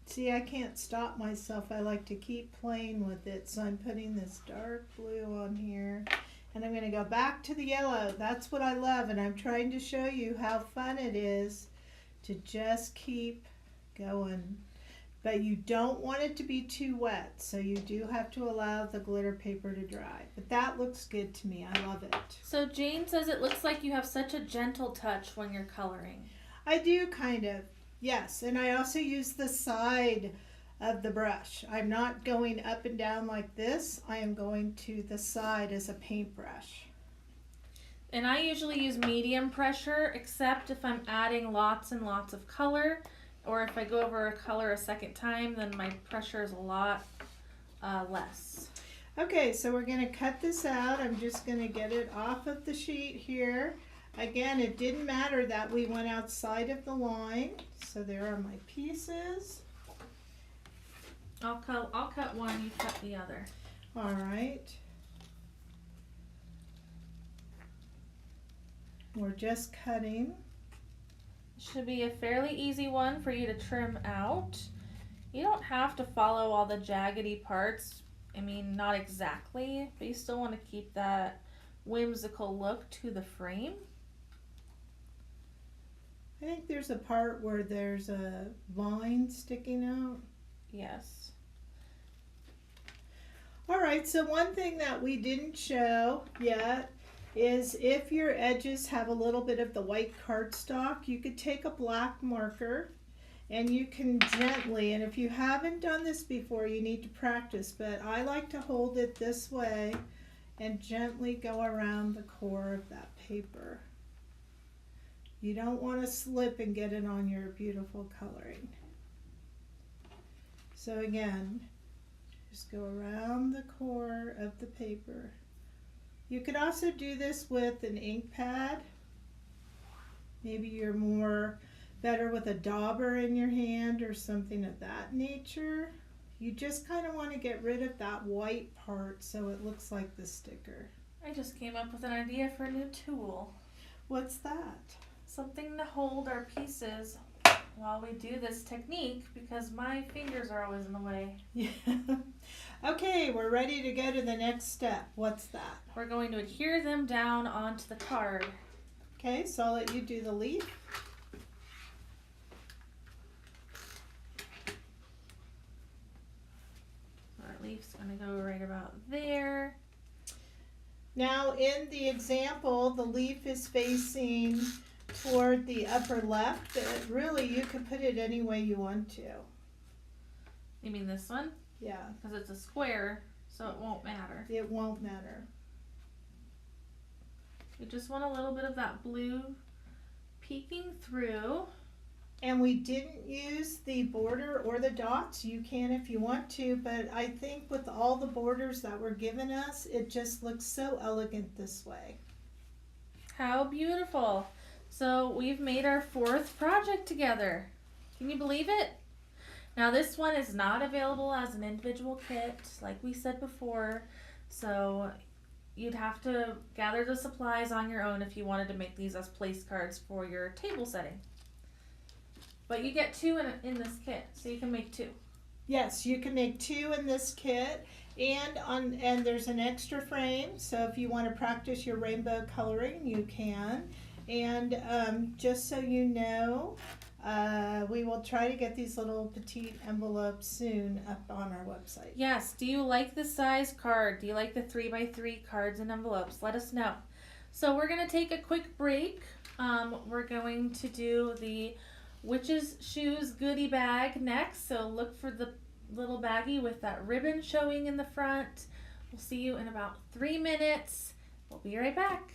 See, I can't stop myself. I like to keep playing with it. So I'm putting this dark blue on here. And I'm going to go back to the yellow. That's what I love. And I'm trying to show you how fun it is to just keep going. But you don't want it to be too wet. So you do have to allow the glitter paper to dry. But that looks good to me. I love it. So Jane says it looks like you have such a gentle touch when you're coloring. I do kind of. Yes, and I also use the side of the brush. I'm not going up and down like this. I am going to the side as a paintbrush. And I usually use medium pressure, except if I'm adding lots and lots of color, or if I go over a color a second time, then my pressure is a lot less. Okay, so we're going to cut this out. I'm just going to get it off of the sheet here. Again, it didn't matter that we went outside of the line. So there are my pieces. I'll cut one, you cut the other. All right. We're just cutting. Should be a fairly easy one for you to trim out. You don't have to follow all the jaggedy parts. I mean, not exactly, but you still want to keep that whimsical look to the frame. I think there's a part where there's a vine sticking out. Yes. All right, so one thing that we didn't show yet is if your edges have a little bit of the white cardstock, you could take a black marker and you can gently, and if you haven't done this before, you need to practice, but I like to hold it this way and gently go around the core of that paper. You don't want to slip and get it on your beautiful coloring. So again, just go around the core of the paper. You could also do this with an ink pad. Maybe you're better with a dauber in your hand or something of that nature. You just kind of want to get rid of that white part so it looks like the sticker. I just came up with an idea for a new tool. What's that? Something to hold our pieces while we do this technique, because my fingers are always in the way. Yeah. Okay, we're ready to go to the next step. What's that? We're going to adhere them down onto the card. Okay, so I'll let you do the leaf. Our leaf's going to go right about there. Now in the example, the leaf is facing toward the upper left, but really you can put it any way you want to. You mean this one? Yeah. Because it's a square, so it won't matter. It won't matter. You just want a little bit of that blue peeking through. And we didn't use the border or the dots. You can if you want to, but I think with all the borders that were given us, it just looks so elegant this way. How beautiful. So we've made our 4th project together. Can you believe it? Now this one is not available as an individual kit, like we said before. So you'd have to gather the supplies on your own if you wanted to make these as place cards for your table setting. But you get 2 in this kit, so you can make 2. Yes, you can make 2 in this kit, and there's an extra frame, so if you want to practice your rainbow coloring, you can. And just so you know, we will try to get these little petite envelopes soon up on our website. Yes. Do you like the size card? Do you like the 3x3 cards and envelopes? Let us know. So we're going to take a quick break. We're going to do the Witch's Shoes goodie bag next. So look for the little baggie with that ribbon showing in the front. We'll see you in about 3 minutes. We'll be right back.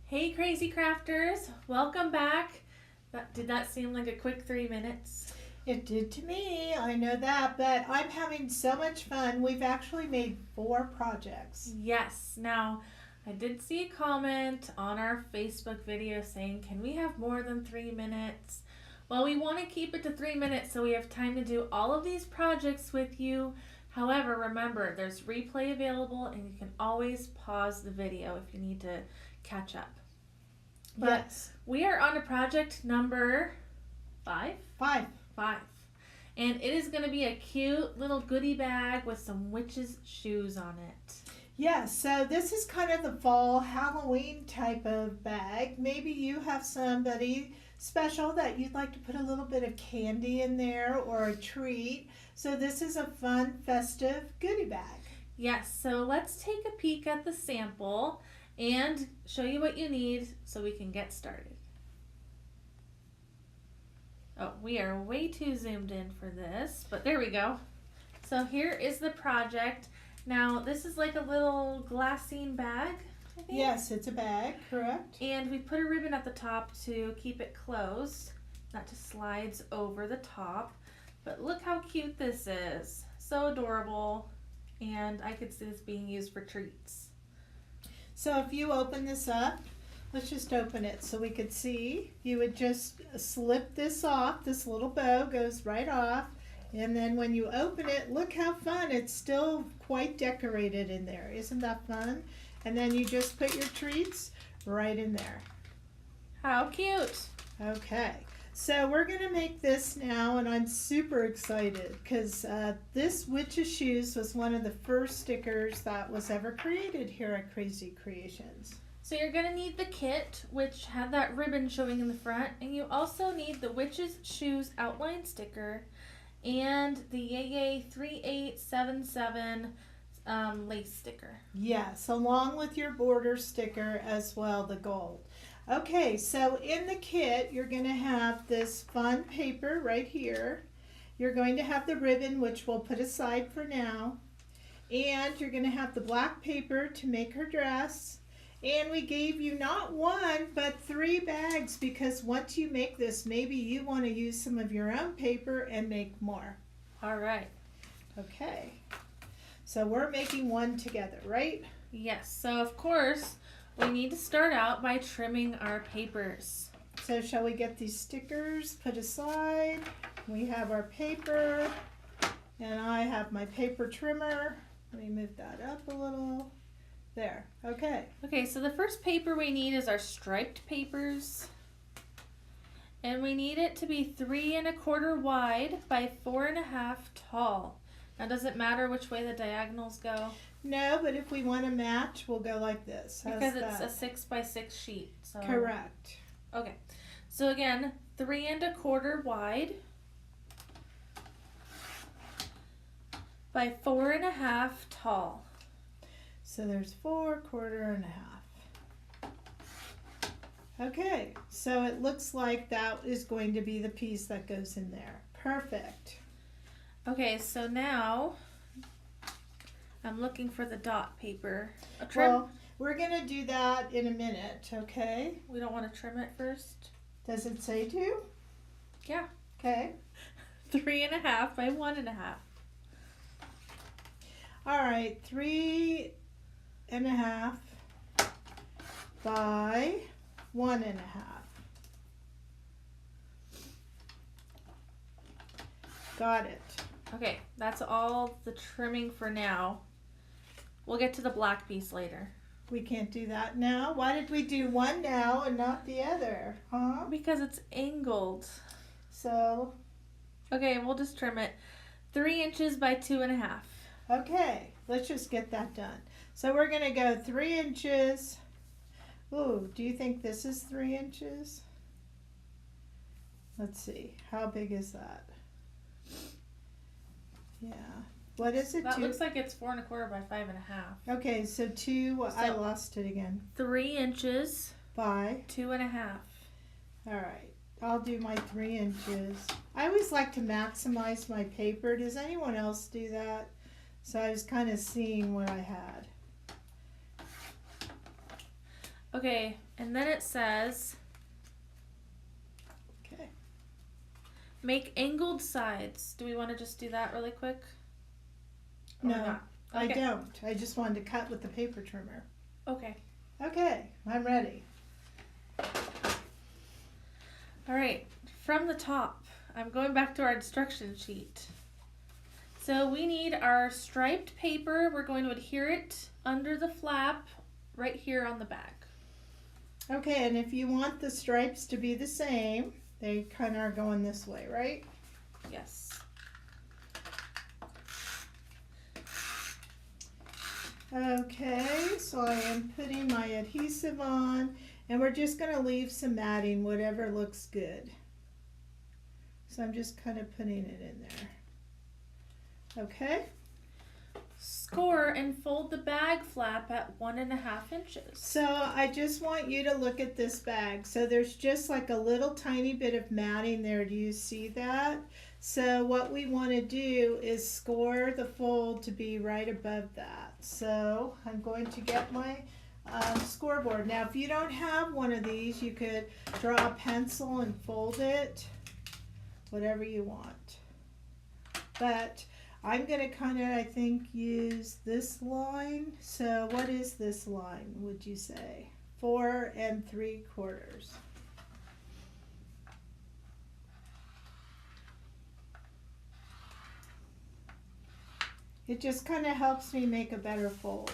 Hey Krazy Crafters, welcome back. Did that seem like a quick 3 minutes? It did to me, I know that, but I'm having so much fun. We've actually made 4 projects. Yes. Now, I did see a comment on our Facebook video saying, can we have more than 3 minutes? Well, we want to keep it to 3 minutes so we have time to do all of these projects with you. However, remember, there's replay available and you can always pause the video if you need to catch up. But Yes. we are on to project number 5. 5. And it is going to be a cute little goodie bag with some witch's shoes on it. Yes, so this is kind of the fall Halloween type of bag. Maybe you have somebody special that you'd like to put a little bit of candy in there or a treat. So this is a fun, festive goodie bag. Yes, so let's take a peek at the sample and show you what you need so we can get started. Oh, we are way too zoomed in for this, but there we go. So here is the project. Now, this is like a little glassine bag, I think. Yes, it's a bag, correct? And we put a ribbon at the top to keep it closed. That just slides over the top. But look how cute this is. So adorable. And I could see this being used for treats. So if you open this up, let's just open it so we could see. You would just slip this off. This little bow goes right off. And then when you open it, look how fun. It's still quite decorated in there. Isn't that fun? And then you just put your treats right in there. How cute. Okay. So we're going to make this now, and I'm super excited because this Witch's Shoes was one of the first stickers that was ever created here at Krazy Kreations. So you're going to need the kit, which had that ribbon showing in the front, and you also need the Witch's Shoes outline sticker and the Yay 3877 lace sticker. Yes, along with your border sticker as well, the gold. Okay, so in the kit, you're going to have this fun paper right here. You're going to have the ribbon, which we'll put aside for now. And you're going to have the black paper to make her dress. And we gave you not one, but 3 bags, because once you make this, maybe you want to use some of your own paper and make more. All right. Okay. So we're making one together, right? Yes. So, of course, we need to start out by trimming our papers. So shall we get these stickers put aside? We have our paper, and I have my paper trimmer. Let me move that up a little. There. Okay. Okay, so the first paper we need is our striped papers. And we need it to be 3 1/4 wide by 4 1/2 tall. Now, does it matter which way the diagonals go? No, but if we want to match, we'll go like this. How's Because it's that? a 6 by 6 sheet. So. Correct. Okay. So again, 3 1/4 wide by 4 1/2 tall. So there's 4 1/4 1/2. Okay, so it looks like that is going to be the piece that goes in there. Perfect. Okay, so now I'm looking for the dot paper. A trim. Well, we're going to do that in a minute, okay? We don't want to trim it first. Does it say to? Yeah. Okay. 3 1/2 by 1 1/2. All right, 3 1/2 by 1 1/2. Got it. Okay, that's all the trimming for now. We'll get to the black piece later. We can't do that now. Why did we do one now and not the other? Huh? Because it's angled. So, Okay, we'll just trim it 3 inches by 2 1/2. okay, let's just get that done. So we're going to go 3 inches. Ooh, do you think this is 3 inches? Let's see. How big is that? Yeah. What is it? That 2? looks like it's 4 1/4 by 5 1/2. Okay, so 2, I So- lost it again. 3 inches, By, 2 1/2. all right, I'll do my 3 inches. I always like to maximize my paper. Does anyone else do that? So I was kind of seeing what I had. Okay, and then it says, Okay. make angled sides. Do we want to just do that really quick? Or No, not? I Okay. don't. I just wanted to cut with the paper trimmer. Okay. Okay, I'm ready. All right, from the top, I'm going back to our instruction sheet. So we need our striped paper. We're going to adhere it under the flap right here on the back. Okay, and if you want the stripes to be the same, they kind of are going this way, right? Yes. Okay, so I am putting my adhesive on, and we're just going to leave some matting, whatever looks good. So I'm just kind of putting it in there. Okay, Score and fold the bag flap at 1.5 inches. So I just want you to look at this bag. So there's just like a little tiny bit of matting there. Do you see that? So what we want to do is score the fold to be right above that. So I'm going to get my scoreboard. Now if you don't have one of these, you could draw a pencil and fold it, whatever you want. But I'm going to kind of, I think, use this line. So what is this line, would you say? 4 3/4. It just kind of helps me make a better fold.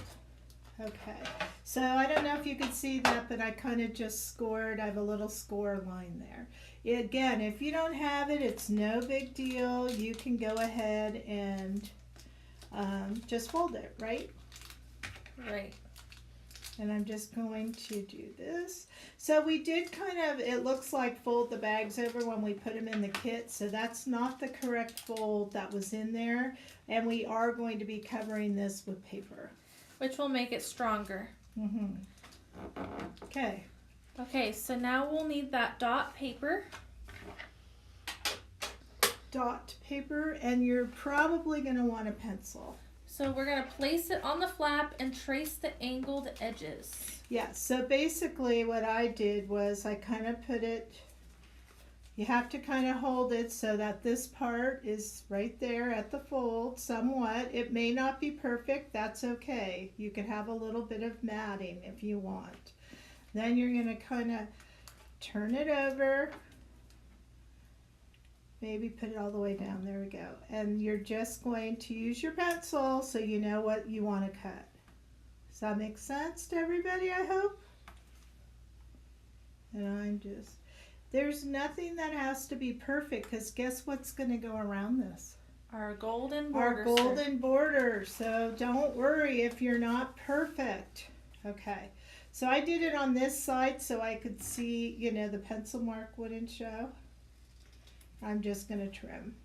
Okay, so I don't know if you could see that, but I kind of just scored. I have a little score line there. Again, if you don't have it, it's no big deal. You can go ahead and just fold it, right? Right. And I'm just going to do this. So we did kind of, it looks like fold the bags over when we put them in the kit. So that's not the correct fold that was in there. And we are going to be covering this with paper. Which will make it stronger. Okay. Okay, so now we'll need that dot paper. Dot paper, and you're probably going to want a pencil. So we're going to place it on the flap and trace the angled edges. Yeah, so basically what I did was I kind of put it, you have to kind of hold it so that this part is right there at the fold somewhat. It may not be perfect, that's okay. You can have a little bit of matting if you want. Then you're going to kind of turn it over. Maybe put it all the way down. There we go. And you're just going to use your pencil so you know what you want to cut. Does that make sense to everybody, I hope? And I'm just, there's nothing that has to be perfect, because guess what's going to go around this? Our golden border. Our golden border. So don't worry if you're not perfect. Okay. So I did it on this side so I could see, you know, the pencil mark wouldn't show. I'm just going to trim.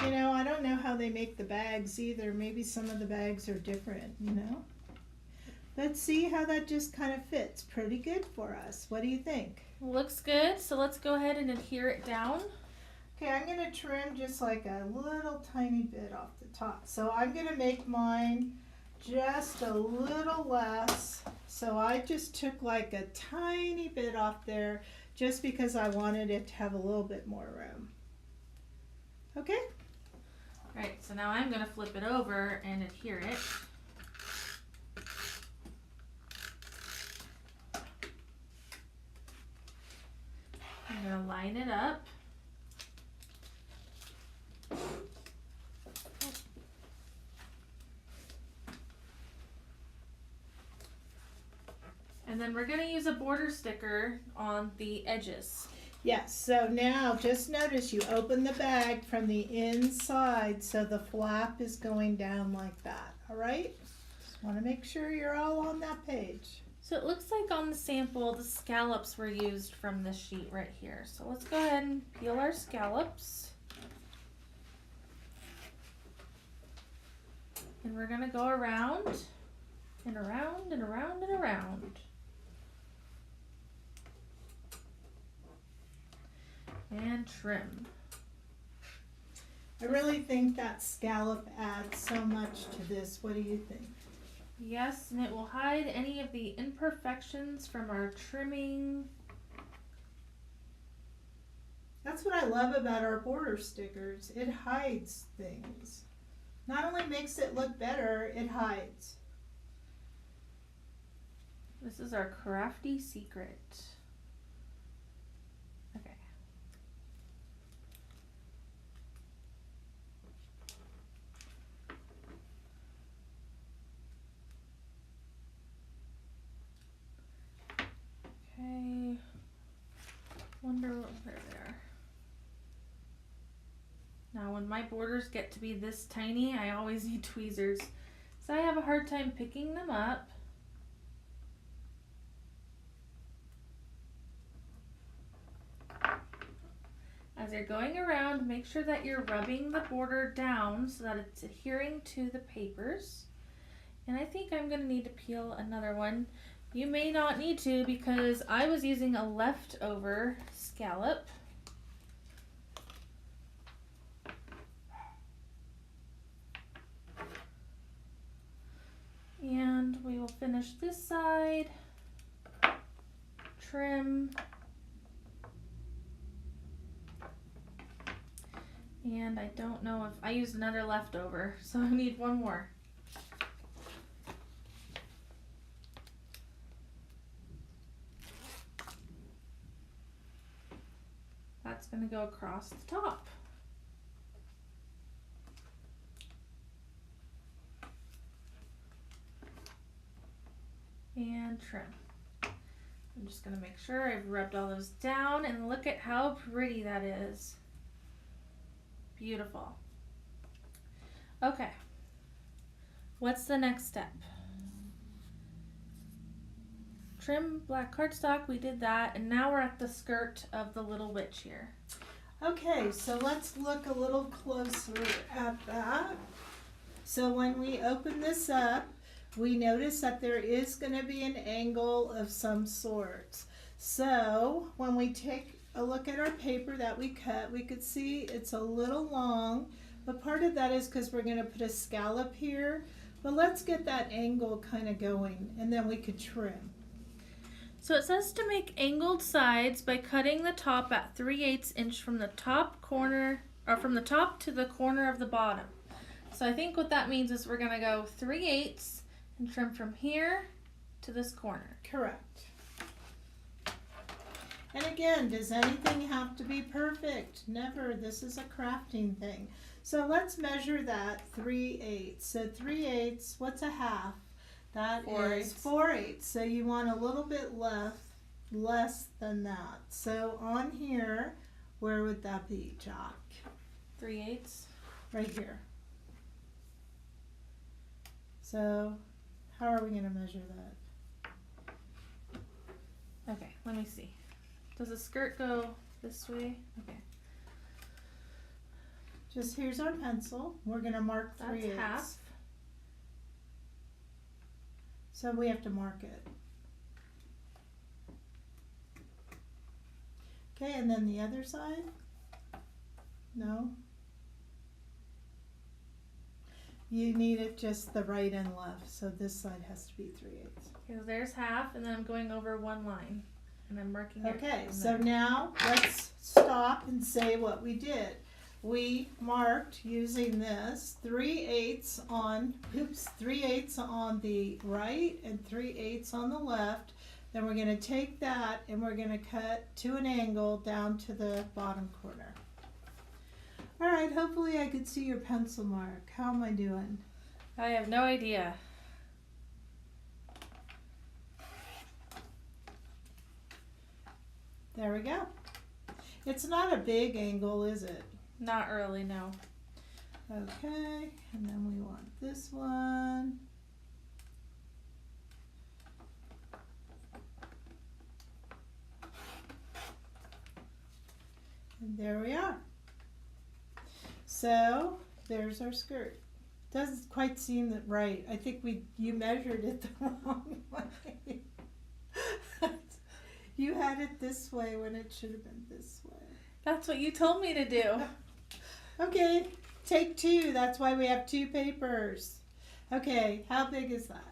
You know, I don't know how they make the bags either. Maybe some of the bags are different, you know. Let's see how that just kind of fits. Pretty good for us. What do you think? Looks good. So let's go ahead and adhere it down. Okay, I'm going to trim just like a little tiny bit off the top. So I'm going to make mine just a little less. So I just took like a tiny bit off there, just because I wanted it to have a little bit more room. Okay? Right, so now I'm going to flip it over and adhere it. I'm going to line it up. And then we're going to use a border sticker on the edges. Yes, so now just notice you open the bag from the inside so the flap is going down like that, all right? Just want to make sure you're all on that page. So it looks like on the sample the scallops were used from this sheet right here. So let's go ahead and peel our scallops. And we're going to go around and around and around and around. And trim. I really think that scallop adds so much to this. What do you think? Yes, and it will hide any of the imperfections from our trimming. That's what I love about our border stickers. It hides things. Not only makes it look better, it hides. This is our crafty secret. Okay. Okay. Wonder where they are. Now when my borders get to be this tiny, I always need tweezers. So I have a hard time picking them up. As you're going around, make sure that you're rubbing the border down so that it's adhering to the papers. And I think I'm going to need to peel another one. You may not need to because I was using a leftover scallop. And we will finish this side, trim, and I don't know if I used another leftover, so I need one more. That's going to go across the top. And trim. I'm just going to make sure I've rubbed all those down, and look at how pretty that is. Beautiful. Okay. What's the next step? Trim black cardstock, we did that, and now we're at the skirt of the little witch here. Okay, so let's look a little closer at that. So when we open this up, we notice that there is going to be an angle of some sort. So when we take a look at our paper that we cut, we could see it's a little long, but part of that is because we're going to put a scallop here. But let's get that angle kind of going, and then we could trim. So it says to make angled sides by cutting the top at 3/8 inch from the top corner, or from the top to the corner of the bottom. So I think what that means is we're going to go 3/8 and trim from here to this corner. Correct. And again, does anything have to be perfect? Never. This is a crafting thing. So let's measure that 3/8. So 3/8, what's a half? That is 4/8. So you want a little bit less than that. So on here, where would that be, Jack? 3/8. Right here. So how are we going to measure that? Okay, let me see. Does the skirt go this way? Okay. Just here's our pencil. We're going to mark 3/8. That's half. So we have to mark it. Okay, and then the other side? No? You need it just the right and left, so this side has to be 3/8. Okay, so there's half, and then I'm going over one line, and I'm marking it. Okay, from so there. now let's stop and say what we did. We marked using this 3/8 on, 3/8 on the right and 3/8 on the left. Then we're going to take that and we're going to cut to an angle down to the bottom corner. All right, hopefully I could see your pencil mark. How am I doing? I have no idea. There we go. It's not a big angle, is it? Not really, no. Okay, and then we want this one. And there we are. So there's our skirt. Doesn't quite seem that right. I think you measured it the wrong way. You had it this way when it should have been this way. That's what you told me to do. Okay, take 2. That's why we have 2 papers. Okay, how big is that?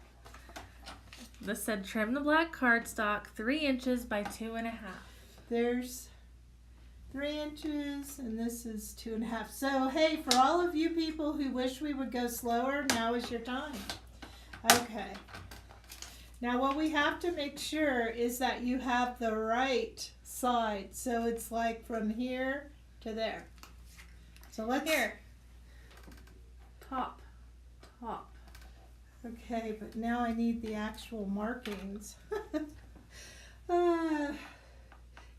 This said trim the black cardstock 3 inches by 2.5. There's 3 inches, and this is 2.5. So, hey, for all of you people who wish we would go slower, now is your time. Okay. Now, what we have to make sure is that you have the right side. So it's like from here to there. So let's... Here. Top. Okay, but now I need the actual markings.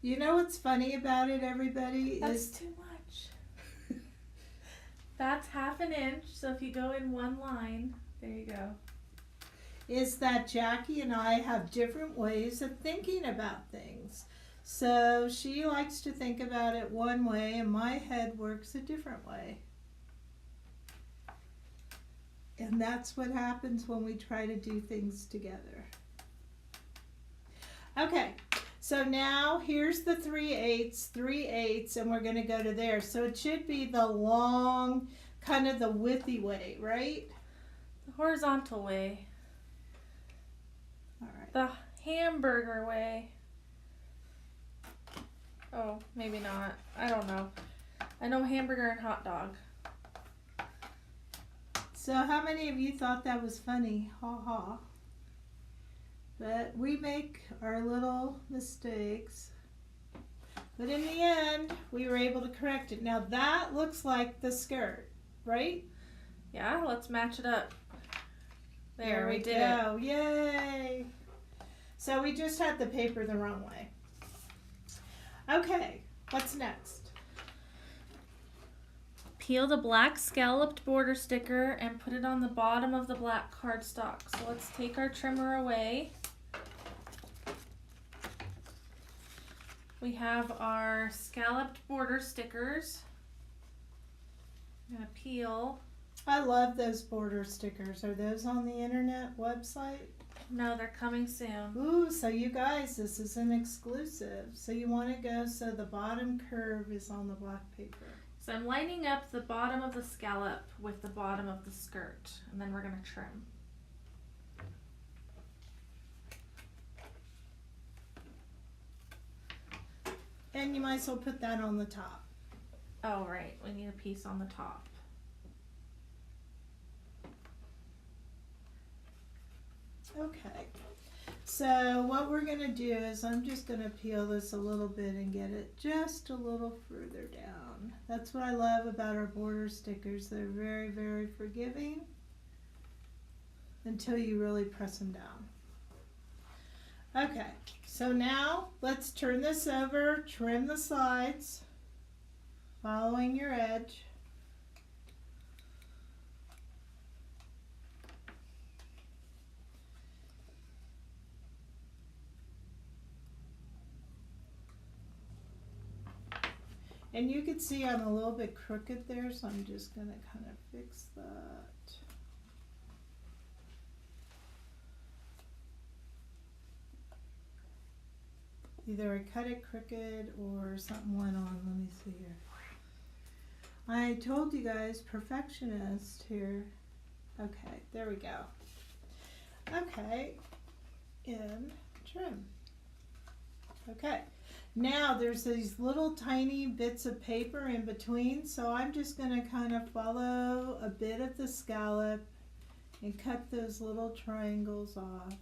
You know what's funny about it, everybody? That's too much. That's 1/2 inch, so if you go in one line, there you go. Is that Jackie and I have different ways of thinking about things. So she likes to think about it one way, and my head works a different way. And that's what happens when we try to do things together. Okay, so now here's the 3/8, and we're going to go to there. So it should be the long, kind of the widthy way, right? The horizontal way. All right. The hamburger way. Oh, maybe not. I don't know. I know hamburger and hot dog. So how many of you thought that was funny? Ha ha. But we make our little mistakes. But in the end, we were able to correct it. Now that looks like the skirt, right? Yeah, let's match it up. There, we did it. Yay! So we just had the paper the wrong way. Okay, what's next? Peel the black scalloped border sticker and put it on the bottom of the black cardstock. So let's take our trimmer away. We have our scalloped border stickers. I'm gonna peel. I love those border stickers. Are those on the internet website? No, they're coming soon. Ooh, so you guys, this is an exclusive. So you want to go so the bottom curve is on the black paper. So I'm lining up the bottom of the scallop with the bottom of the skirt, and then we're gonna trim. And you might as well put that on the top. Oh, right, we need a piece on the top. Okay, so what we're going to do is I'm just going to peel this a little bit and get it just a little further down. That's what I love about our border stickers. They're very, very forgiving until you really press them down. Okay, so now let's turn this over, trim the sides, following your edge. And you can see I'm a little bit crooked there, so I'm just going to kind of fix that. Either I cut it crooked or something went on. Let me see here. I told you guys, perfectionist here. Okay, there we go. Okay, and trim. Okay. Now there's these little tiny bits of paper in between, so I'm just going to kind of follow a bit of the scallop and cut those little triangles off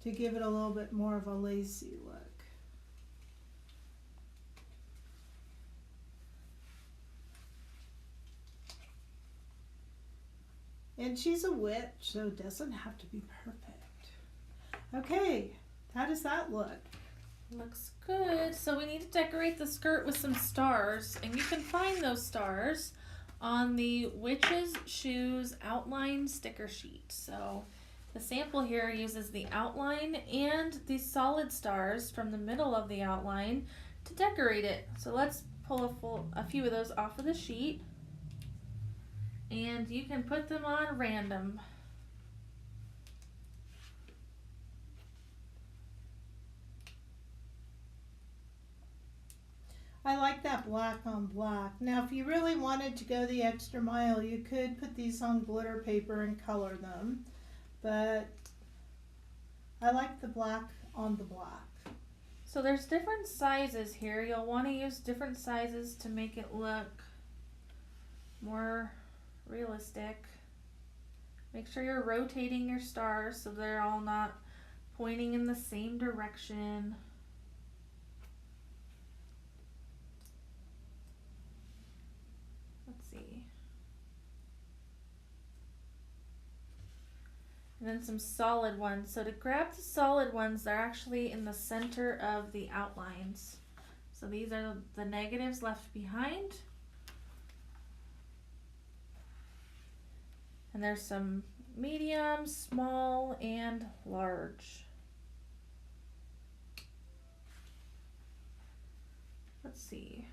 to give it a little bit more of a lacy look. And she's a witch, so it doesn't have to be perfect. Okay, how does that look? Looks good. So we need to decorate the skirt with some stars, and you can find those stars on the Witch's Shoes outline sticker sheet. So the sample here uses the outline and the solid stars from the middle of the outline to decorate it. So let's pull a few of those off of the sheet, and you can put them on random. I like that black on black. Now, if you really wanted to go the extra mile, you could put these on glitter paper and color them. But I like the black on the black. So there's different sizes here. You'll want to use different sizes to make it look more realistic. Make sure you're rotating your stars so they're all not pointing in the same direction. Let's see. And then some solid ones. So to grab the solid ones, they're actually in the center of the outlines. So these are the negatives left behind. And there's some medium, small, and large. let's see.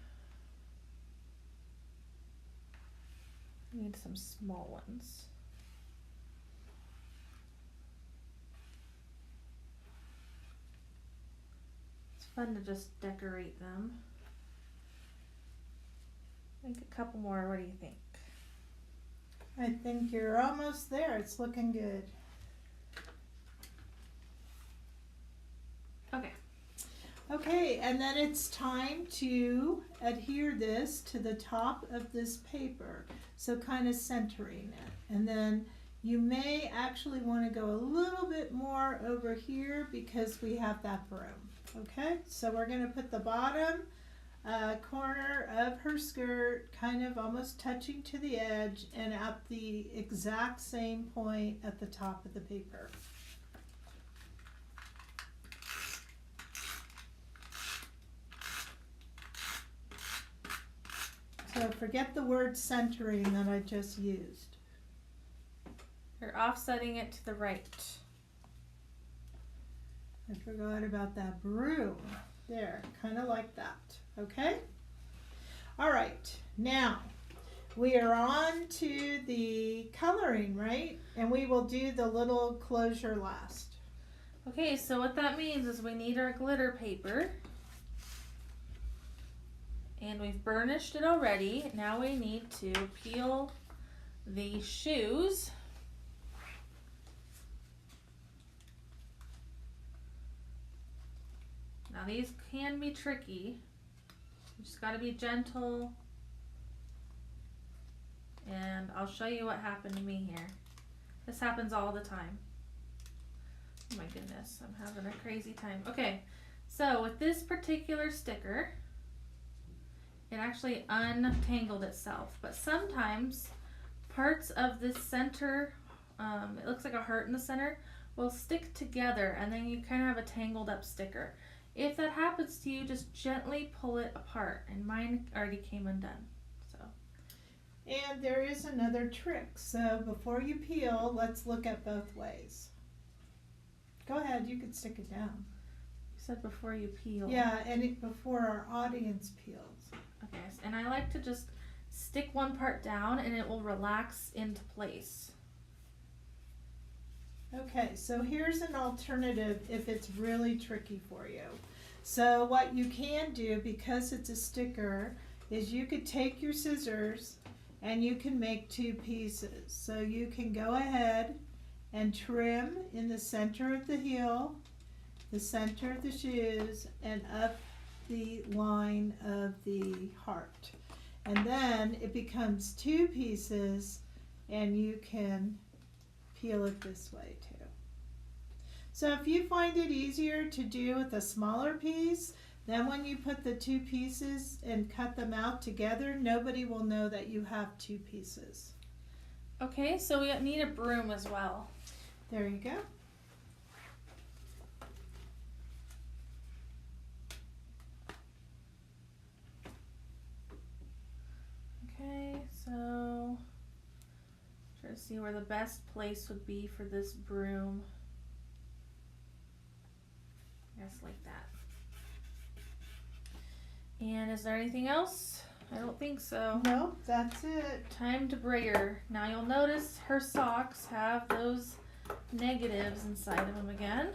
I need some small ones. It's fun to just decorate them. Make a couple more. What do you think? I think you're almost there. It's looking good. Okay. Okay, and then it's time to adhere this to the top of this paper. So kind of centering it. And then you may actually want to go a little bit more over here because we have that broom. Okay, so we're going to put the bottom corner of her skirt kind of almost touching to the edge and at the exact same point at the top of the paper. So forget the word centering that I just used. You're offsetting it to the right. I forgot about that broom. There, kind of like that. Okay? All right, now we are on to the coloring, right? And we will do the little closure last. Okay, so what that means is we need our glitter paper. And we've burnished it already. Now we need to peel the shoes. Now these can be tricky. You just got to be gentle. And I'll show you what happened to me here. This happens all the time. Oh my goodness, I'm having a crazy time. Okay, so with this particular sticker, it actually untangled itself. But sometimes parts of this center, it looks like a heart in the center, will stick together and then you kind of have a tangled up sticker. If that happens to you, just gently pull it apart, and mine already came undone. So. And there is another trick. So before you peel, let's look at both ways. Go ahead, you can stick it down. You said before you peel. Yeah, and before our audience peels. Okay, and I like to just stick one part down and it will relax into place. Okay, so here's an alternative if it's really tricky for you. So what you can do, because it's a sticker, is you could take your scissors and you can make two pieces. So you can go ahead and trim in the center of the heel, the center of the shoes, and up the line of the heart. And then it becomes two pieces and you can peel it this way too. So if you find it easier to do with a smaller piece, then when you put the two pieces and cut them out together, nobody will know that you have two pieces. Okay, so we need a broom as well. There you go. Okay, so try to see where the best place would be for this broom. I guess like that. And is there anything else? I don't think so. No, that's it. Time to brayer. Now you'll notice her socks have those negatives inside of them again.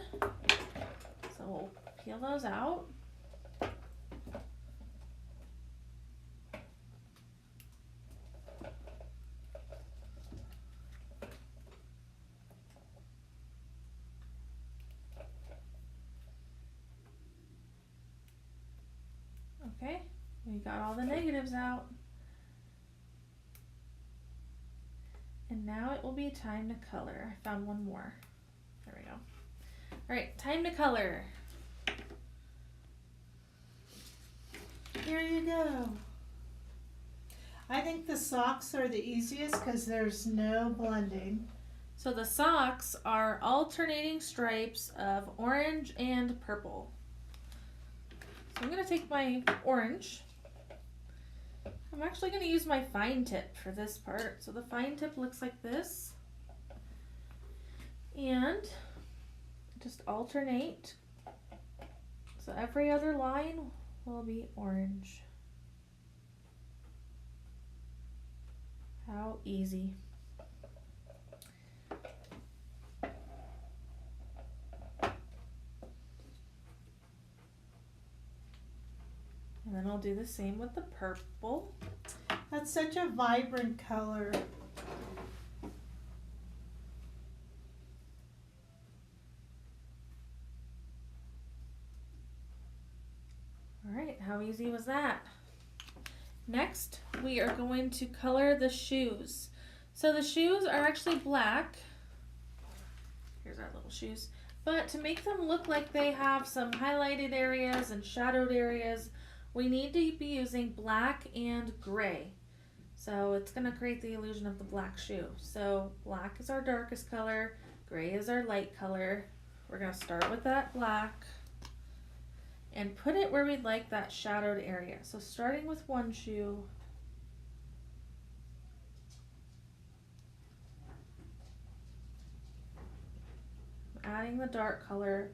So we'll peel those out. Okay, we got all the negatives out. And now it will be time to color. I found one more. There we go. All right, time to color. Here you go. I think the socks are the easiest because there's no blending. So the socks are alternating stripes of orange and purple. So I'm going to take my orange. I'm actually going to use my fine tip for this part. So the fine tip looks like this. And just alternate. So every other line will be orange. How easy. And then I'll do the same with the purple. That's such a vibrant color. All right, how easy was that? Next, we are going to color the shoes. So the shoes are actually black. Here's our little shoes. But to make them look like they have some highlighted areas and shadowed areas, we need to be using black and gray. So it's going to create the illusion of the black shoe. So black is our darkest color, gray is our light color. We're going to start with that black and put it where we'd like that shadowed area. So starting with one shoe, adding the dark color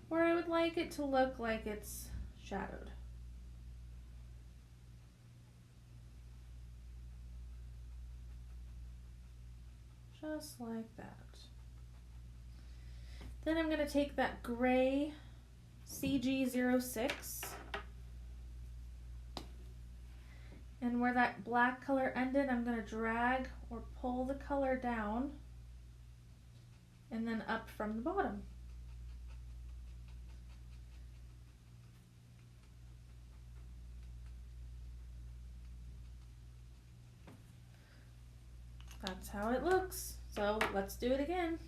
where I would like it to look like it's shadowed. Just like that. Then I'm going to take that gray CG06 and where that black color ended, I'm going to drag or pull the color down and then up from the bottom. That's how it looks. So let's do it again.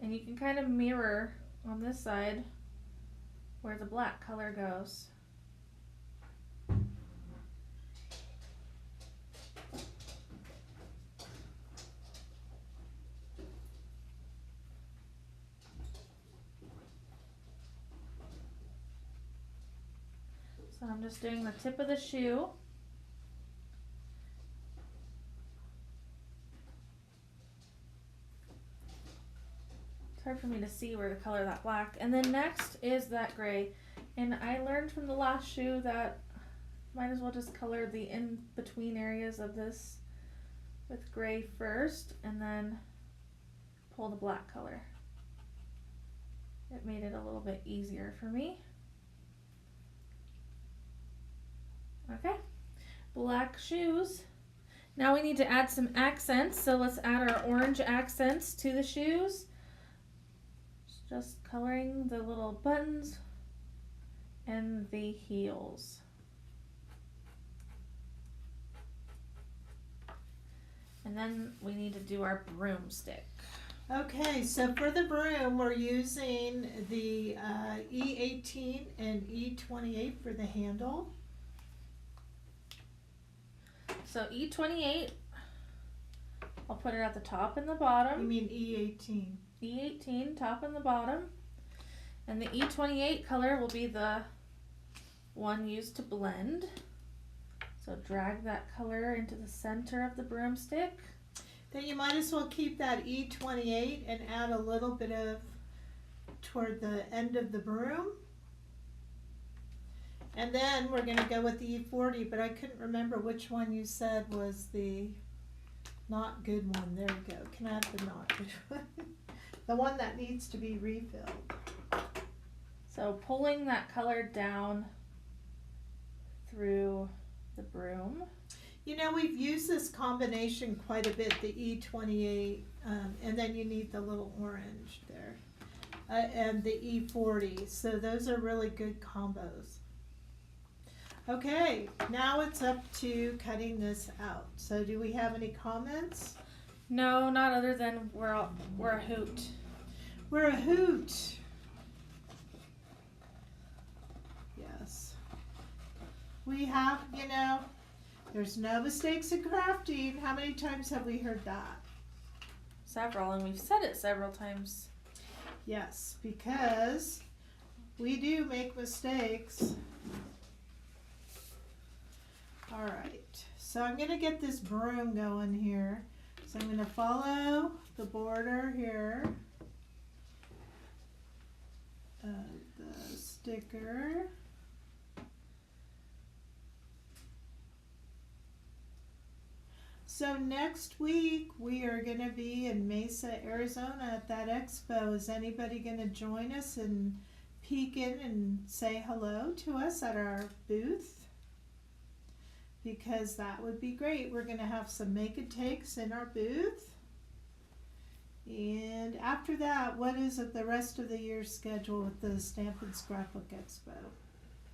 And you can kind of mirror on this side where the black color goes. So I'm just doing the tip of the shoe. It's hard for me to see where to color that black. And then next is that gray. And I learned from the last shoe that might as well just color the in-between areas of this with gray first and then pull the black color. It made it a little bit easier for me. Okay, black shoes. Now we need to add some accents, so let's add our orange accents to the shoes. Just coloring the little buttons and the heels. And then we need to do our broomstick. Okay, so for the broom, we're using the E18 and E28 for the handle. So E28, I'll put it at the top and the bottom. You mean E18? E18, top and the bottom. And the E28 color will be the one used to blend. So drag that color into the center of the broomstick. Then you might as well keep that E28 and add a little bit of toward the end of the broom. And then we're going to go with the E40, but I couldn't remember which one you said was the not good one. There we go. Can I have the not good one? The one that needs to be refilled. So pulling that color down through the broom. You know, we've used this combination quite a bit, the E28, and then you need the little orange there, and the E40. So those are really good combos. Okay, now it's up to cutting this out. So do we have any comments? No, not other than we're a hoot. We're a hoot. Yes. We have, you know, there's no mistakes in crafting. How many times have we heard that? Several, and we've said it several times. Yes, because we do make mistakes. All right, so I'm going to get this broom going here. So I'm going to follow the border here of the sticker. So next week we are going to be in Mesa, Arizona at that expo. Is anybody going to join us and peek in and say hello to us at our booth? Because that would be great. We're going to have some make and takes in our booth. And after that, what is it the rest of the year's schedule with the Stamp and Scrapbook Expo?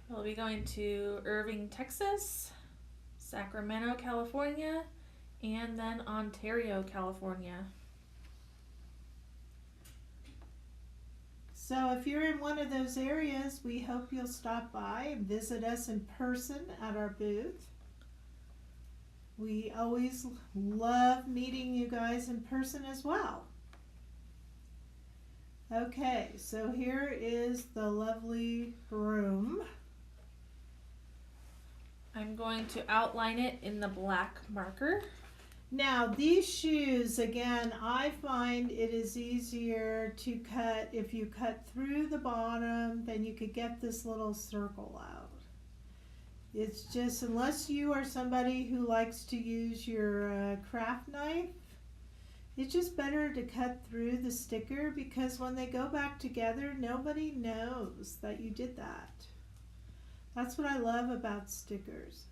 We'll be going to Irving, Texas, Sacramento, California, and then Ontario, California. So if you're in one of those areas, we hope you'll stop by and visit us in person at our booth. We always love meeting you guys in person as well. Okay, so here is the lovely room. I'm going to outline it in the black marker. Now these shoes, again, I find it is easier to cut if you cut through the bottom, then you could get this little circle out. It's just, unless you are somebody who likes to use your craft knife, it's just better to cut through the sticker, because when they go back together, nobody knows that you did that. That's what I love about stickers.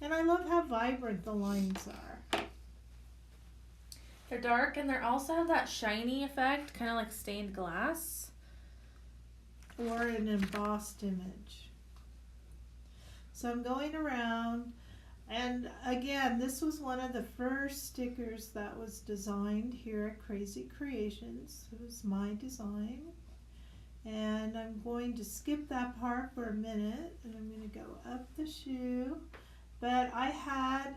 And I love how vibrant the lines are. They're dark and they also have that shiny effect, kind of like stained glass. Or an embossed image. So I'm going around, and again, this was one of the first stickers that was designed here at Krazy Kreations. It was my design. And I'm going to skip that part for a minute, and I'm going to go up the shoe. But I had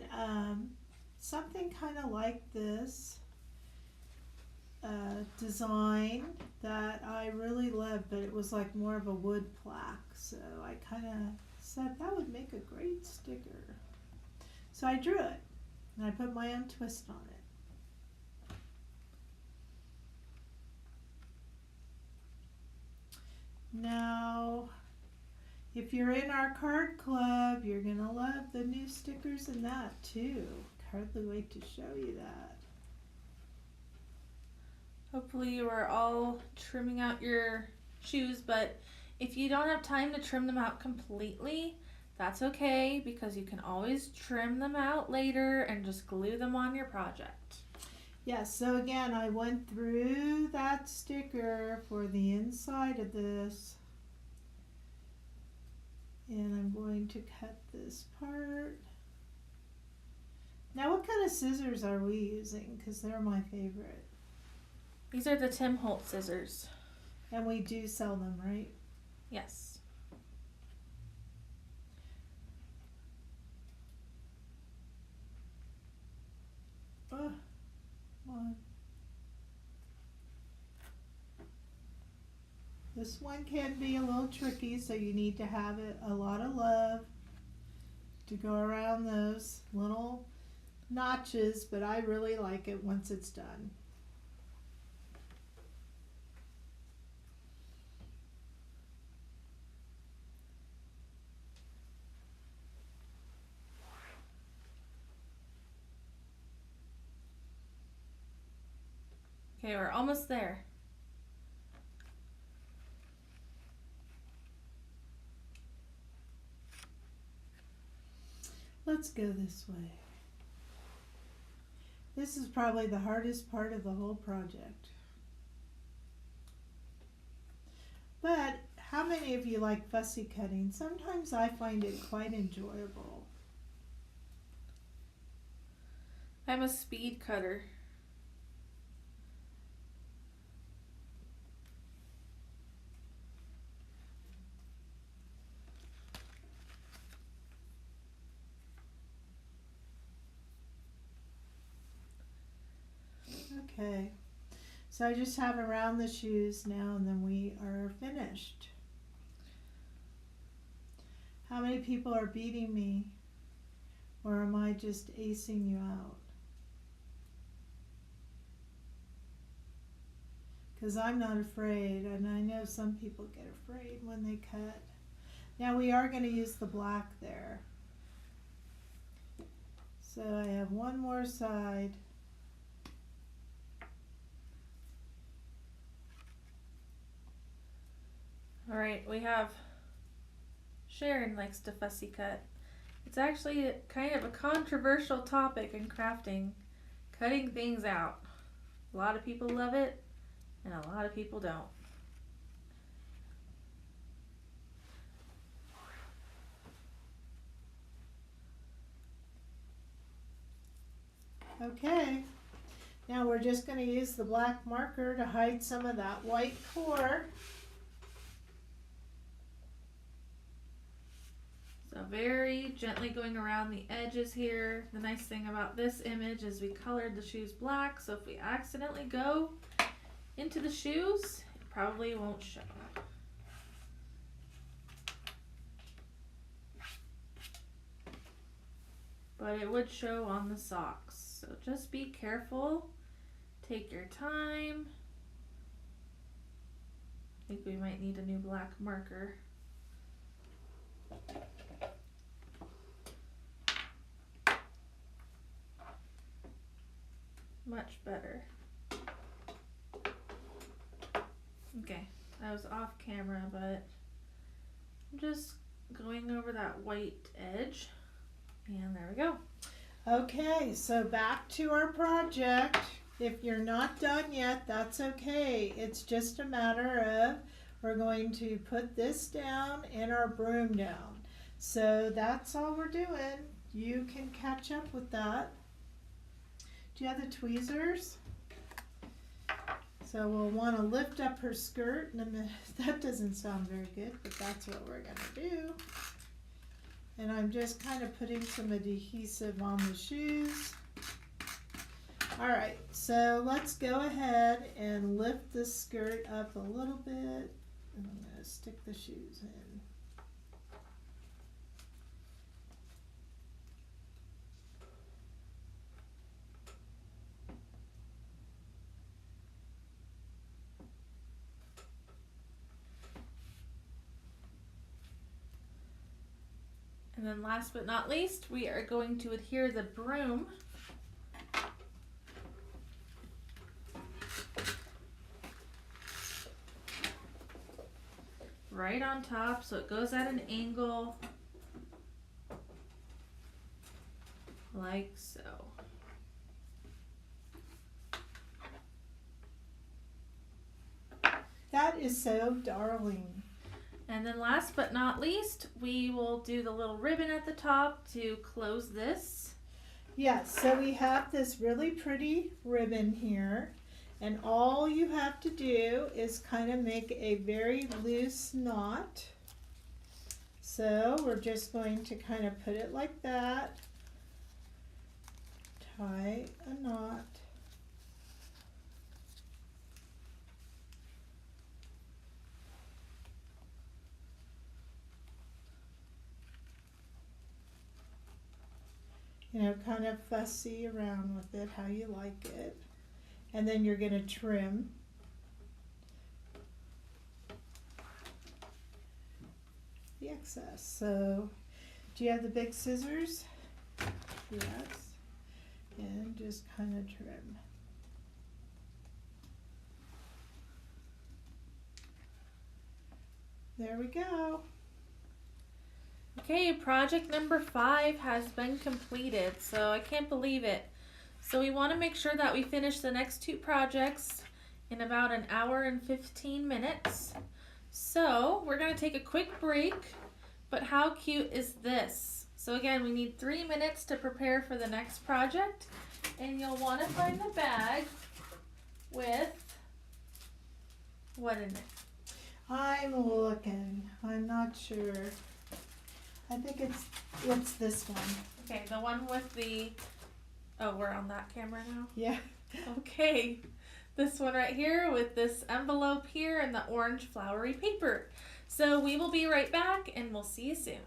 something kind of like this design that I really loved, but it was like more of a wood plaque. So I kind of said that would make a great sticker. So I drew it, and I put my own twist on it. Now, if you're in our card club, you're going to love the new stickers in that too. Hardly wait to show you that. Hopefully you are all trimming out your shoes, but if you don't have time to trim them out completely, that's okay, because you can always trim them out later and just glue them on your project. Yes, so again, I went through that sticker for the inside of this, and I'm going to cut this part. Now, what kind of scissors are we using? Because they're my favorite. These are the Tim Holtz scissors. And we do sell them, right? Yes. Oh, one. This one can be a little tricky, so you need to have it a lot of love to go around those little notches, but I really like it once it's done. Okay, we're almost there. Let's go this way. This is probably the hardest part of the whole project. But how many of you like fussy cutting? Sometimes I find it quite enjoyable. I'm a speed cutter. Okay, so I just have around the shoes now, and then we are finished. How many people are beating me, or am I just acing you out? Because I'm not afraid, and I know some people get afraid when they cut. Now we are going to use the black there. So I have one more side. All right, we have Sharon likes to fussy cut. It's actually kind of a controversial topic in crafting, cutting things out. A lot of people love it, and a lot of people don't. Okay, now we're just going to use the black marker to hide some of that white core. So very gently going around the edges here. The nice thing about this image is we colored the shoes black, so if we accidentally go into the shoes, it probably won't show. But it would show on the socks. So just be careful. Take your time. I think we might need a new black marker. Much better. Okay, I was off camera, but I'm just going over that white edge. And there we go. Okay, so back to our project. If you're not done yet, that's okay. It's just a matter of we're going to put this down and our broom down. So that's all we're doing. You can catch up with that. Do you have the tweezers? So we'll want to lift up her skirt in a minute. That doesn't sound very good, but that's what we're going to do. And I'm just kind of putting some adhesive on the shoes. All right, so let's go ahead and lift the skirt up a little bit. And I'm going to stick the shoes in. And then last but not least, we are going to adhere the broom right on top, so it goes at an angle like so. That is so darling. And then last but not least, we will do the little ribbon at the top to close this. Yes, so we have this really pretty ribbon here, and all you have to do is kind of make a very loose knot. So we're just going to kind of put it like that, tie a knot. You know, kind of fussy around with it, how you like it. And then you're going to trim. The excess. So, do you have the big scissors? Yes. And just kind of trim. There we go. Okay, project number 5 has been completed, so I can't believe it. So we want to make sure that we finish the next 2 projects in about an hour and 15 minutes. So we're going to take a quick break, but how cute is this? So again, we need 3 minutes to prepare for the next project, and you'll want to find the bag with what in it? I'm looking. I'm not sure. I think it's this one. Okay, the one with the, oh, we're on that camera now? Yeah. Okay, this one right here with this envelope here and the orange flowery paper. So we will be right back and we'll see you soon.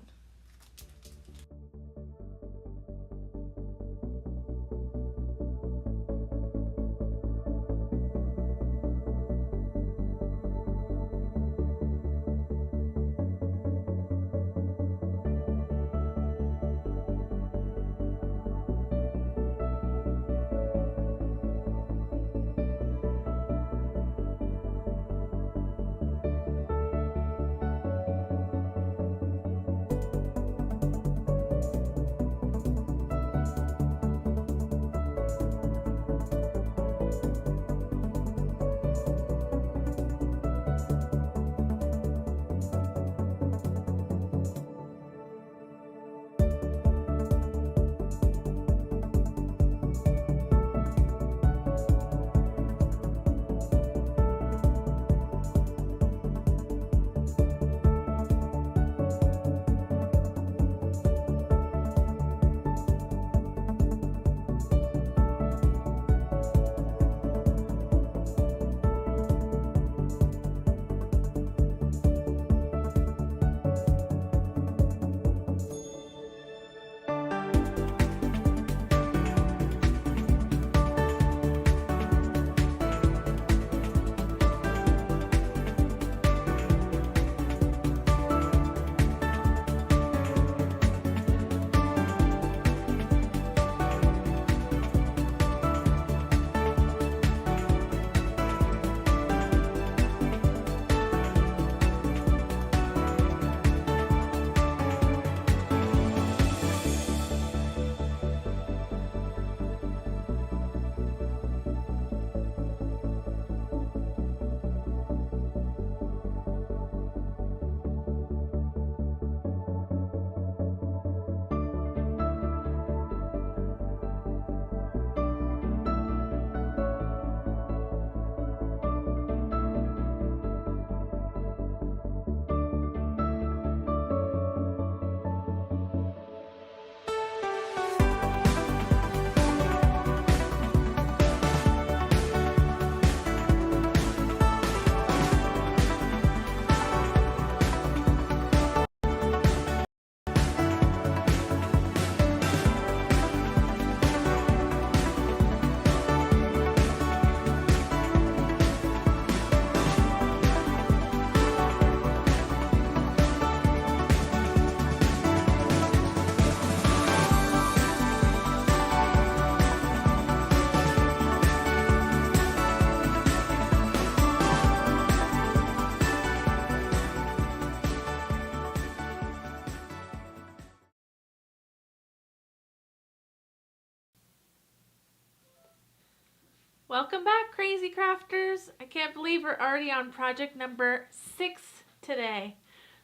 Welcome back, Krazy Crafters. I can't believe we're already on project number 6 today.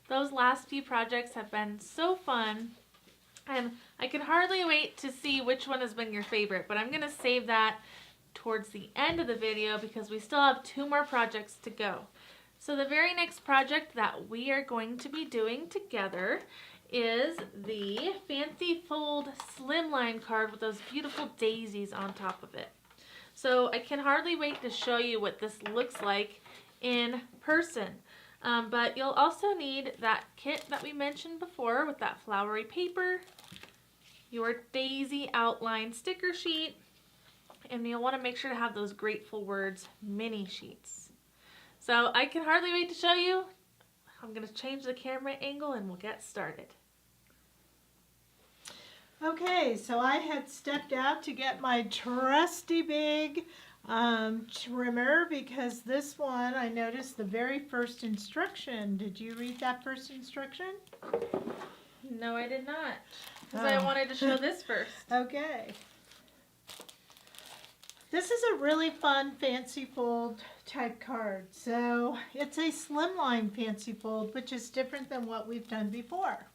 Those last few projects have been so fun, and I can hardly wait to see which one has been your favorite, but I'm going to save that towards the end of the video because we still have 2 more projects to go. So the very next project that we are going to be doing together is the Fancy Fold Slimline card with those beautiful daisies on top of it. So I can hardly wait to show you what this looks like in person. But you'll also need that kit that we mentioned before with that flowery paper, your daisy outline sticker sheet, and you'll want to make sure to have those Grateful Words mini sheets. So I can hardly wait to show you. I'm going to change the camera angle and we'll get started. Okay, so I had stepped out to get my trusty big trimmer because this one, I noticed the very first instruction. Did you read that first instruction? No, I did not, because I wanted to show this first. Okay. This is a really fun fancy fold type card. So it's a slimline fancy fold, which is different than what we've done before.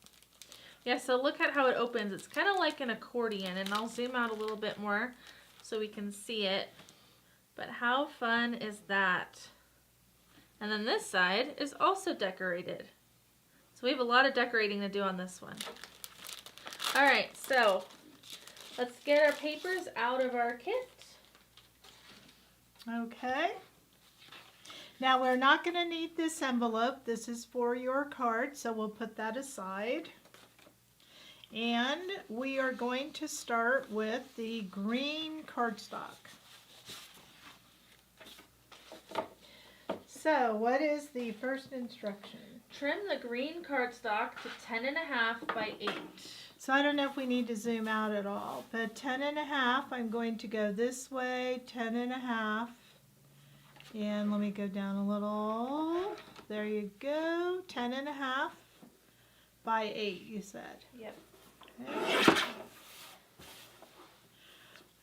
Yeah, so look at how it opens. It's kind of like an accordion, and I'll zoom out a little bit more so we can see it. But how fun is that? And then this side is also decorated. So we have a lot of decorating to do on this one. All right, so let's get our papers out of our kit. Okay. Now we're not going to need this envelope. This is for your card, so we'll put that aside. And we are going to start with the green cardstock. So what is the first instruction? Trim the green cardstock to 10.5 by 8. So I don't know if we need to zoom out at all, but 10.5, I'm going to go this way, 10.5. And let me go down a little. There you go, 10.5 by 8, you said. Yep.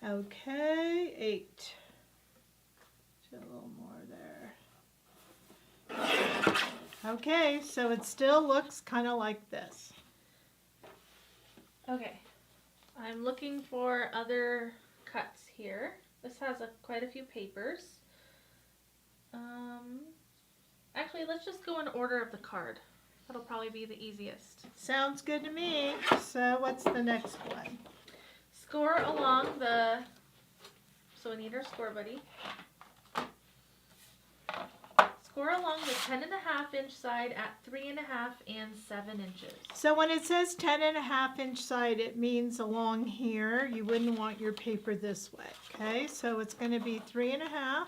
Okay, 8. So a little more there. Okay, so it still looks kind of like this. Okay, I'm looking for other cuts here. This has quite a few papers. Actually, let's just go in order of the card. That'll probably be the easiest. Sounds good to me. So what's the next one? Score along the, so we need our score buddy. Score along the 10.5 inch side at 3.5 and 7 inches. So when it says 10.5 inch side, it means along here. You wouldn't want your paper this way. Okay, so it's going to be 3.5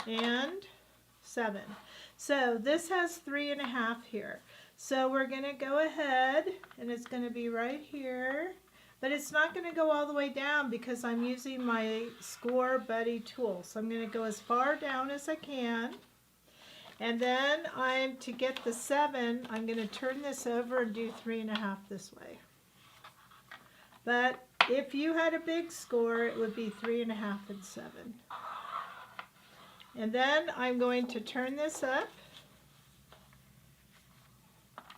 and 7. So this has 3.5 here. So we're going to go ahead and it's going to be right here. But it's not going to go all the way down because I'm using my Score Buddy tool. So I'm going to go as far down as I can. And then to get the 7, I'm going to turn this over and do 3.5 this way. But if you had a big score, it would be 3.5 and 7. And then I'm going to turn this up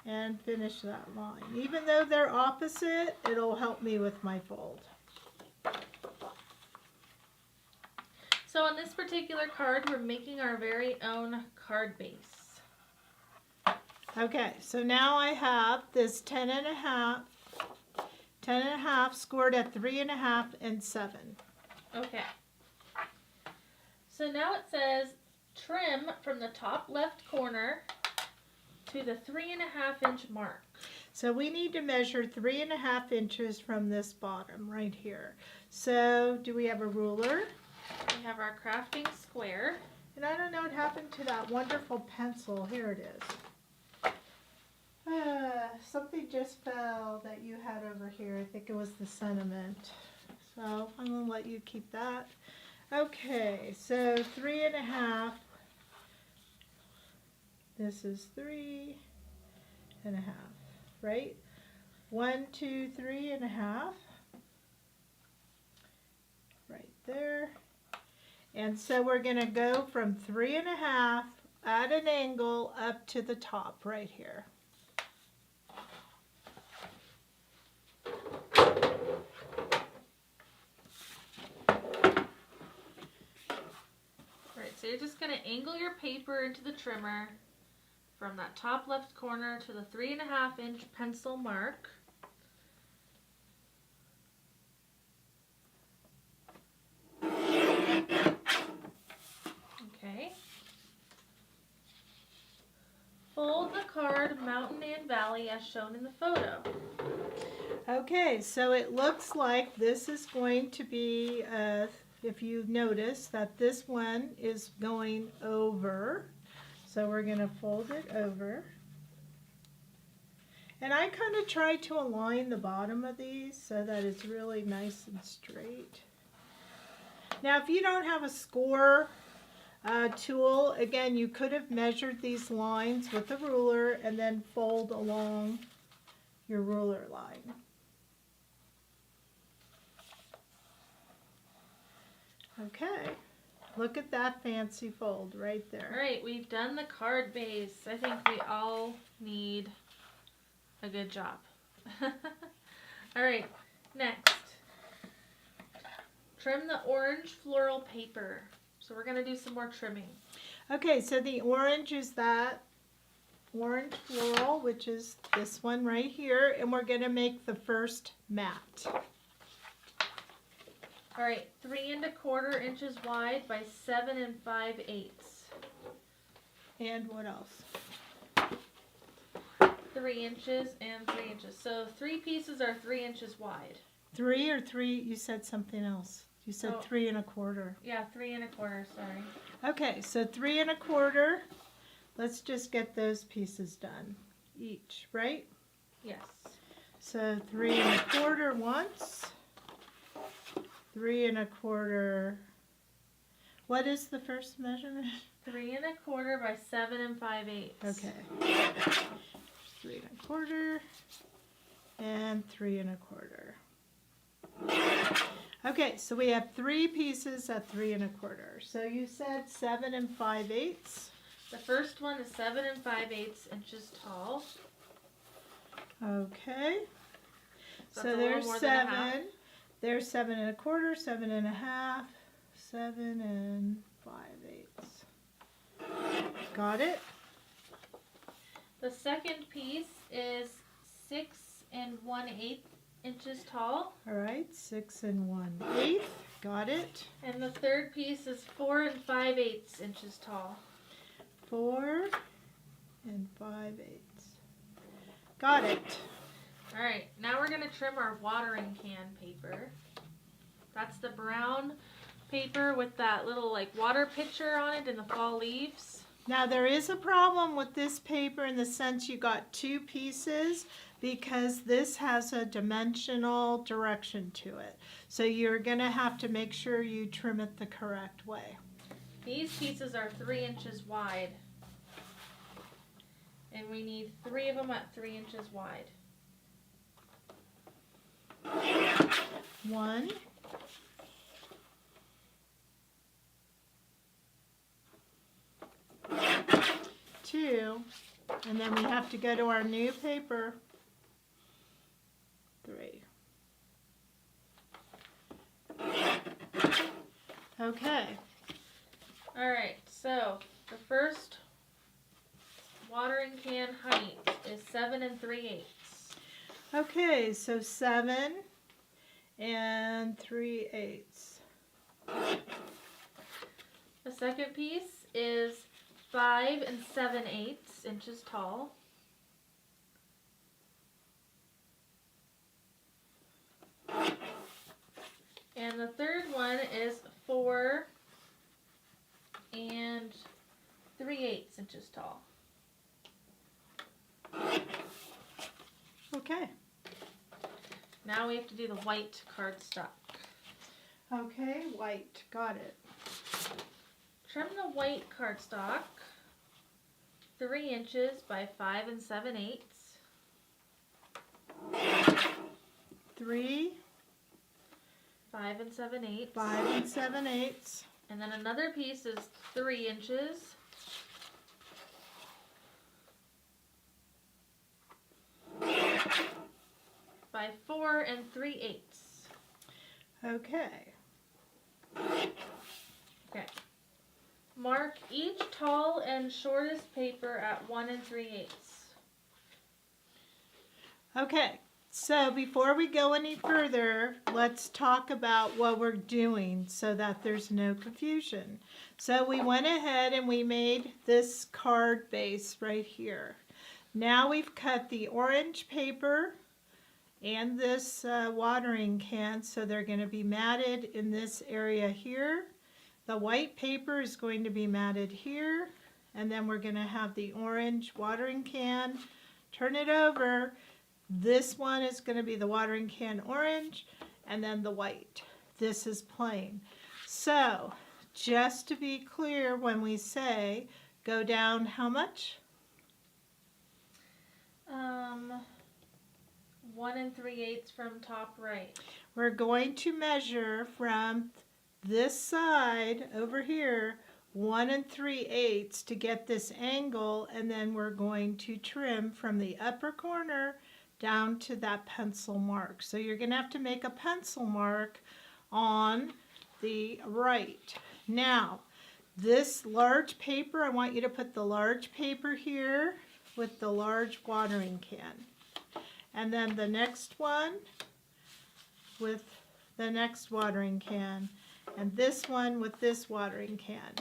and finish that line. Even though they're opposite, it'll help me with my fold. So on this particular card, we're making our very own card base. Okay, so now I have this 10.5 scored at 3.5 and 7. Okay. So now it says trim from the top left corner to the 3.5 inch mark. So we need to measure 3.5 inches from this bottom right here. So do we have a ruler? We have our crafting square. And I don't know what happened to that wonderful pencil. Here it is. Something just fell that you had over here. I think it was the sentiment. So I'm going to let you keep that. Okay, so 3.5. This is 3.5, right? 1, 2, 3.5. Right there. And so we're going to go from 3.5 at an angle up to the top right here. Alright, so you're just going to angle your paper into the trimmer from that top left corner to the 3.5-inch pencil mark. Okay. Fold the card mountain and valley as shown in the photo. Okay, so it looks like this is going to be, if you notice that this one is going over. So we're going to fold it over. And I kind of try to align the bottom of these so that it's really nice and straight. Now if you don't have a score tool, again, you could have measured these lines with a ruler and then fold along your ruler line. Okay, look at that fancy fold right there. Alright, we've done the card base. I think we all need a good job. Alright, next. Trim the orange floral paper. So we're going to do some more trimming. Okay, so the orange is that orange floral, which is this one right here, and we're going to make the first mat. Alright, 3 1/4 inches wide by 7 5/8. And what else? 3 inches and 3 inches. So 3 pieces are 3 inches wide. 3 or 3, you said something else. You said 3 1/4. Yeah, 3 1/4, sorry. Okay, so 3 1/4. Let's just get those pieces done each, right? Yes. So 3 1/4 once. 3 1/4. What is the first measurement? 3 1/4 by 7 5/8. Okay. 3 1/4 and 3 1/4. Okay, so we have 3 pieces at 3 1/4. So you said 7 5/8. The first one is 7 5/8 inches tall. Okay. So So that's a little there's more than a half. 7. There's 7 1/4, 7 1/2, 7 5/8. Got it? The second piece is 6 1/8 inches tall. All right, 6 1/8. Got it. And the third piece is 4 5/8 inches tall. 4 5/8. Got it. Alright, now we're going to trim our watering can paper. That's the brown paper with that little like water pitcher on it and the fall leaves. Now there is a problem with this paper in the sense you got 2 pieces because this has a dimensional direction to it. So you're going to have to make sure you trim it the correct way. These pieces are 3 inches wide. And we need 3 of them at 3 inches wide. 1, 2, and then we have to go to our new paper. 3. Okay. Alright, so the first watering can height is 7 3/8. Okay, so 7 3/8. The second piece is 5 7/8 inches tall. And the third one is 4 3/8 inches tall. Okay. Now we have to do the white cardstock. Okay, white. Got it. Trim the white cardstock 3 inches by 5 7/8. 3, 5 7/8. 5 7/8. And then another piece is 3 inches. By 4 3/8. Okay. Okay. Mark each tall and shortest paper at 1 3/8. Okay. So before we go any further, let's talk about what we're doing so that there's no confusion. So we went ahead and we made this card base right here. Now we've cut the orange paper and this watering can, so they're going to be matted in this area here. The white paper is going to be matted here, and then we're going to have the orange watering can. Turn it over. This one is going to be the watering can orange, and then the white. This is plain. So, just to be clear, when we say go down how much? 1 3/8 from top right. We're going to measure from this side over here 1 3/8 to get this angle, and then we're going to trim from the upper corner down to that pencil mark. So you're going to have to make a pencil mark on the right. Now, this large paper, I want you to put the large paper here with the large watering can. And then the next one with the next watering can. And this one with this watering can.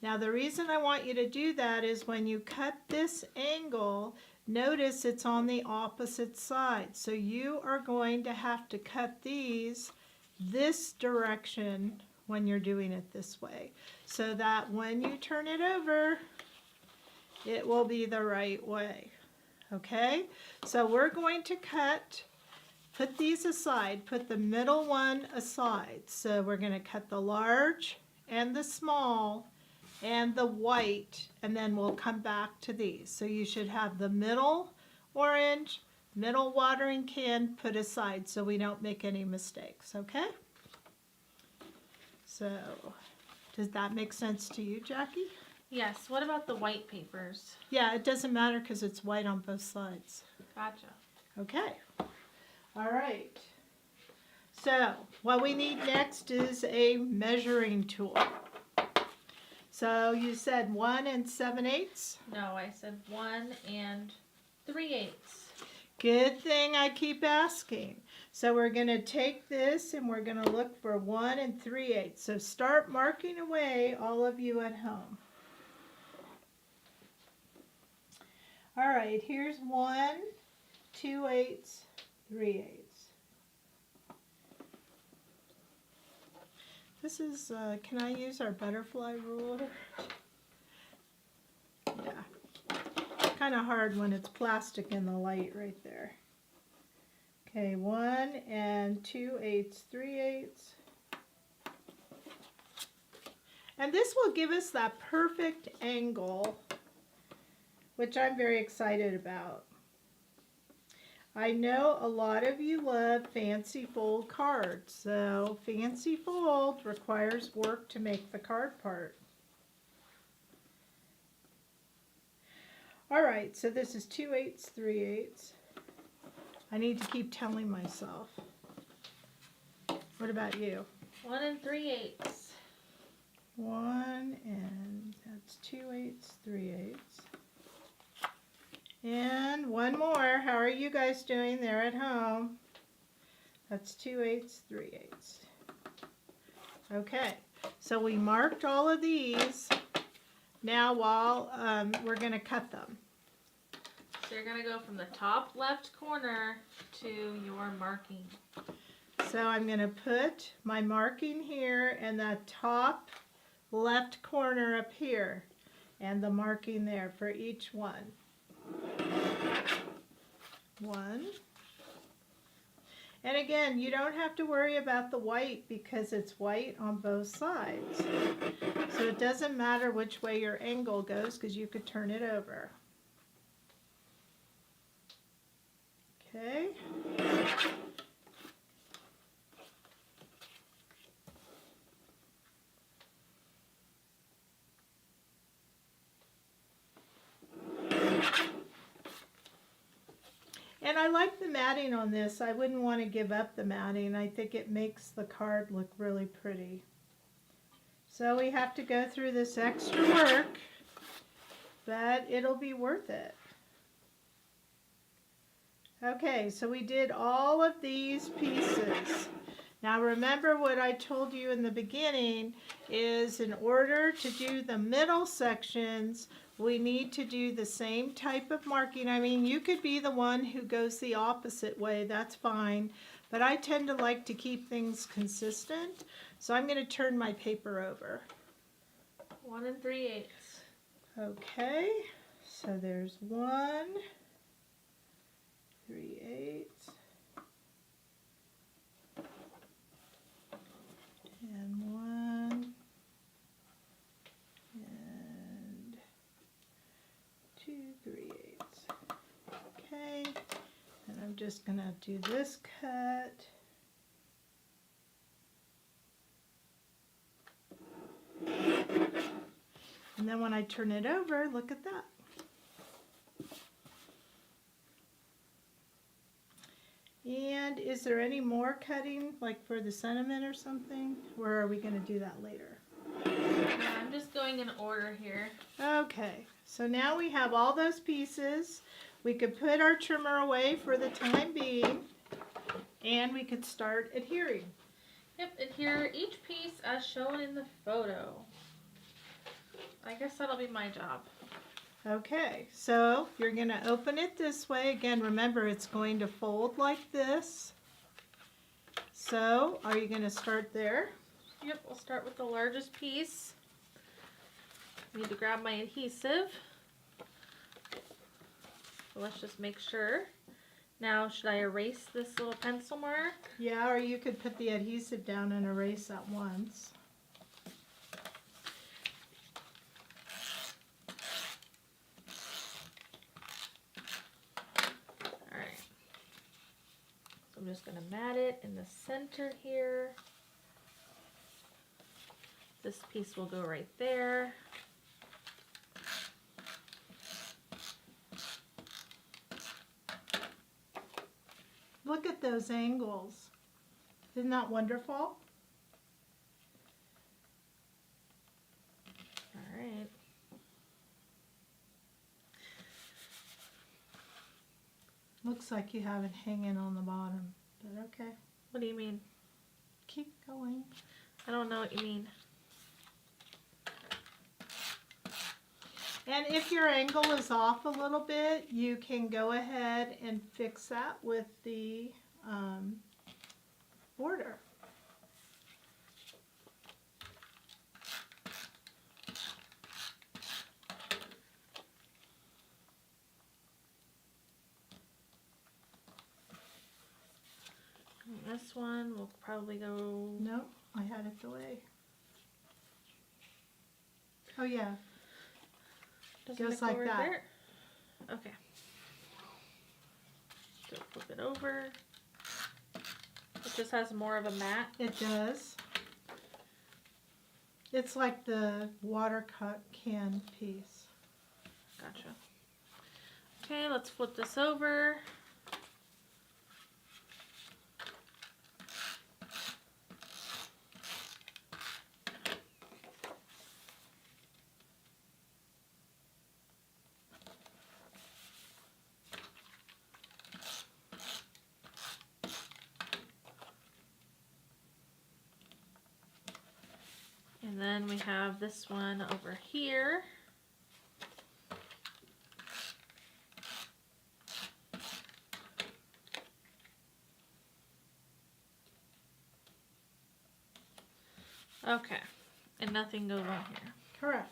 Now the reason I want you to do that is when you cut this angle, notice it's on the opposite side. So you are going to have to cut these this direction when you're doing it this way, so that when you turn it over, it will be the right way. Okay? So we're going to put these aside, put the middle one aside. So we're going to cut the large and the small and the white, and then we'll come back to these. So you should have the middle orange, middle watering can put aside so we don't make any mistakes, okay? So, does that make sense to you, Jackie? Yes. What about the white papers? Yeah, it doesn't matter because it's white on both sides. Gotcha. Okay. All right. So, what we need next is a measuring tool. So, you said 1 7/8? No, I said 1 3/8. Good thing I keep asking. So, we're going to take this and we're going to look for 1 3/8. So, start marking away, all of you at home. All right, here's 1 2/8 3/8. This is, can I use our butterfly ruler? Yeah. Kind of hard when it's plastic in the light right there. Okay, 1 2/8 3/8. And this will give us that perfect angle, which I'm very excited about. I know a lot of you love fancy fold cards, so fancy fold requires work to make the card part. All right, so this is 2/8 3/8. I need to keep telling myself. What about you? 1 3/8. 1 and that's 2/8 3/8. And one more. How are you guys doing there at home? That's 2/8 3/8. Okay, so we marked all of these. Now while we're going to cut them. So you're going to go from the top left corner to your marking. So I'm going to put my marking here and that top left corner up here and the marking there for each one. 1. And again, you don't have to worry about the white because it's white on both sides. So it doesn't matter which way your angle goes because you could turn it over. Okay. And I like the matting on this. I wouldn't want to give up the matting. I think it makes the card look really pretty. So we have to go through this extra work, but it'll be worth it. Okay, so we did all of these pieces. Now remember what I told you in the beginning is in order to do the middle sections, we need to do the same type of marking. I mean, you could be the one who goes the opposite way, that's fine. But I tend to like to keep things consistent. So I'm going to turn my paper over. 1 3/8. Okay, so there's 1 3/8. And 1 and 2 3/8. Okay, and I'm just gonna do this cut. And then when I turn it over, look at that. And is there any more cutting, like for the sentiment or something? Or are we going to do that later? I'm just going in order here. Okay, so now we have all those pieces. We could put our trimmer away for the time being, and we could start adhering. Yep, adhere each piece as shown in the photo. I guess that'll be my job. Okay, so you're going to open it this way. Again, remember it's going to fold like this. So, are you going to start there? Yep, we'll start with the largest piece. Need to grab my adhesive. So let's just make sure. Now, should I erase this little pencil mark? Yeah, or you could put the adhesive down and erase at once. I'm just going to mat it in the center here. This piece will go right there. Look at those angles. Isn't that wonderful? All right. Looks like you have it hanging on the bottom, but okay. What do you mean? Keep going. I don't know what you mean. And if your angle is off a little bit, you can go ahead and fix that with the border. This one will probably go... No, I had it the way. Oh yeah. Doesn't Goes it go like right that. there? Okay. So flip it over. It just has more of a mat. It does. It's like the water can piece. Gotcha. Okay, let's flip this over. And then we have this one over here. Okay, and nothing goes on here. Correct.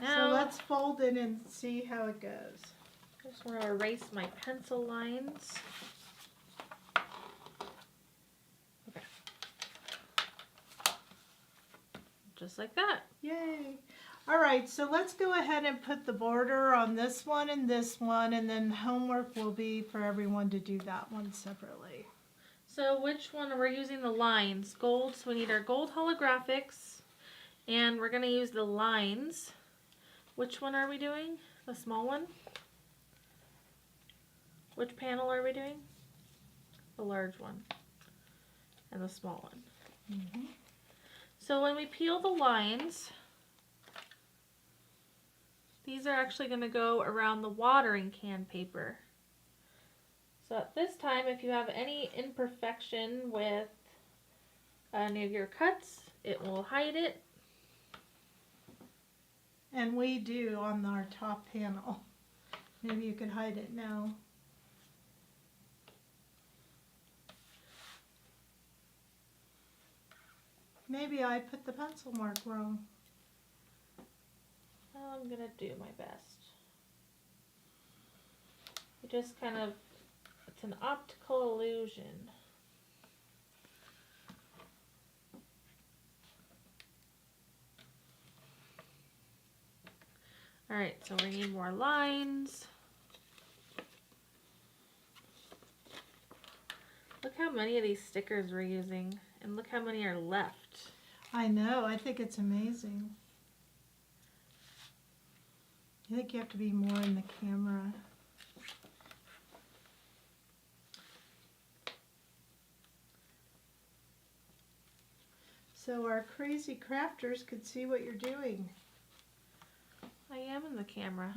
Now, So let's fold it and see how it goes. I just want to erase my pencil lines. Okay. Just like that. Yay. All right, so let's go ahead and put the border on this one, and then homework will be for everyone to do that one separately. So which one? We're using the lines. Gold, so we need our gold holographics. And we're going to use the lines. Which one are we doing? The small one? Which panel are we doing? The large one and the small one. Mm-hmm. So when we peel the lines, these are actually going to go around the watering can paper. So at this time, if you have any imperfection with any of your cuts, it will hide it. And we do on our top panel. Maybe you could hide it now. Maybe I put the pencil mark wrong. Well, I'm gonna do my best. It just kind of, it's an optical illusion. Alright, so we need more lines. Look how many of these stickers we're using, and look how many are left. I know, I think it's amazing. I think you have to be more in the camera. So our crazy crafters could see what you're doing. I am in the camera.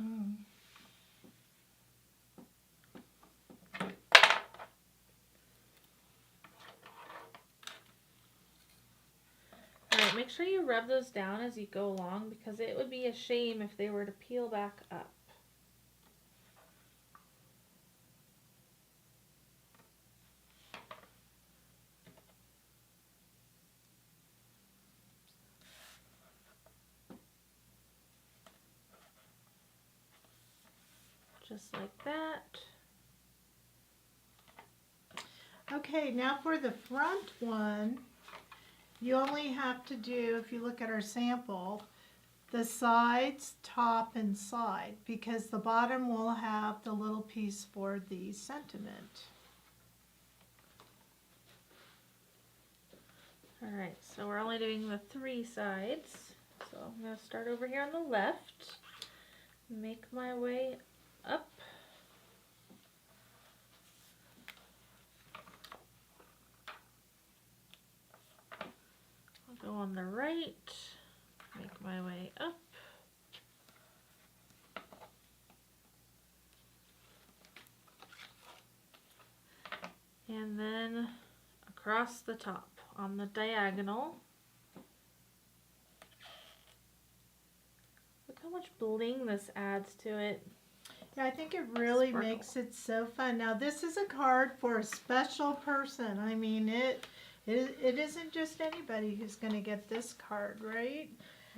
Alright, make sure you rub those down as you go along because it would be a shame if they were to peel back up. Just like that. Okay, now for the front one, you only have to do, if you look at our sample, the sides, top, and side, because the bottom will have the little piece for the sentiment. Alright, so we're only doing the 3 sides. So I'm going to start over here on the left, make my way up. I'll go on the right, make my way up. And then across the top on the diagonal. Look how much bling this adds to it. Yeah, I think it really Sparkle. makes it so fun. Now this is a card for a special person. I mean, it isn't just anybody who's going to get this card, right?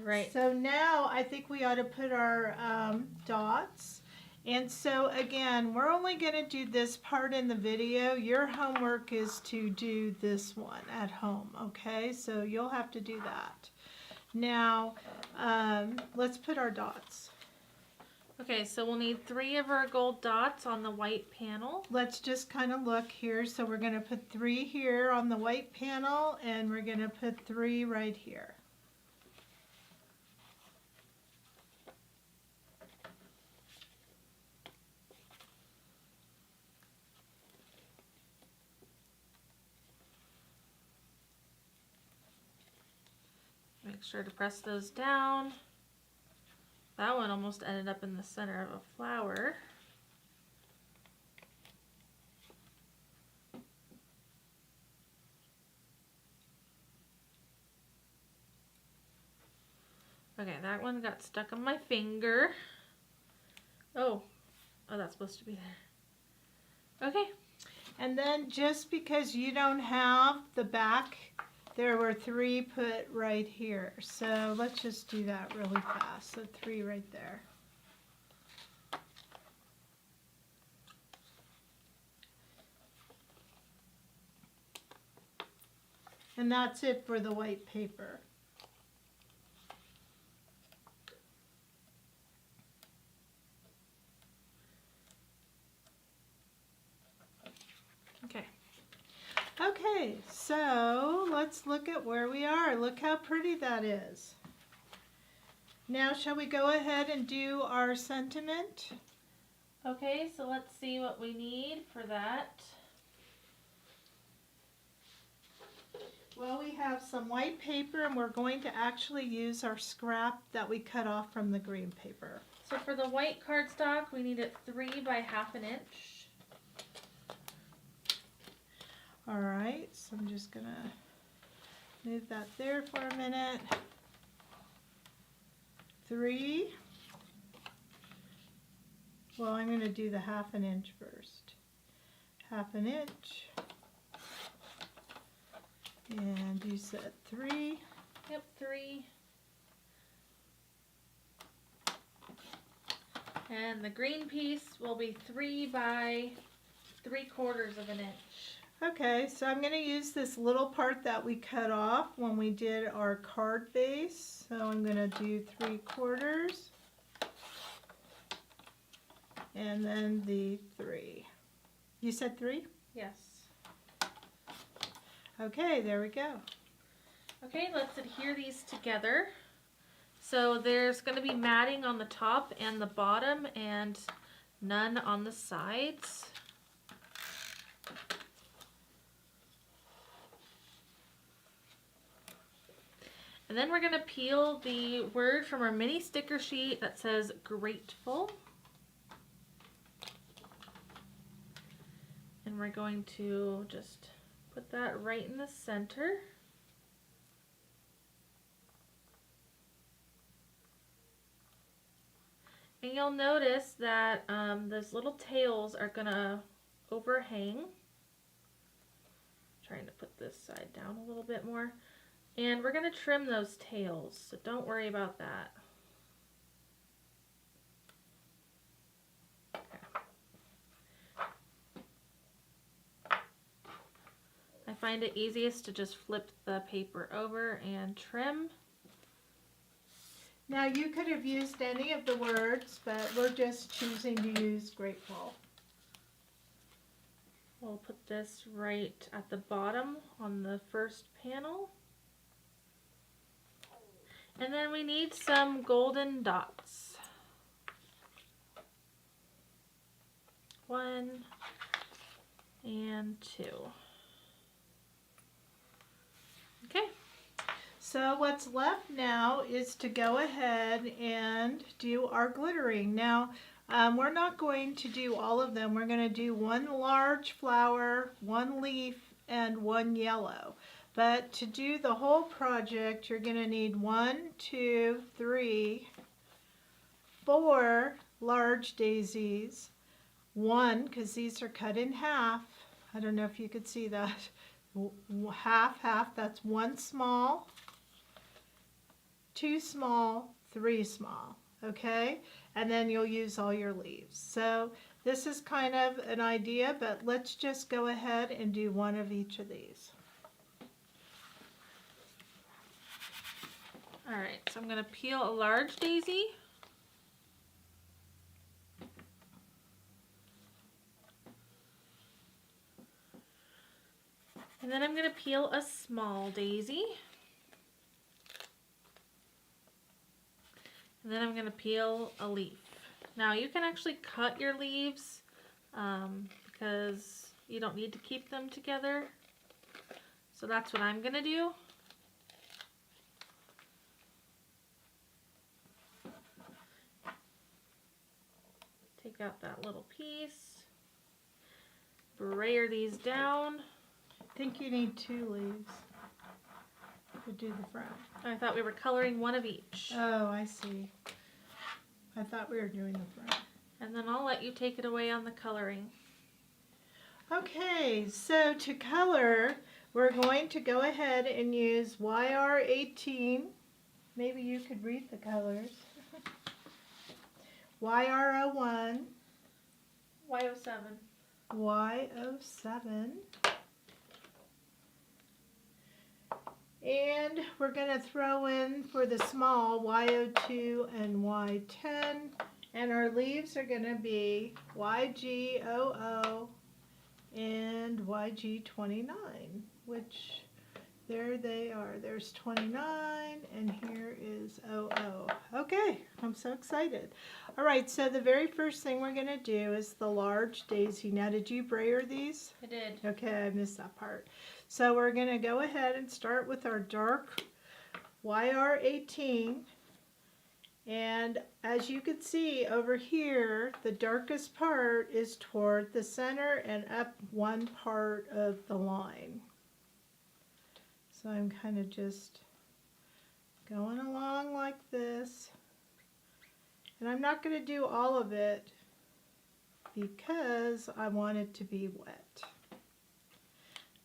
Right. So now I think we ought to put our dots. And so again, we're only going to do this part in the video. Your homework is to do this one at home, okay? So you'll have to do that. Now, let's put our dots. Okay, so we'll need 3 of our gold dots on the white panel. Let's just kind of look here. So we're going to put 3 here on the white panel, and we're going to put 3 right here. Make sure to press those down. That one almost ended up in the center of a flower. Okay, that one got stuck on my finger. Oh, that's supposed to be there. Okay. And then just because you don't have the back, there were 3 put right here. So let's just do that really fast. So 3 right there. And that's it for the white paper. Okay. Okay, so let's look at where we are. Look how pretty that is. Now, shall we go ahead and do our sentiment? Okay, so let's see what we need for that. Well, we have some white paper, and we're going to actually use our scrap that we cut off from the green paper. So for the white cardstock, we need it 3 by 1/2 inch. All right, so I'm just gonna move that there for a minute. 3. Well, I'm gonna do the 1/2 inch first. 1/2 inch. And you said 3. Yep, 3. And the green piece will be 3 by 3/4 of an inch. Okay, so I'm going to use this little part that we cut off when we did our card base. So I'm going to do 3/4. And then the 3. You said 3? Yes. Okay, there we go. Okay, let's adhere these together. So there's going to be matting on the top and the bottom and none on the sides. And then we're going to peel the word from our mini sticker sheet that says grateful. And we're going to just put that right in the center. And you'll notice that those little tails are gonna overhang. Trying to put this side down a little bit more. And we're gonna trim those tails, so don't worry about that. I find it easiest to just flip the paper over and trim. Now you could have used any of the words, but we're just choosing to use grateful. We'll put this right at the bottom on the first panel. And then we need some golden dots. 1 and 2. Okay. So what's left now is to go ahead and do our glittering. Now, we're not going to do all of them. We're going to do 1 large flower, 1 leaf, and 1 yellow. But to do the whole project, you're going to need 1, 2, 3, 4 large daisies, 1, because these are cut in half. I don't know if you could see that. Half, that's 1 small, 2 small, 3 small, okay? And then you'll use all your leaves. So this is kind of an idea, but let's just go ahead and do 1 of each of these. All right, so I'm going to peel a large daisy. And then I'm going to peel a small daisy. And then I'm going to peel a leaf. Now you can actually cut your leaves because you don't need to keep them together. So that's what I'm going to do. Take out that little piece. Brayer these down. I think you need 2 leaves to do the front. I thought we were coloring 1 of each. Oh, I see. I thought we were doing the front. And then I'll let you take it away on the coloring. Okay, so to color, we're going to go ahead and use YR18. Maybe you could read the colors. YR01. Y07. Y07. And we're going to throw in for the small Y02 and Y10. And our leaves are going to be YG00 and YG29, which there they are. There's 29 and here is 00. Okay. Okay, I'm so excited. All right, so the very first thing we're going to do is the large daisy. Now, did you brayer these? I did. Okay, I missed that part. So we're going to go ahead and start with our dark YR18. And as you can see over here, the darkest part is toward the center and up one part of the line. So I'm kind of just going along like this. And I'm not going to do all of it because I want it to be wet.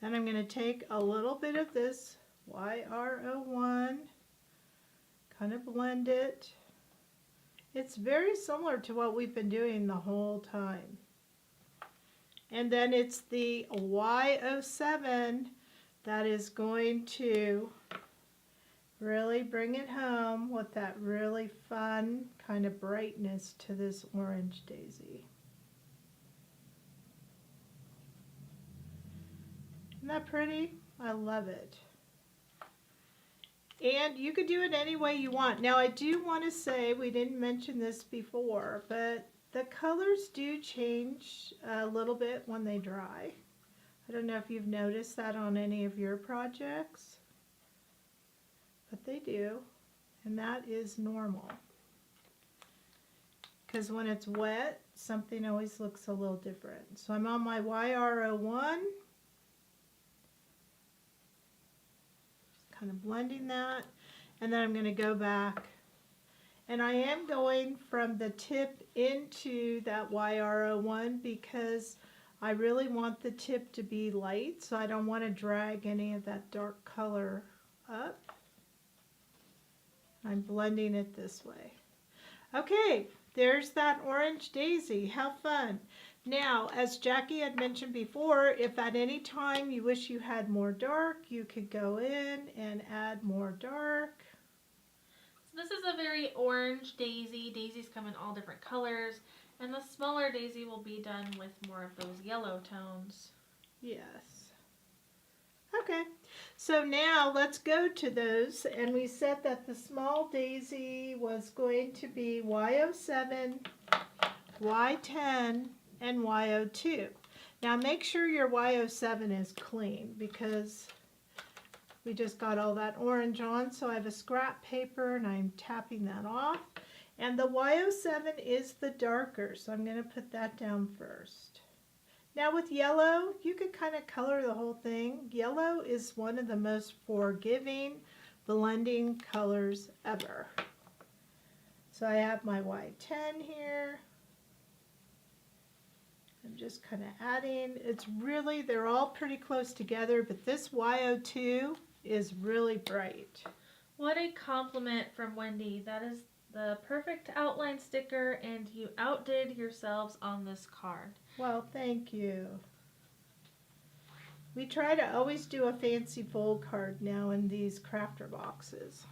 Then I'm going to take a little bit of this YR01, kind of blend it. It's very similar to what we've been doing the whole time. And then it's the Y07 that is going to really bring it home with that really fun kind of brightness to this orange daisy. Isn't that pretty? I love it. And you could do it any way you want. Now I do want to say, we didn't mention this before, but the colors do change a little bit when they dry. I don't know if you've noticed that on any of your projects, but they do, and that is normal. Because when it's wet, something always looks a little different. So I'm on my YR01. Kind of blending that, and then I'm going to go back, and I am going from the tip into that YR01 because I really want the tip to be light, so I don't want to drag any of that dark color up. I'm blending it this way. Okay, there's that orange daisy. How fun. Now, as Jackie had mentioned before, if at any time you wish you had more dark, you could go in and add more dark. So this is a very orange daisy. Daisies come in all different colors, and the smaller daisy will be done with more of those yellow tones. Yes. Okay, so now let's go to those, and we said that the small daisy was going to be Y07, Y10, and Y02. Now make sure your Y07 is clean because we just got all that orange on, so I have a scrap paper and I'm tapping that off. And the Y07 is the darker, so I'm going to put that down first. Now with yellow, you could kind of color the whole thing. Yellow is one of the most forgiving blending colors ever. So I have my Y10 here. I'm just kind of adding. It's really, they're all pretty close together, but this Y02 is really bright. What a compliment from Wendy. That is the perfect outline sticker, and you outdid yourselves on this card. Well, thank you. We try to always do a fancy fold card now in these Krafter boxes.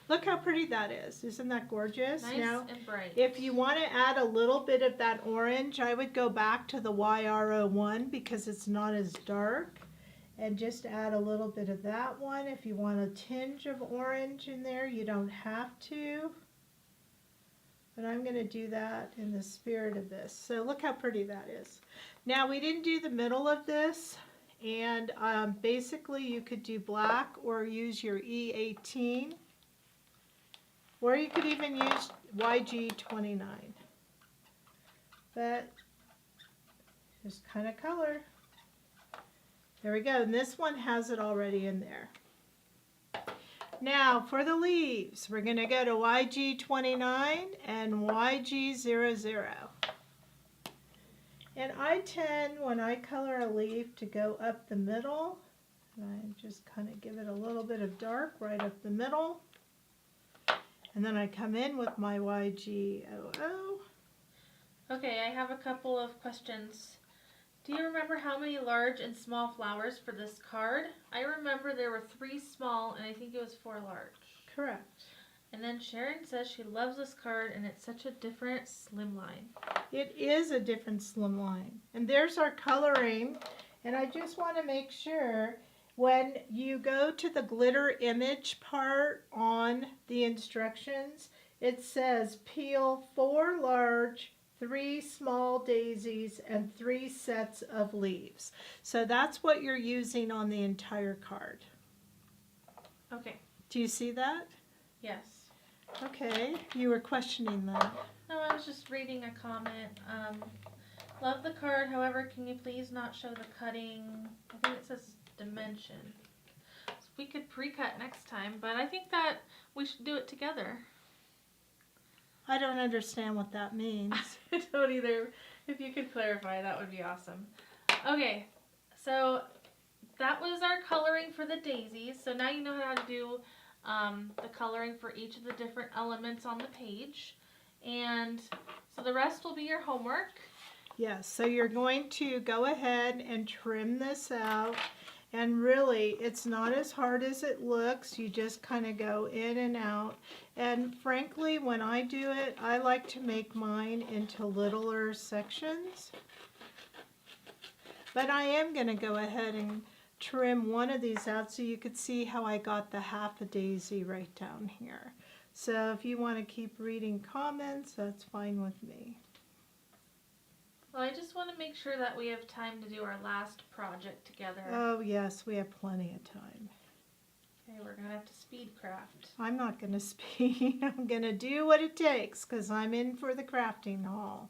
Look how pretty that is. Isn't that gorgeous? Nice now, and bright. if you want to add a little bit of that orange, I would go back to the YR01 because it's not as dark. And just add a little bit of that one. If you want a tinge of orange in there, you don't have to. But I'm going to do that in the spirit of this. So look how pretty that is. Now we didn't do the middle of this. And basically you could do black or use your E18. Or you could even use YG29. But just kind of color. There we go. And this one has it already in there. Now for the leaves, we're going to go to YG29 and YG00. And I tend, when I color a leaf, to go up the middle. And I just kind of give it a little bit of dark right up the middle. And then I come in with my YG00. Okay, I have a couple of questions. Do you remember how many large and small flowers for this card? I remember there were 3 small and I think it was 4 large. Correct. And then Sharon says she loves this card and it's such a different slim line. It is a different slim line. And there's our coloring. And I just want to make sure when you go to the glitter image part on the instructions, it says peel 4 large, 3 small daisies, and 3 sets of leaves. So that's what you're using on the entire card. Okay. Do you see that? Yes. Okay, you were questioning that. No, I was just reading a comment. Love the card, however, can you please not show the cutting? I think it says dimension. So we could pre-cut next time, but I think that we should do it together. I don't understand what that means. I don't either. If you could clarify, that would be awesome. Okay, so that was our coloring for the daisies. So now you know how to do the coloring for each of the different elements on the page. And so the rest will be your homework. Yes, so you're going to go ahead and trim this out. And really, it's not as hard as it looks. You just kind of go in and out. And frankly, when I do it, I like to make mine into littler sections. But I am going to go ahead and trim one of these out so you could see how I got the half a daisy right down here. So if you want to keep reading comments, that's fine with me. Well, I just want to make sure that we have time to do our last project together. Oh yes, we have plenty of time. Okay, we're going to have to speed craft. I'm not going to speed. I'm going to do what it takes because I'm in for the crafting haul.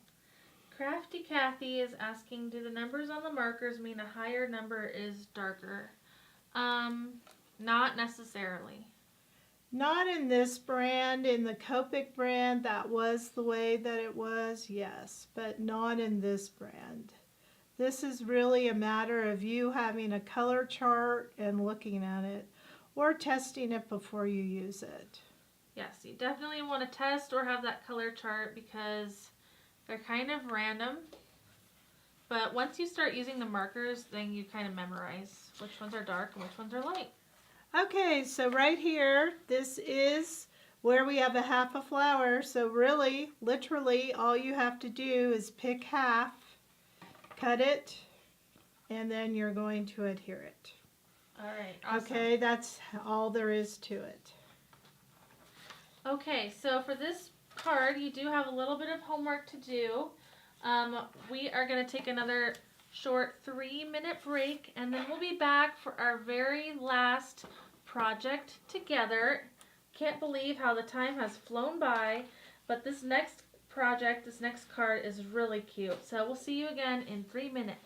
Crafty Kathy is asking, do the numbers on the markers mean a higher number is darker? Not necessarily. Not in this brand. In the Copic brand, that was the way that it was, yes, but not in this brand. This is really a matter of you having a color chart and looking at it, or testing it before you use it. Yes, you definitely want to test or have that color chart because they're kind of random. But once you start using the markers, then you kind of memorize which ones are dark and which ones are light. Okay, so right here, this is where we have a half a flower. So really, literally, all you have to do is pick half, cut it, and then you're going to adhere it. All right, awesome. Okay, that's all there is to it. Okay, so for this card, you do have a little bit of homework to do. We are going to take another short 3-minute break, and then we'll be back for our very last project together. Can't believe how the time has flown by, but this next project, this next card is really cute. So we'll see you again in 3 minutes.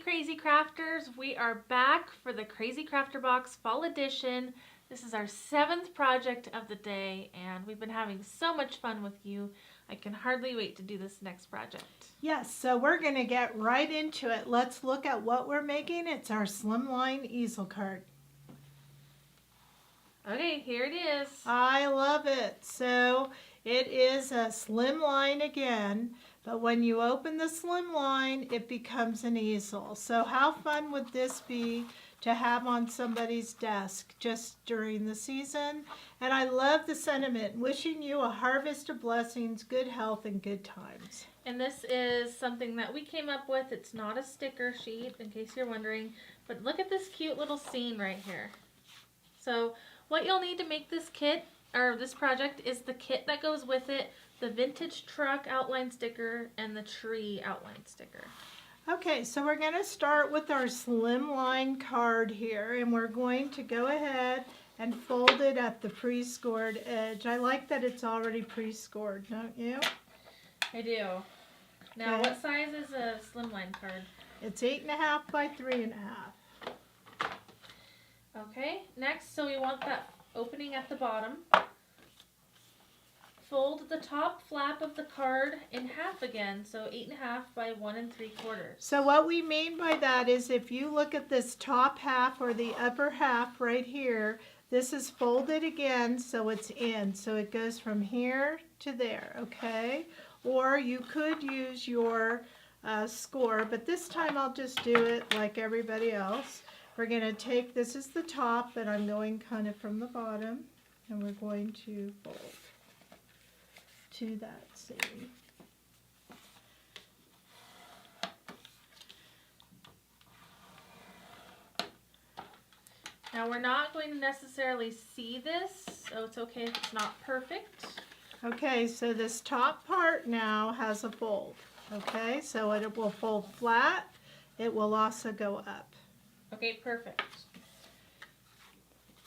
Krazy Crafters, we are back for the Krazy Krafter Box Fall Edition. This is our 7th project of the day, and we've been having so much fun with you. I can hardly wait to do this next project. Yes, so we're going to get right into it. Let's look at what we're making. It's our slimline easel card. Okay, here it is. I love it. So it is a slim line again, but when you open the slim line, it becomes an easel. So how fun would this be to have on somebody's desk just during the season? And I love the sentiment, wishing you a harvest of blessings, good health, and good times. And this is something that we came up with. It's not a sticker sheet, in case you're wondering, but look at this cute little scene right here. So what you'll need to make this kit, or this project, is the kit that goes with it, the vintage truck outline sticker, and the tree outline sticker. Okay, so we're going to start with our slimline card here, and we're going to go ahead and fold it at the pre-scored edge. I like that it's already pre-scored, don't you? I do. Now, Okay. what size is a slimline card? It's 8.5 by 3.5. Okay, next, so we want that opening at the bottom. Fold the top flap of the card in half again, so 8.5 by 1 3/4. So what we mean by that is if you look at this top half or the upper half right here, this is folded again so it's in. So it goes from here to there, okay? Or you could use your score, but this time I'll just do it like everybody else. We're going to take, this is the top, but I'm going kind of from the bottom, and we're going to fold to that seam. Now, we're not going to necessarily see this, so it's okay if it's not perfect. Okay, so this top part now has a fold. Okay, so it will fold flat. It will also go up. Okay, perfect.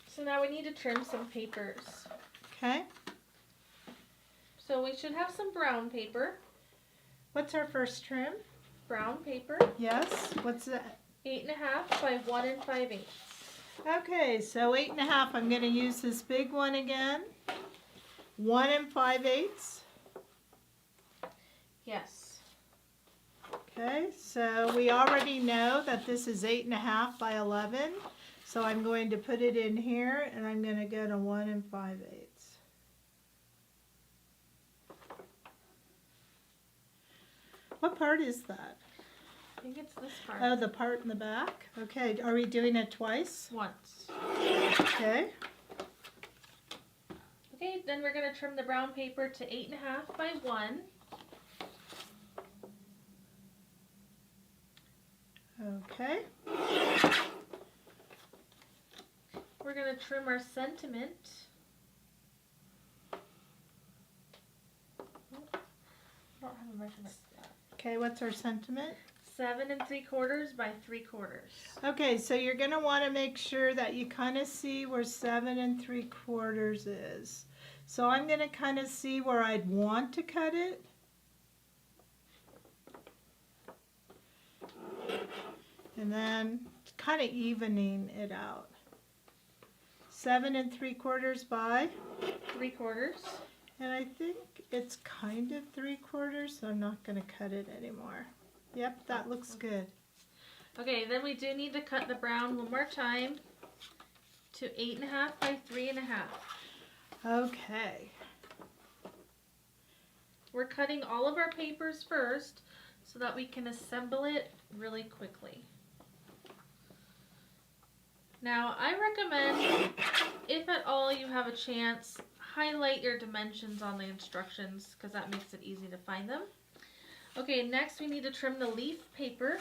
So now we need to trim some papers. Okay, So we should have some brown paper. what's our first trim? Brown paper, Yes, what's that? 8.5 by 1 5/8. Okay, so 8.5, I'm going to use this big one again. 1 5/8. Yes. Okay, so we already know that this is 8.5 by 11. So I'm going to put it in here, and I'm going to go to 1 5/8. What part is that? I think it's this part. Oh, the part in the back? Okay, are we doing it twice? Once. Okay. Okay, then we're going to trim the brown paper to 8.5 by 1. Okay. We're going to trim our sentiment. I don't have a measurement for that. Okay, what's our sentiment? 7 3/4 by 3/4. Okay, so you're going to want to make sure that you kind of see where 7 3/4 is. So I'm going to kind of see where I'd want to cut it. And then kind of evening it out. 7 3/4 by, 3/4. and I think it's kind of 3/4, so I'm not going to cut it anymore. Yep, that looks good. Okay, then we do need to cut the brown one more time to 8.5 by 3.5. Okay. We're cutting all of our papers first so that we can assemble it really quickly. Now, I recommend, if at all you have a chance, highlight your dimensions on the instructions because that makes it easy to find them. Okay, next we need to trim the leaf paper,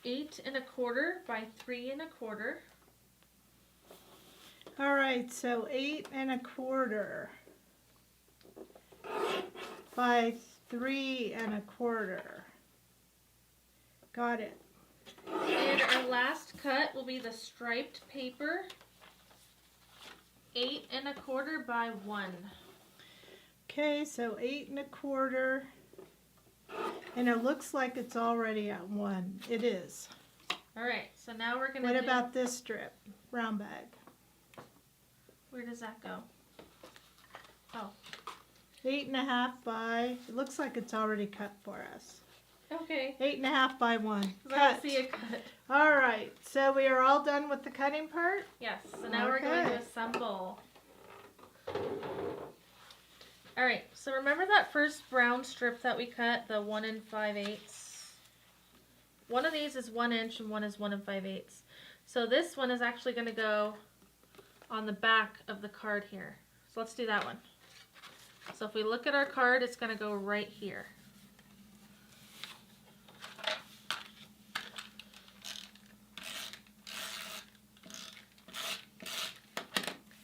8 1/4 by 3 1/4. All right, so 8 1/4 by 3 1/4. Got it. And our last cut will be the striped paper, 8 1/4 by 1. Okay, so 8 1/4 And it looks like it's already at 1. It is. All right, so now we're gonna What about this strip? Brown bag. Where does that go? Oh. 8.5 by, it looks like it's already cut for us. Okay. 8.5 by 1. I don't see a cut. All right, so we are all done with the cutting part? Yes, so now we're going to assemble. All right, so remember that first brown strip that we cut, the 1 5/8? One of these is 1 inch and one is 1 5/8. So this one is actually going to go on the back of the card here. So let's do that one. So if we look at our card, it's going to go right here.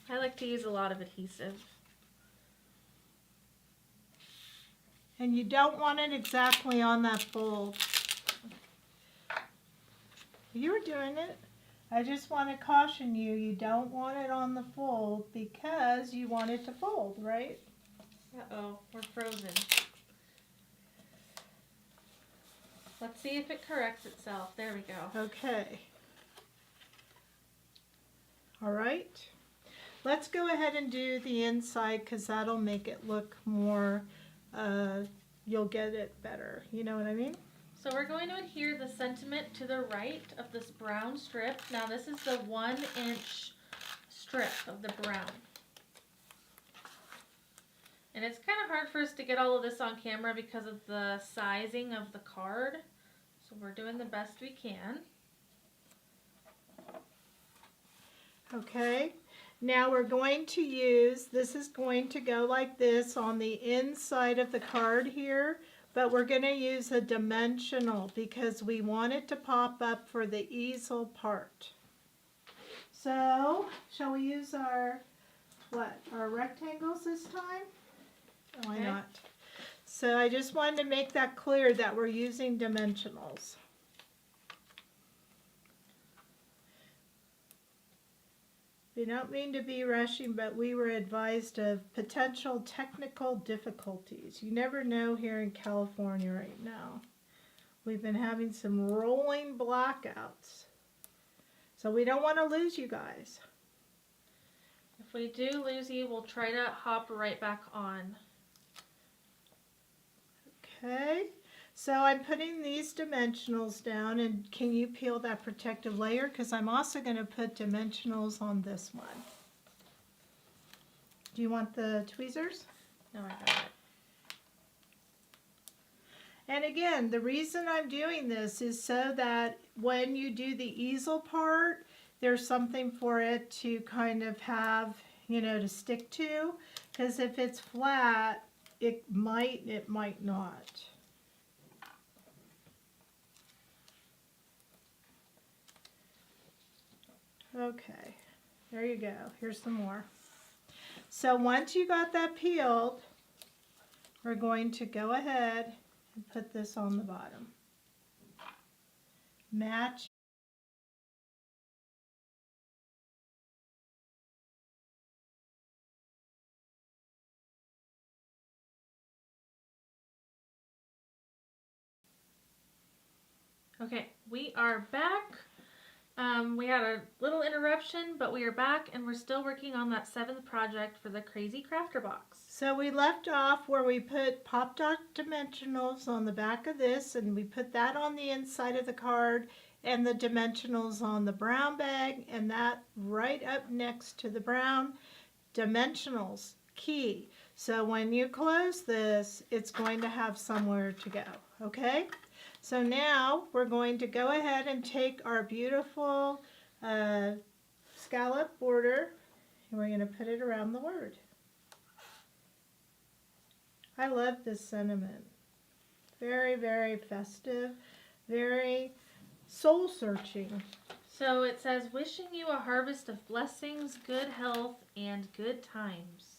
I like to use a lot of adhesive. And you don't want it exactly on that fold. You were doing it. I just want to caution you, you don't want it on the fold because you want it to fold, right? Uh-oh, we're frozen. Let's see if it corrects itself. There we go. Okay. All right. Let's go ahead and do the inside because that'll make it look more, you'll get it better. You know what I mean? So we're going to adhere the sentiment to the right of this brown strip. Now this is the 1 inch strip of the brown. And it's kind of hard for us to get all of this on camera because of the sizing of the card. So we're doing the best we can. Okay. Now we're going to use, this is going to go like this on the inside of the card here, but we're going to use a dimensional because we want it to pop up for the easel part. So, shall we use our, our rectangles this time? Why not? So I just wanted to make that clear that we're using dimensionals. We don't mean to be rushing, but we were advised of potential technical difficulties. You never know here in California right now. We've been having some rolling blackouts. So we don't want to lose you guys. If we do lose you, we'll try to hop right back on. Okay, so I'm putting these dimensionals down, and can you peel that protective layer? Because I'm also going to put dimensionals on this one. Do you want the tweezers? No, I got it. And again, the reason I'm doing this is so that when you do the easel part, there's something for it to kind of have, you know, to stick to. Because if it's flat, it might not. Okay, there you go. Here's some more. So once you got that peeled, we're going to go ahead and put this on the bottom. Match. Okay, we are back. We had a little interruption, but we are back and we're still working on that 7th project for the Krazy Krafter box. So we left off where we put pop dot dimensionals on the back of this, and we put that on the inside of the card and the dimensionals on the brown bag, and that right up next to the brown. Dimensionals, key. So when you close this, it's going to have somewhere to go, okay? So now we're going to go ahead and take our beautiful scallop border and we're going to put it around the word. I love this sentiment. Very, very festive, very soul-searching. So it says, wishing you a harvest of blessings, good health, and good times.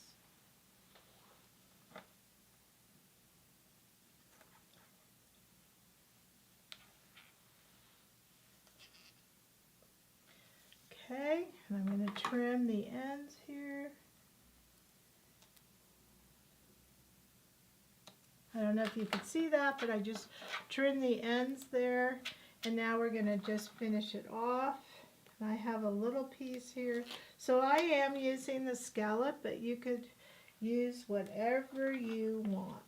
Okay, and I'm going to trim the ends here. I don't know if you could see that, but I just trimmed the ends there. And now we're going to just finish it off. And I have a little piece here. So I am using the scallop, but you could use whatever you want.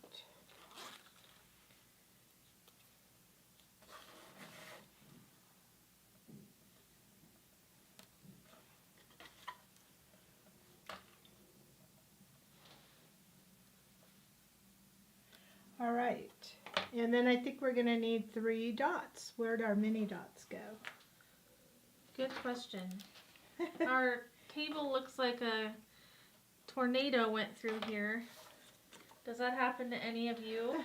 All right, and then I think we're going to need 3 dots. Where'd our mini dots go? Good question. Our table looks like a tornado went through here. Does that happen to any of you?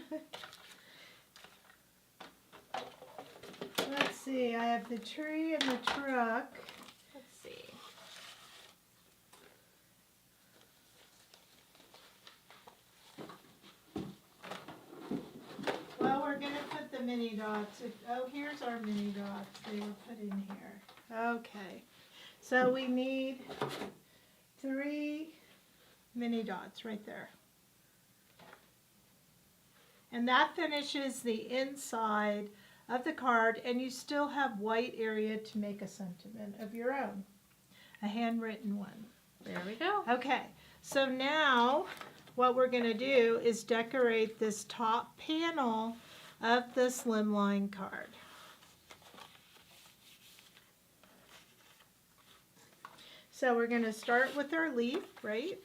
Let's see, I have the tree and the truck. Let's see. Well, we're going to put the mini dots. Oh, here's our mini dots. They were put in here. Okay. So we need 3 mini dots right there. And that finishes the inside of the card, and you still have white area to make a sentiment of your own. A handwritten one. There we go. Okay, so now what we're going to do is decorate this top panel of the slimline card. So we're going to start with our leaf, right?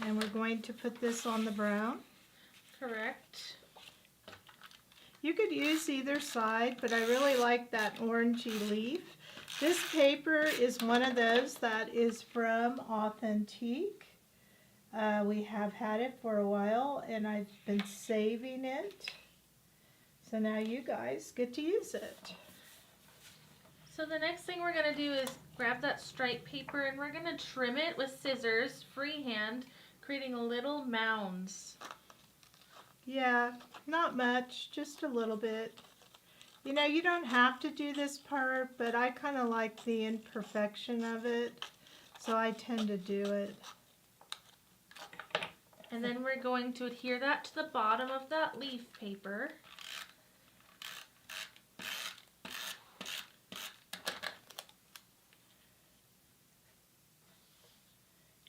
And we're going to put this on the brown. Correct. You could use either side, but I really like that orangey leaf. This paper is one of those that is from Authentique. We have had it for a while, and I've been saving it. So now you guys get to use it. So the next thing we're going to do is grab that stripe paper and we're going to trim it with scissors, freehand, creating little mounds. Yeah, not much, just a little bit. You know, you don't have to do this part, but I kind of like the imperfection of it, so I tend to do it. And then we're going to adhere that to the bottom of that leaf paper.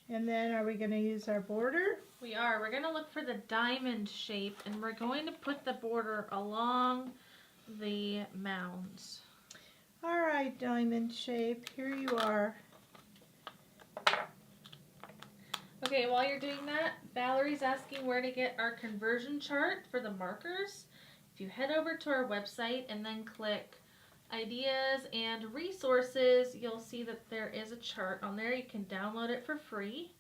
And then are we going to use our border? We are. We're going to look for the diamond shape, and we're going to put the border along the mounds. All right, diamond shape, here you are. Okay, while you're doing that, Valerie's asking where to get our conversion chart for the markers. If you head over to our website and then click Ideas and Resources, you'll see that there is a chart on there. You can download it for free.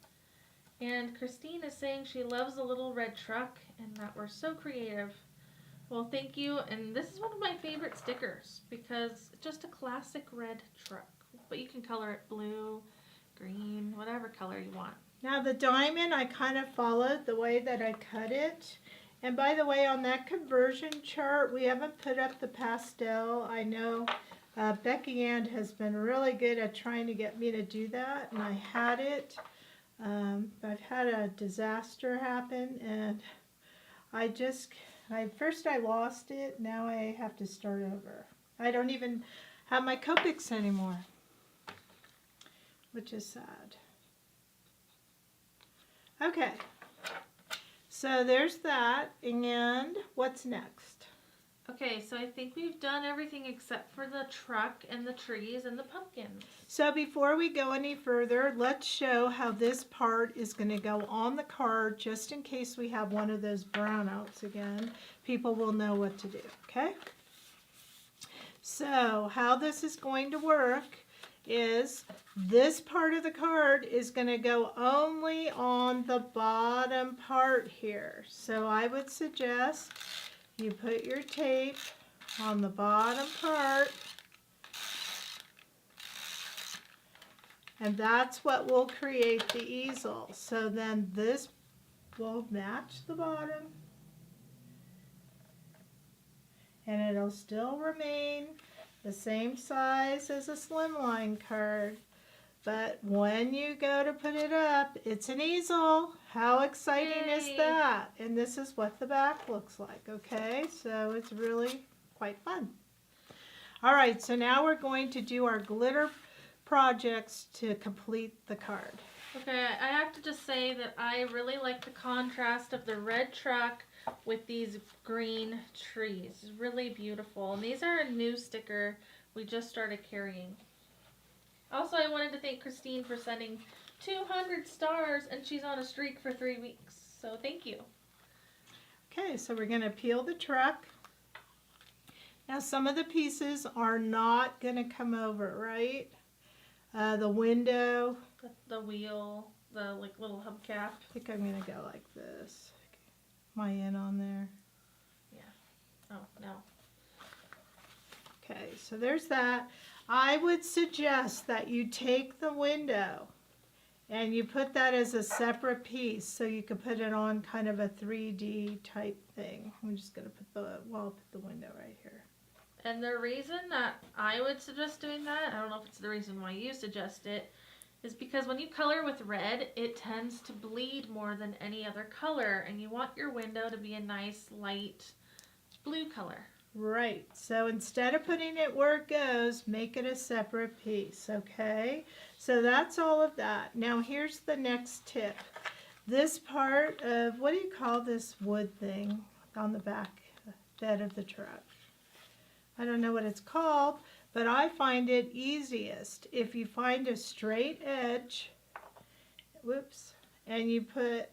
And Christine is saying she loves the little red truck and that we're so creative. Well, thank you. And this is one of my favorite stickers because it's just a classic red truck. But you can color it blue, green, whatever color you want. Now the diamond, I kind of followed the way that I cut it. And by the way, on that conversion chart, we haven't put up the pastel. I know Becky Ann has been really good at trying to get me to do that, and I had it. I've had a disaster happen, and first I lost it, now I have to start over. I don't even have my Copics anymore, which is sad. Okay, so there's that, and what's next? Okay, so I think we've done everything except for the truck and the trees and the pumpkins. So before we go any further, let's show how this part is going to go on the card, just in case we have one of those brownouts again. People will know what to do, okay? So how this is going to work is this part of the card is going to go only on the bottom part here. So I would suggest you put your tape on the bottom part, and that's what will create the easel. So then this will match the bottom, and it'll still remain the same size as a slimline card. But when you go to put it up, it's an easel. How exciting is Yay. that? And this is what the back looks like, okay? So it's really quite fun. All right, so now we're going to do our glitter projects to complete the card. Okay, I have to just say that I really like the contrast of the red truck with these green trees. It's really beautiful. And these are a new sticker we just started carrying. Also, I wanted to thank Christine for sending 200 stars, and she's on a streak for 3 weeks. So thank you. Okay, so we're going to peel the truck. Now some of the pieces are not going to come over, right? The window. The wheel, the like little hubcap. I think I'm going to go like this. My in on there. Oh, no. Okay, so there's that. I would suggest that you take the window and you put that as a separate piece so you could put it on kind of a 3D type thing. I'm just going to put I'll put the window right here. And the reason that I would suggest doing that, I don't know if it's the reason why you suggest it, is because when you color with red, it tends to bleed more than any other color, and you want your window to be a nice light blue color. Right, so instead of putting it where it goes, make it a separate piece, okay? So that's all of that. Now here's the next tip. This part of, what do you call this wood thing on the back bed of the truck? I don't know what it's called, but I find it easiest if you find a straight edge, whoops, and you put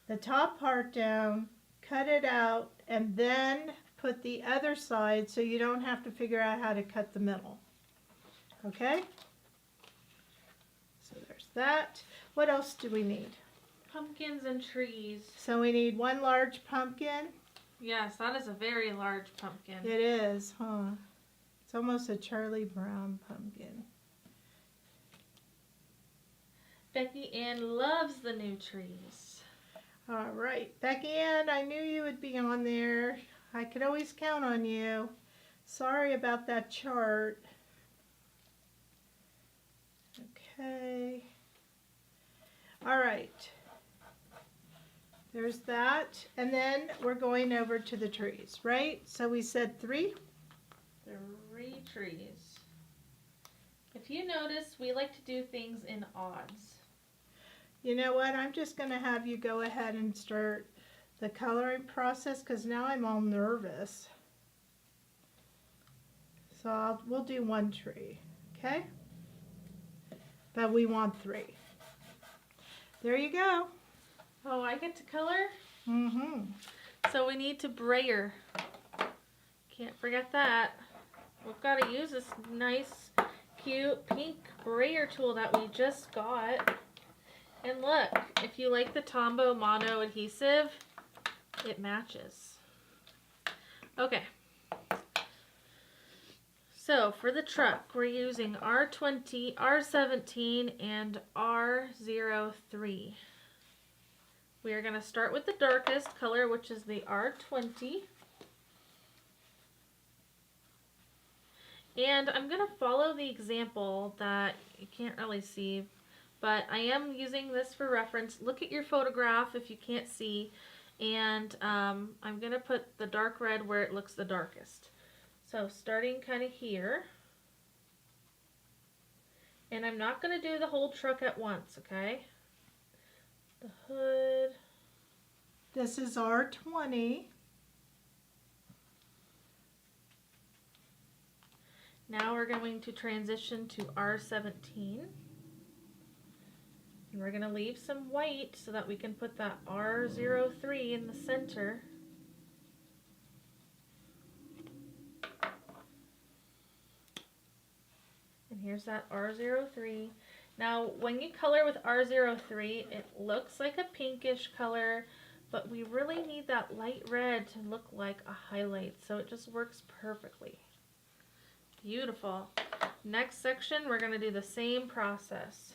the top part down, cut it out, and then put the other side so you don't have to figure out how to cut the middle. Okay? So there's that. What else do we need? Pumpkins and trees. So we need one large pumpkin. Yes, that is a very large pumpkin. It is, huh? It's almost a Charlie Brown pumpkin. Becky Ann loves the new trees. All right, Becky Ann, I knew you would be on there. I could always count on you. Sorry about that chart. Okay. All right. There's that. And then we're going over to the trees, right? So we said 3? 3 trees. If you notice, we like to do things in odds. You know what? I'm just going to have you go ahead and start the coloring process because now I'm all nervous. So we'll do 1 tree, okay? But we want 3. There you go. Oh, I get to color? Mm-hmm. So we need to brayer. Can't forget that. We've got to use this nice, cute pink brayer tool that we just got. And look, if you like the Tombow Mono adhesive, it matches. Okay. So for the truck, we're using R20, R17, and R03. We are going to start with the darkest color, which is the R20. And I'm going to follow the example that you can't really see, but I am using this for reference. Look at your photograph if you can't see, and I'm going to put the dark red where it looks the darkest. So starting kind of here, and I'm not going to do the whole truck at once, okay? The hood. This is R20. Now we're going to transition to R17. And we're going to leave some white so that we can put that R03 in the center. And here's that R03. Now, when you color with R03, it looks like a pinkish color, but we really need that light red to look like a highlight, so it just works perfectly. Beautiful. Next section, we're going to do the same process.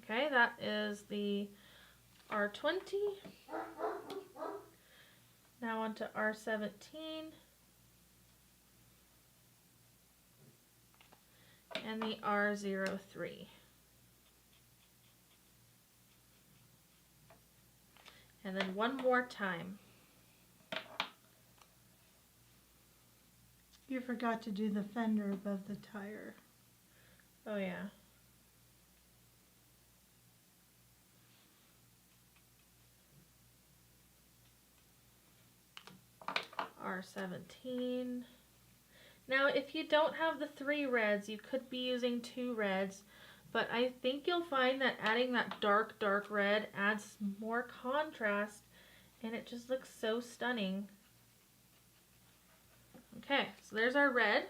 Okay, that is the R20. Now on to R17. and the R03. And then one more time. You forgot to do the fender above the tire. Oh yeah. R17. Now if you don't have the 3 reds, you could be using 2 reds, but I think you'll find that adding that dark red adds more contrast and it just looks so stunning. Okay, so there's our red.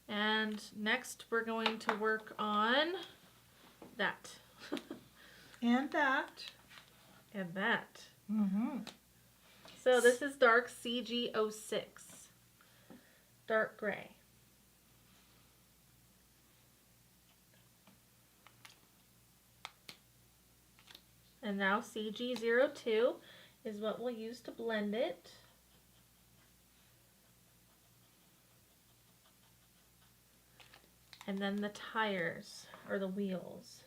And next we're going to work on that. And that. And that. Mm-hmm. So this is dark CG06. Dark gray. And now CG02 is what we'll use to blend it. And then the tires, or the wheels.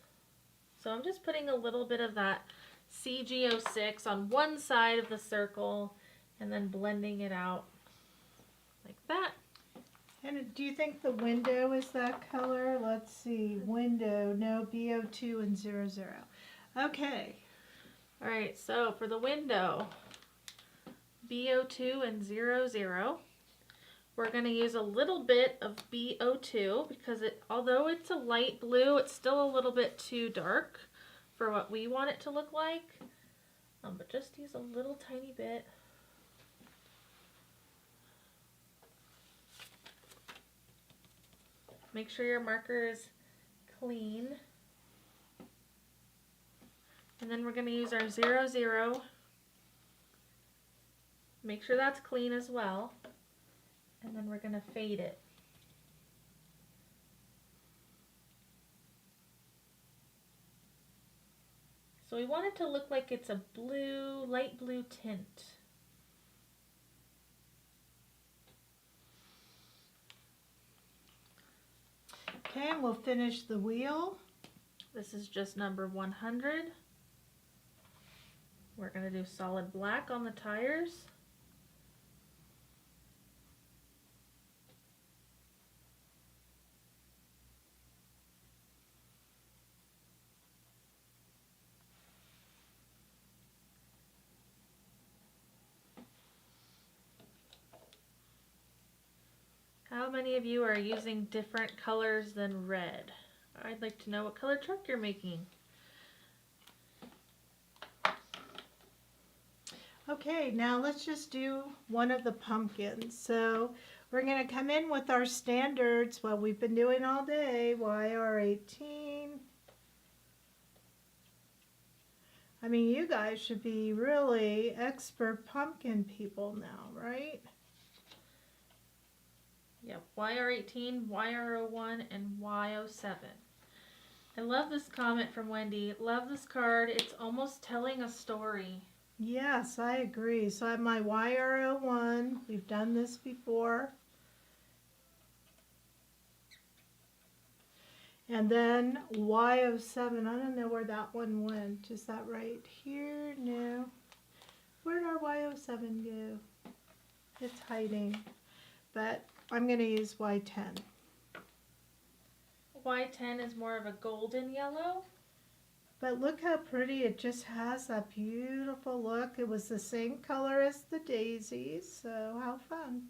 So I'm just putting a little bit of that CG06 on one side of the circle and then blending it out like that. And do you think the window is that color? Let's see. Window, no, BO2 and 00. Okay. All right, so for the window, BO2 and 00, we're going to use a little bit of BO2 because although it's a light blue, it's still a little bit too dark for what we want it to look like. But just use a little tiny bit. Make sure your marker is clean. And then we're going to use our 00. Make sure that's clean as well. And then we're going to fade it. So we want it to look like it's a blue, light blue tint. Okay, and we'll finish the wheel. This is just number 100. We're going to do solid black on the tires. How many of you are using different colors than red? I'd like to know what color truck you're making. Okay, now let's just do one of the pumpkins. So we're going to come in with our standards, what we've been doing all day, YR18. I mean, you guys should be really expert pumpkin people now, right? Yep, YR18, YR01, and Y07. I love this comment from Wendy. Love this card. It's almost telling a story. Yes, I agree. So I have my YR01. We've done this before. And then Y07. I don't know where that one went. Is that right here? No. Where did our Y07 go? It's hiding. But I'm going to use Y10. Y10 is more of a golden yellow. But look how pretty it just has that beautiful look. It was the same color as the daisies, so how fun.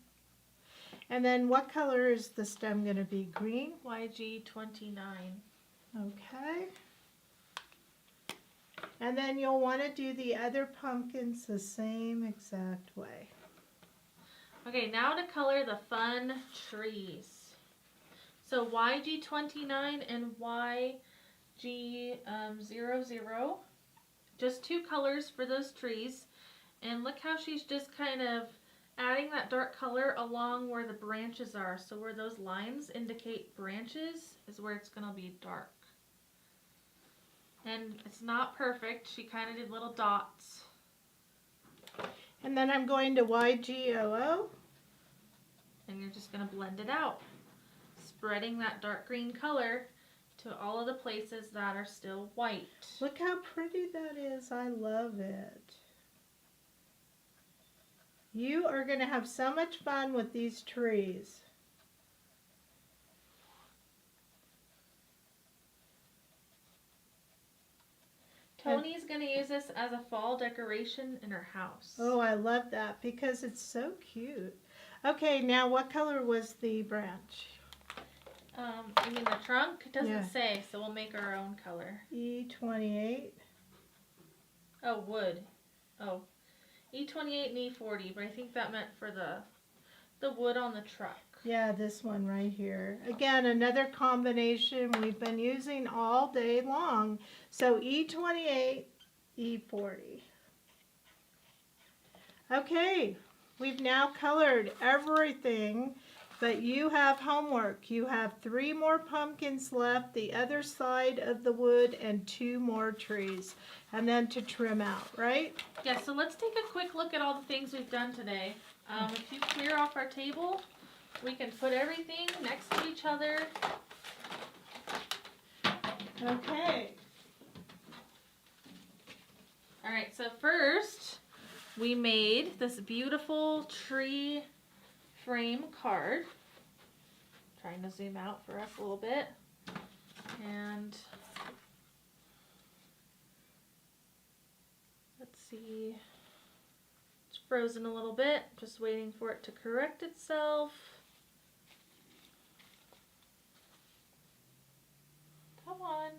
And then what color is the stem going to be? Green? YG29. Okay. And then you'll want to do the other pumpkins the same exact way. Okay, now to color the fun trees. So YG29 and YG00, just 2 colors for those trees. And look how she's just kind of adding that dark color along where the branches are. So where those lines indicate branches is where it's going to be dark. And it's not perfect. She kind of did little dots. And then I'm going to YG00. And you're just going to blend it out, spreading that dark green color to all of the places that are still white. Look how pretty that is. I love it. You are going to have so much fun with these trees. Tony's going to use this as a fall decoration in her house. Oh, I love that because it's so cute. Okay, now what color was the branch? You mean the trunk? It doesn't say, so we'll make our own color. E28. Oh, wood. Oh, E28 and E40, but I think that meant for the wood on the truck. Yeah, this one right here. Again, another combination we've been using all day long. So E28, E40. Okay, we've now colored everything, but you have homework. You have 3 more pumpkins left, the other side of the wood, and 2 more trees. And then to trim out, right? Yeah, so let's take a quick look at all the things we've done today. If you clear off our table, we can put everything next to each other. Okay. All right, so first we made this beautiful tree frame card. Trying to zoom out for us a little bit. And let's see. It's frozen a little bit. Just waiting for it to correct itself. Come on.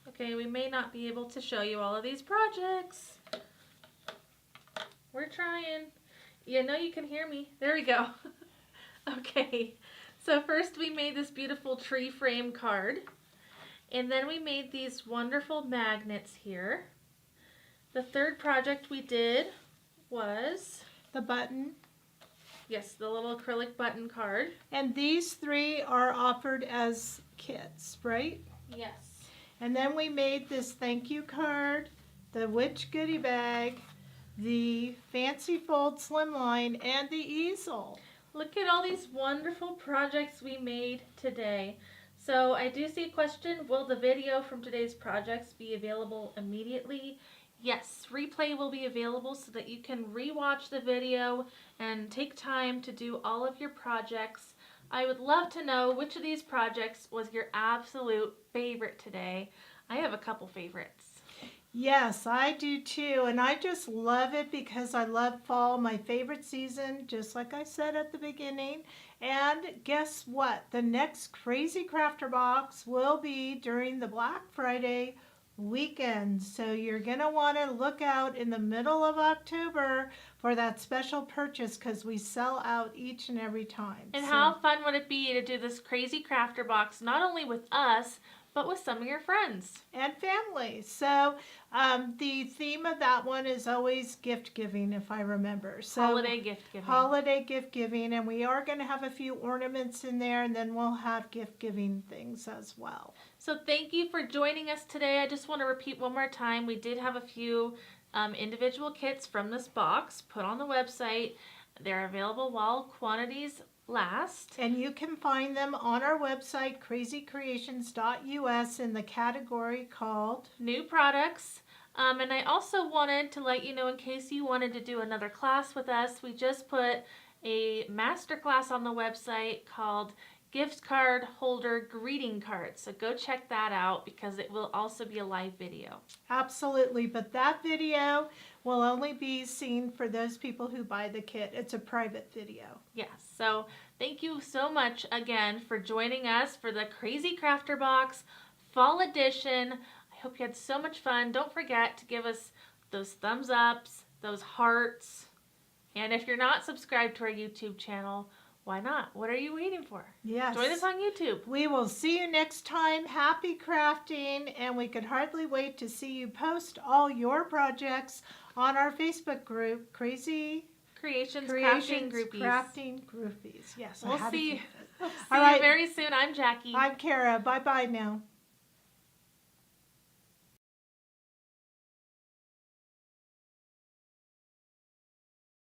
Okay, we may not be able to show you all of these projects. We're trying. You know you can hear me. There we go. Okay, so first we made this beautiful tree frame card. And then we made these wonderful magnets here. The third project we did was The button. yes, the little acrylic button card. And these 3 are offered as kits, right? Yes. And then we made this thank you card, the witch goodie bag, the fancy fold slimline, and the easel. Look at all these wonderful projects we made today. So I do see a question, will the video from today's projects be available immediately? Yes, replay will be available so that you can rewatch the video and take time to do all of your projects. I would love to know which of these projects was your absolute favorite today. I have a couple favorites. Yes, I do too. And I just love it because I love fall, my favorite season, just like I said at the beginning. And guess what? The next Krazy Krafter box will be during the Black Friday weekend. So you're going to want to look out in the middle of October for that special purchase because we sell out each and every time. And how fun would it be to do this Krazy Krafter box not only with us, but with some of your friends and family. So the theme of that one is always gift giving, if I remember. So holiday gift giving. Holiday gift giving, and we are going to have a few ornaments in there, and then we'll have gift giving things as well. So thank you for joining us today. I just want to repeat one more time. We did have a few individual kits from this box put on the website. They're available while quantities last. And you can find them on our website, krazycreations.us, in the category called New Products. And I also wanted to let you know, in case you wanted to do another class with us, we just put a master class on the website called Gift Card Holder Greeting Cards. So go check that out because it will also be a live video. Absolutely, but that video will only be seen for those people who buy the kit. It's a private video. Yes, so thank you so much again for joining us for the Krazy Krafter Box Fall Edition. I hope you had so much fun. Don't forget to give us those thumbs ups, those hearts, and if you're not subscribed to our YouTube channel, why not? What are you waiting for? Yes. Join us on YouTube. We will see you next time. Happy crafting, and we could hardly wait to see you post all your projects on our Facebook group, Krazy Crafting Groupies. Crafting Groupies. Yes. We'll see you All right. very soon. I'm Jackie. I'm Kara. Bye-bye now.